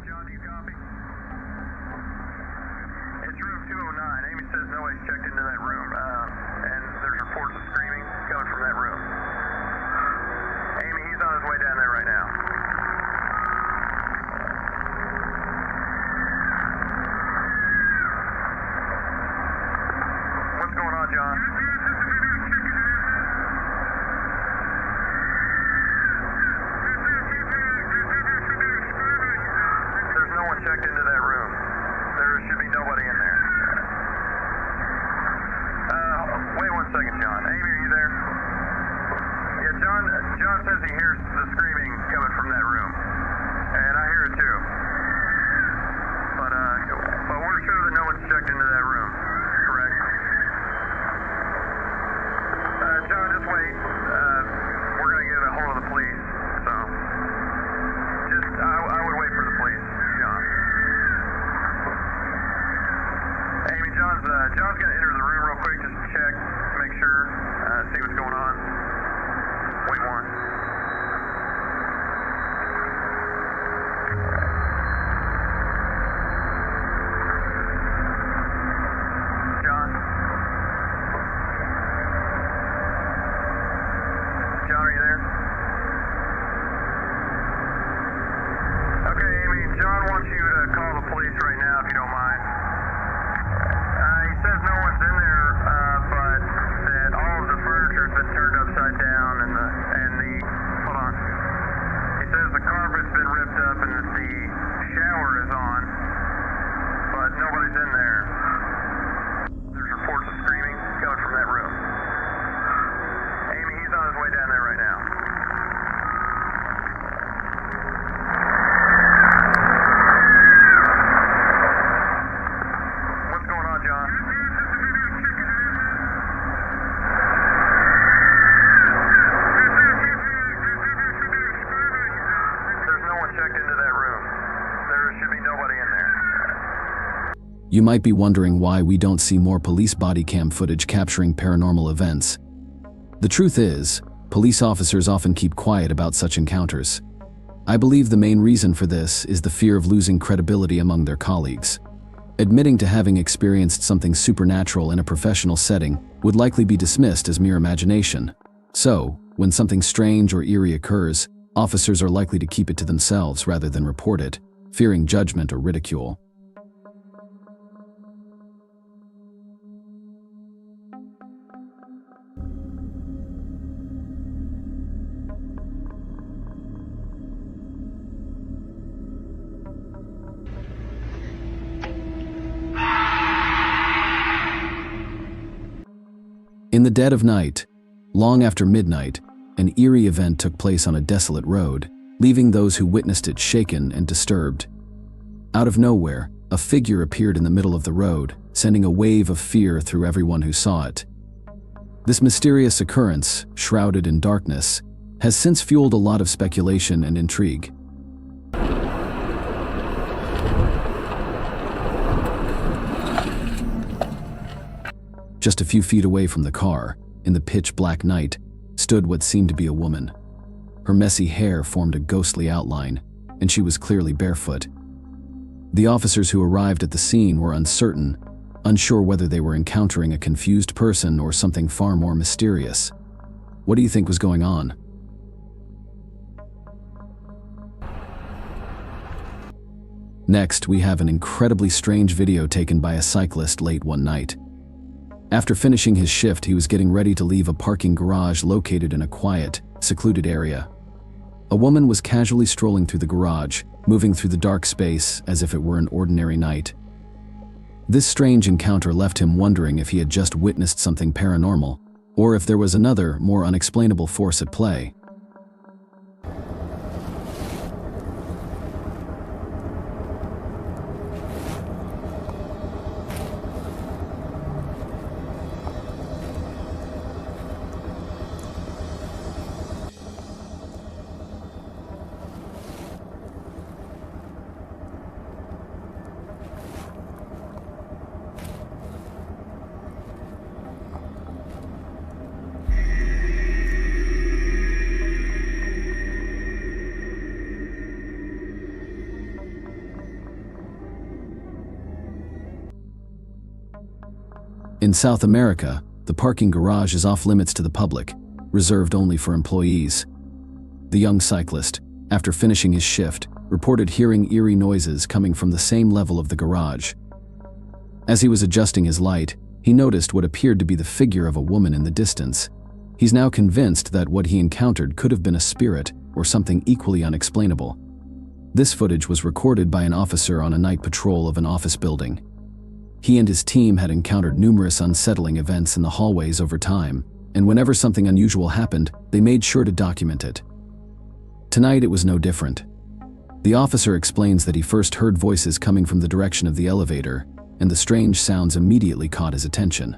John, do you copy? It's room 209. Amy says nobody's checked into that room, and there's reports of screaming coming from that room. Amy, he's on his way down there right now. What's going on, John? There's no one checked into that room. There should be nobody in there. Wait 1 second, John. Amy, are you there? Yeah, John says he hears the screaming coming from that room. And I hear it too. But we're sure that no one's checked into that room. Correct? John, just wait. We're going to get a hold of the police. So, I would wait for the police, John. Amy, John's going to enter the room real quick just to check, make sure, see what's going on. Wait one. John? John, are you there? Okay, Amy, John wants you to call the police right now if you don't mind. He says no one's in there, but that all of the furniture's been turned upside down and the hold on. He says the carpet's been ripped up and that the shower is on, but nobody's in there. There's reports of screaming coming from that room. Amy, he's on his way down there right now. What's going on, John? There's no one checked into that room. There should be nobody in there. You might be wondering why we don't see more police body cam footage capturing paranormal events. The truth is, police officers often keep quiet about such encounters. I believe the main reason for this is the fear of losing credibility among their colleagues. Admitting to having experienced something supernatural in a professional setting would likely be dismissed as mere imagination. So, when something strange or eerie occurs, officers are likely to keep it to themselves rather than report it, fearing judgment or ridicule. In the dead of night, long after midnight, an eerie event took place on a desolate road, leaving those who witnessed it shaken and disturbed. Out of nowhere, a figure appeared in the middle of the road, sending a wave of fear through everyone who saw it. This mysterious occurrence, shrouded in darkness, has since fueled a lot of speculation and intrigue. Just a few feet away from the car, in the pitch-black night, stood what seemed to be a woman. Her messy hair formed a ghostly outline, and she was clearly barefoot. The officers who arrived at the scene were uncertain, unsure whether they were encountering a confused person or something far more mysterious. What do you think was going on? Next, we have an incredibly strange video taken by a cyclist late one night. After finishing his shift, he was getting ready to leave a parking garage located in a quiet, secluded area. A woman was casually strolling through the garage, moving through the dark space as if it were an ordinary night. This strange encounter left him wondering if he had just witnessed something paranormal, or if there was another, more unexplainable force at play. In South America, the parking garage is off limits to the public, reserved only for employees. The young cyclist, after finishing his shift, reported hearing eerie noises coming from the same level of the garage. As he was adjusting his light, he noticed what appeared to be the figure of a woman in the distance. He's now convinced that what he encountered could have been a spirit or something equally unexplainable. This footage was recorded by an officer on a night patrol of an office building. He and his team had encountered numerous unsettling events in the hallways over time, and whenever something unusual happened, they made sure to document it. Tonight it was no different. The officer explains that he first heard voices coming from the direction of the elevator, and the strange sounds immediately caught his attention.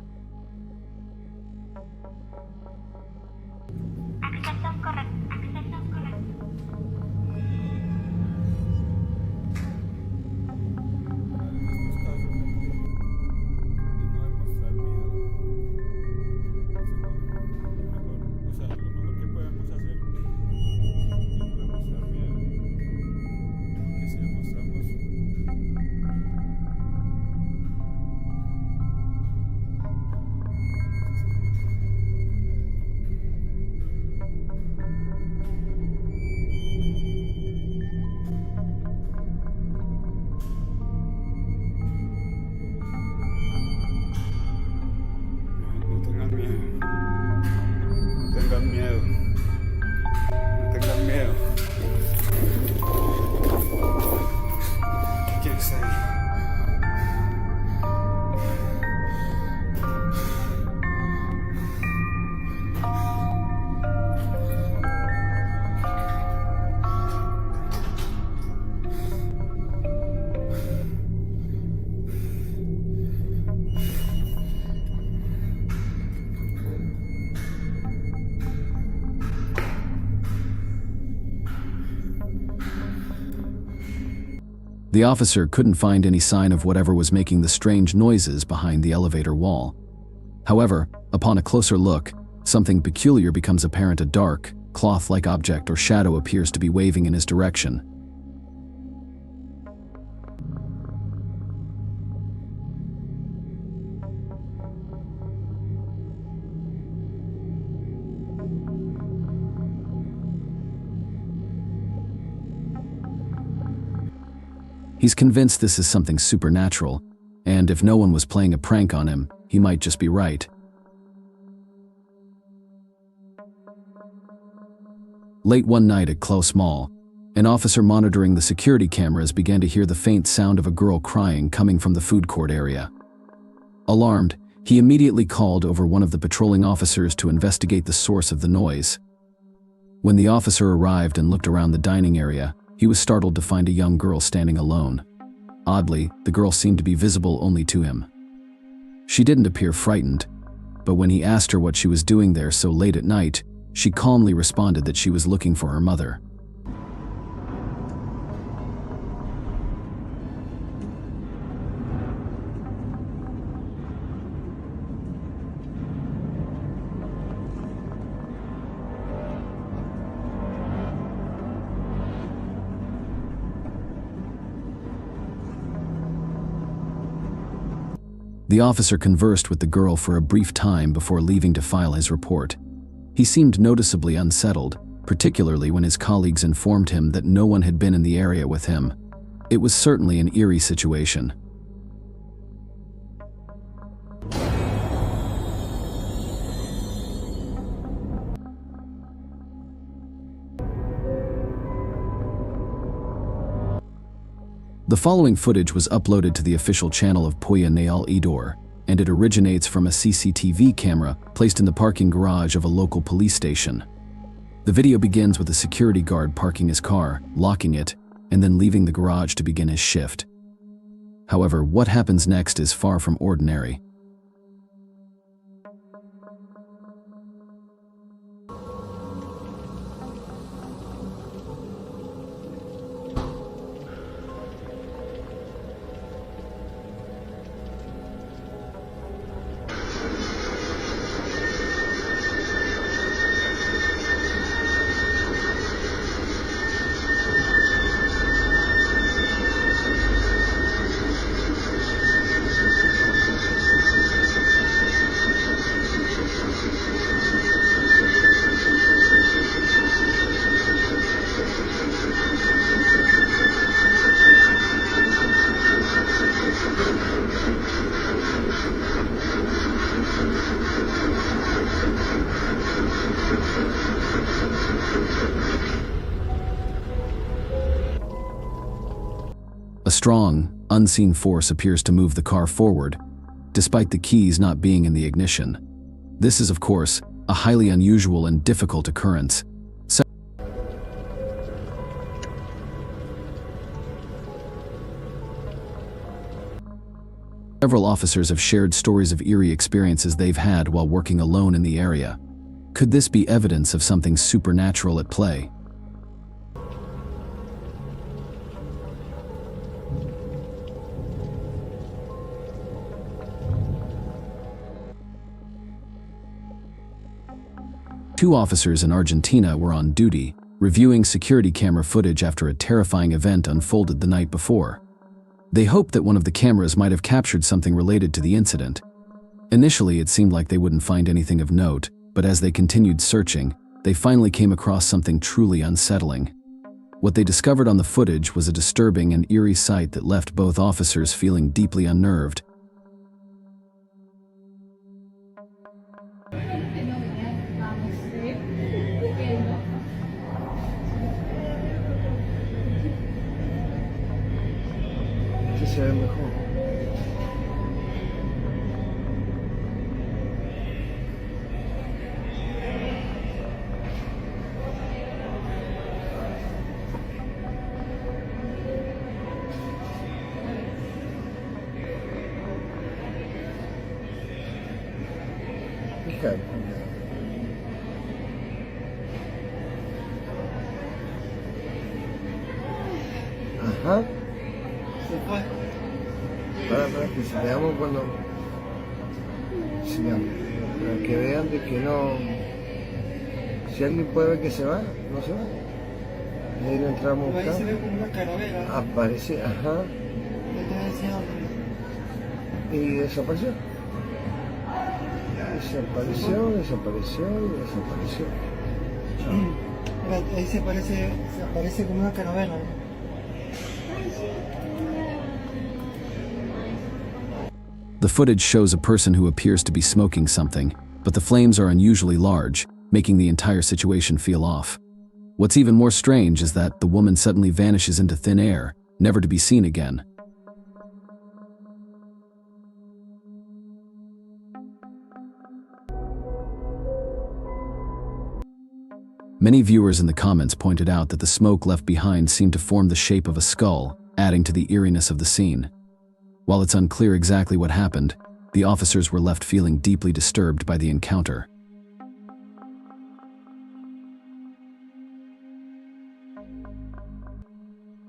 The officer couldn't find any sign of whatever was making the strange noises behind the elevator wall. However, upon a closer look, something peculiar becomes apparent. A dark, cloth-like object or shadow appears to be waving in his direction. He's convinced this is something supernatural, and if no one was playing a prank on him, he might just be right. Late one night at Close Mall, an officer monitoring the security cameras began to hear the faint sound of a girl crying coming from the food court area. Alarmed, he immediately called over one of the patrolling officers to investigate the source of the noise. When the officer arrived and looked around the dining area, he was startled to find a young girl standing alone. Oddly, the girl seemed to be visible only to him. She didn't appear frightened, but when he asked her what she was doing there so late at night, she calmly responded that she was looking for her mother. The officer conversed with the girl for a brief time before leaving to file his report. He seemed noticeably unsettled, particularly when his colleagues informed him that no one had been in the area with him. It was certainly an eerie situation. The following footage was uploaded to the official channel of Puya Nayal Idor, and it originates from a CCTV camera placed in the parking garage of a local police station. The video begins with a security guard parking his car, locking it, and then leaving the garage to begin his shift. However, what happens next is far from ordinary. A strong, unseen force appears to move the car forward, despite the keys not being in the ignition. This is, of course, a highly unusual and difficult occurrence. Several officers have shared stories of eerie experiences they've had while working alone in the area. Could this be evidence of something supernatural at play? Two officers in Argentina were on duty, reviewing security camera footage after a terrifying event unfolded the night before. They hoped that one of the cameras might have captured something related to the incident. Initially, it seemed like they wouldn't find anything of note, but as they continued searching, they finally came across something truly unsettling. What they discovered on the footage was a disturbing and eerie sight that left both officers feeling deeply unnerved. Se ve mejor. Okay. Ajá. Se fue. Para que si veamos cuando sigamos, para que vean de que no, si alguien puede ver que se va, no se va, y ahí no entramos a buscar. Ahí se ve como una calavera. Aparece, ajá, y desapareció, desapareció. Ahí se aparece como una calavera, ¿no? The footage shows a person who appears to be smoking something, but the flames are unusually large, making the entire situation feel off. What's even more strange is that the woman suddenly vanishes into thin air, never to be seen again. Many viewers in the comments pointed out that the smoke left behind seemed to form the shape of a skull, adding to the eeriness of the scene. While it's unclear exactly what happened, the officers were left feeling deeply disturbed by the encounter.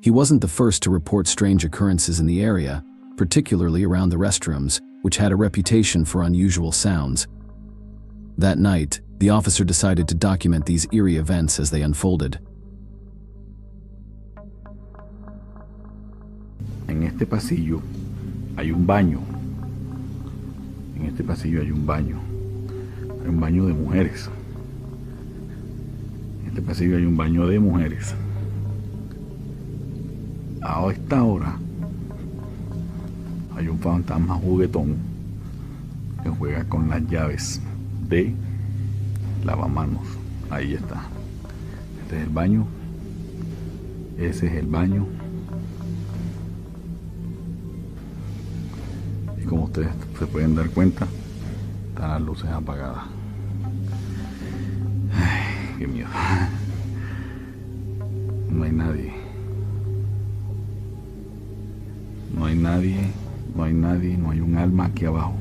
He wasn't the first to report strange occurrences in the area, particularly around the restrooms, which had a reputation for unusual sounds. That night, the officer decided to document these eerie events as they unfolded. En este pasillo hay un baño En este pasillo hay un baño. Hay un baño de mujeres. En este pasillo hay un baño de mujeres. A esta hora hay un fantasma juguetón que juega con las llaves de lavamanos. Ahí está. Este es el baño. Ese es el baño. Y como ustedes se pueden dar cuenta, están las luces apagadas. Ay, qué miedo. No hay nadie. No hay nadie, no hay nadie, no hay un alma aquí abajo.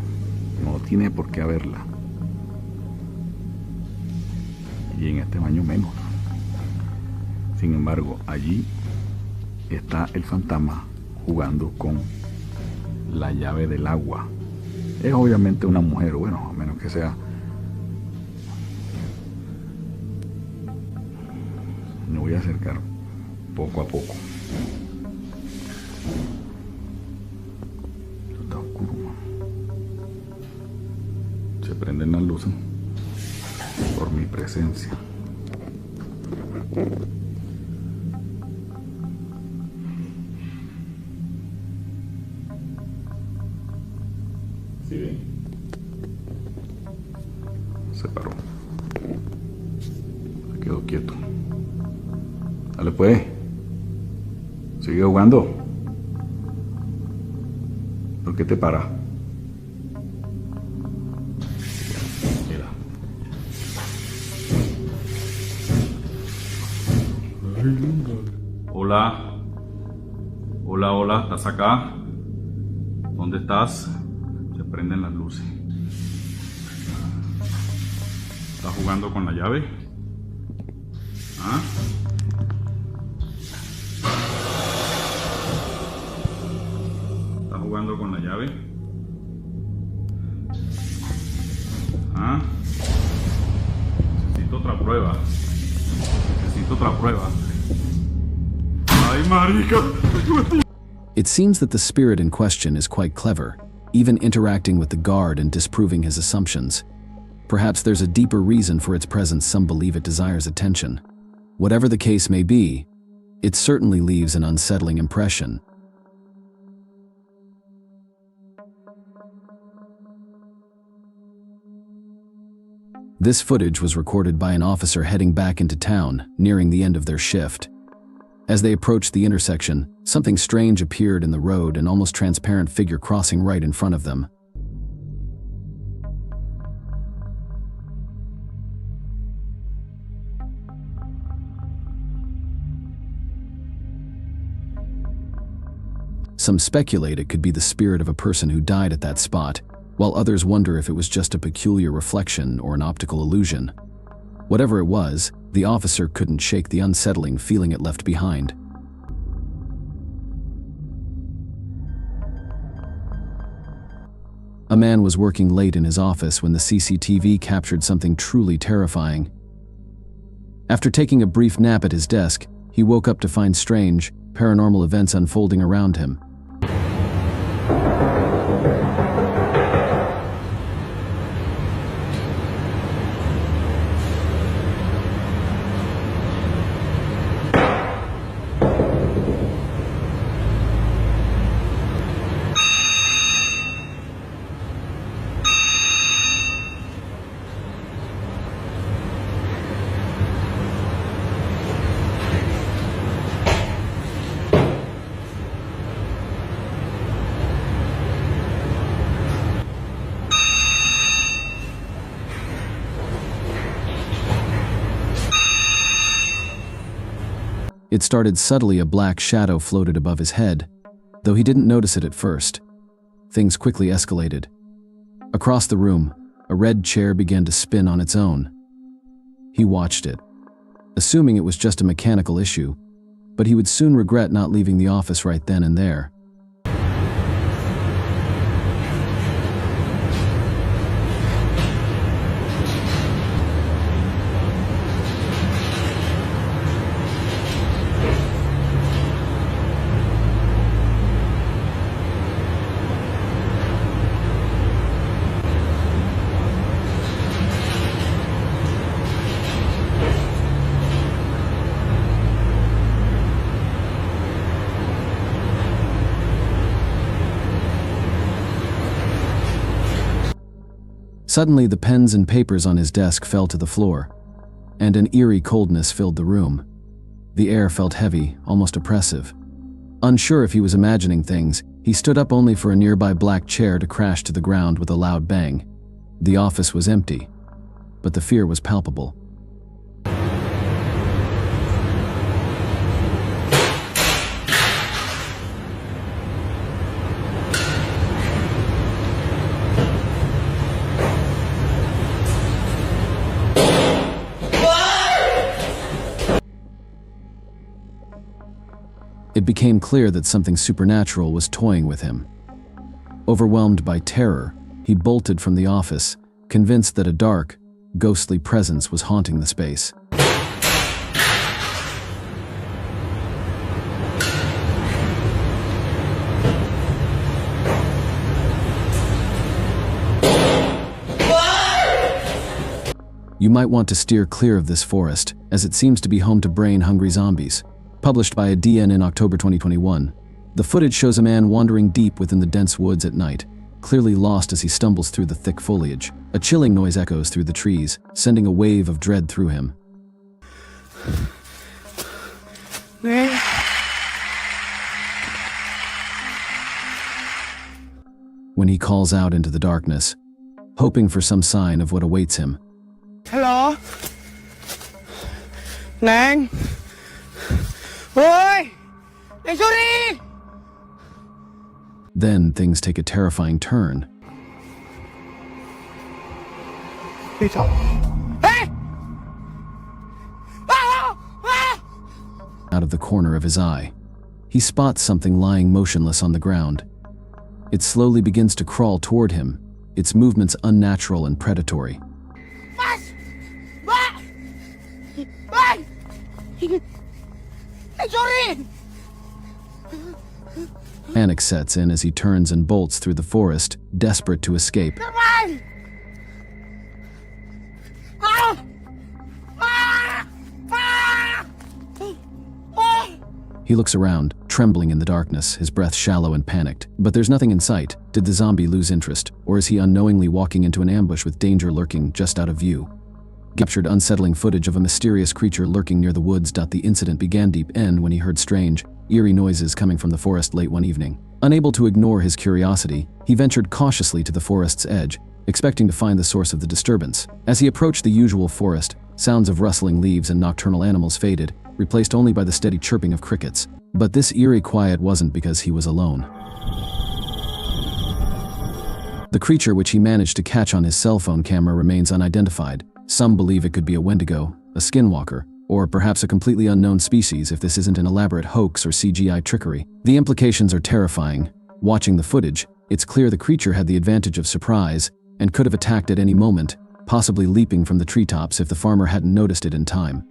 No tiene por qué haberla. Y en este baño menos. Sin embargo, allí está el fantasma jugando con la llave del agua. Es obviamente una mujer, bueno, a menos que sea. Me voy a acercar poco a poco. Está oscuro, man. Se prenden las luces por mi presencia. ¿Sí ven? Se paró. Se quedó quieto. Dale pues. Sigue jugando. ¿Por qué te para? Mira. Hola. Hola, hola. ¿Estás acá? ¿Dónde estás? Se prenden las luces. ¿Estás jugando con la llave? ¿Ah? ¿Estás jugando con la llave? ¿Ah? Necesito otra prueba. Necesito otra prueba. ¡Ay, marica! It seems that the spirit in question is quite clever, even interacting with the guard and disproving his assumptions. Perhaps there's a deeper reason for its presence. Some believe it desires attention. Whatever the case may be, it certainly leaves an unsettling impression. This footage was recorded by an officer heading back into town, nearing the end of their shift. As they approached the intersection, something strange appeared in the road, an almost transparent figure crossing right in front of them. Some speculate it could be the spirit of a person who died at that spot, while others wonder if it was just a peculiar reflection or an optical illusion. Whatever it was, the officer couldn't shake the unsettling feeling it left behind. A man was working late in his office when the CCTV captured something truly terrifying. After taking a brief nap at his desk, he woke up to find strange, paranormal events unfolding around him. It started subtly. A black shadow floated above his head, though he didn't notice it at first. Things quickly escalated. Across the room, a red chair began to spin on its own. He watched it, assuming it was just a mechanical issue, but he would soon regret not leaving the office right then and there. Suddenly, the pens and papers on his desk fell to the floor, and an eerie coldness filled the room. The air felt heavy, almost oppressive. Unsure if he was imagining things, he stood up only for a nearby black chair to crash to the ground with a loud bang. The office was empty, but the fear was palpable. It became clear that something supernatural was toying with him. Overwhelmed by terror, he bolted from the office, convinced that a dark, ghostly presence was haunting the space. You might want to steer clear of this forest, as it seems to be home to brain-hungry zombies. Published by a DN in October 2021. The footage shows a man wandering deep within the dense woods at night, clearly lost as he stumbles through the thick foliage. A chilling noise echoes through the trees, sending a wave of dread through him. When he calls out into the darkness, hoping for some sign of what awaits him. Hello? Nang? Oi! Sorry! Then things take a terrifying turn. Peter. Hey! Out of the corner of his eye, he spots something lying motionless on the ground. It slowly begins to crawl toward him, its movements unnatural and predatory. Panic sets in as he turns and bolts through the forest, desperate to escape. He looks around, trembling in the darkness, his breath shallow and panicked. But there's nothing in sight. Did the zombie lose interest, or is he unknowingly walking into an ambush with danger lurking just out of view? Captured unsettling footage of a mysterious creature lurking near the woods. The incident began deep in when he heard strange, eerie noises coming from the forest late one evening. Unable to ignore his curiosity, he ventured cautiously to the forest's edge, expecting to find the source of the disturbance. As he approached the usual forest, sounds of rustling leaves and nocturnal animals faded, replaced only by the steady chirping of crickets. But this eerie quiet wasn't because he was alone. The creature, which he managed to catch on his cell phone camera, remains unidentified. Some believe it could be a Wendigo, a skinwalker, or perhaps a completely unknown species if this isn't an elaborate hoax or CGI trickery. The implications are terrifying. Watching the footage, it's clear the creature had the advantage of surprise and could have attacked at any moment, possibly leaping from the treetops if the farmer hadn't noticed it in time.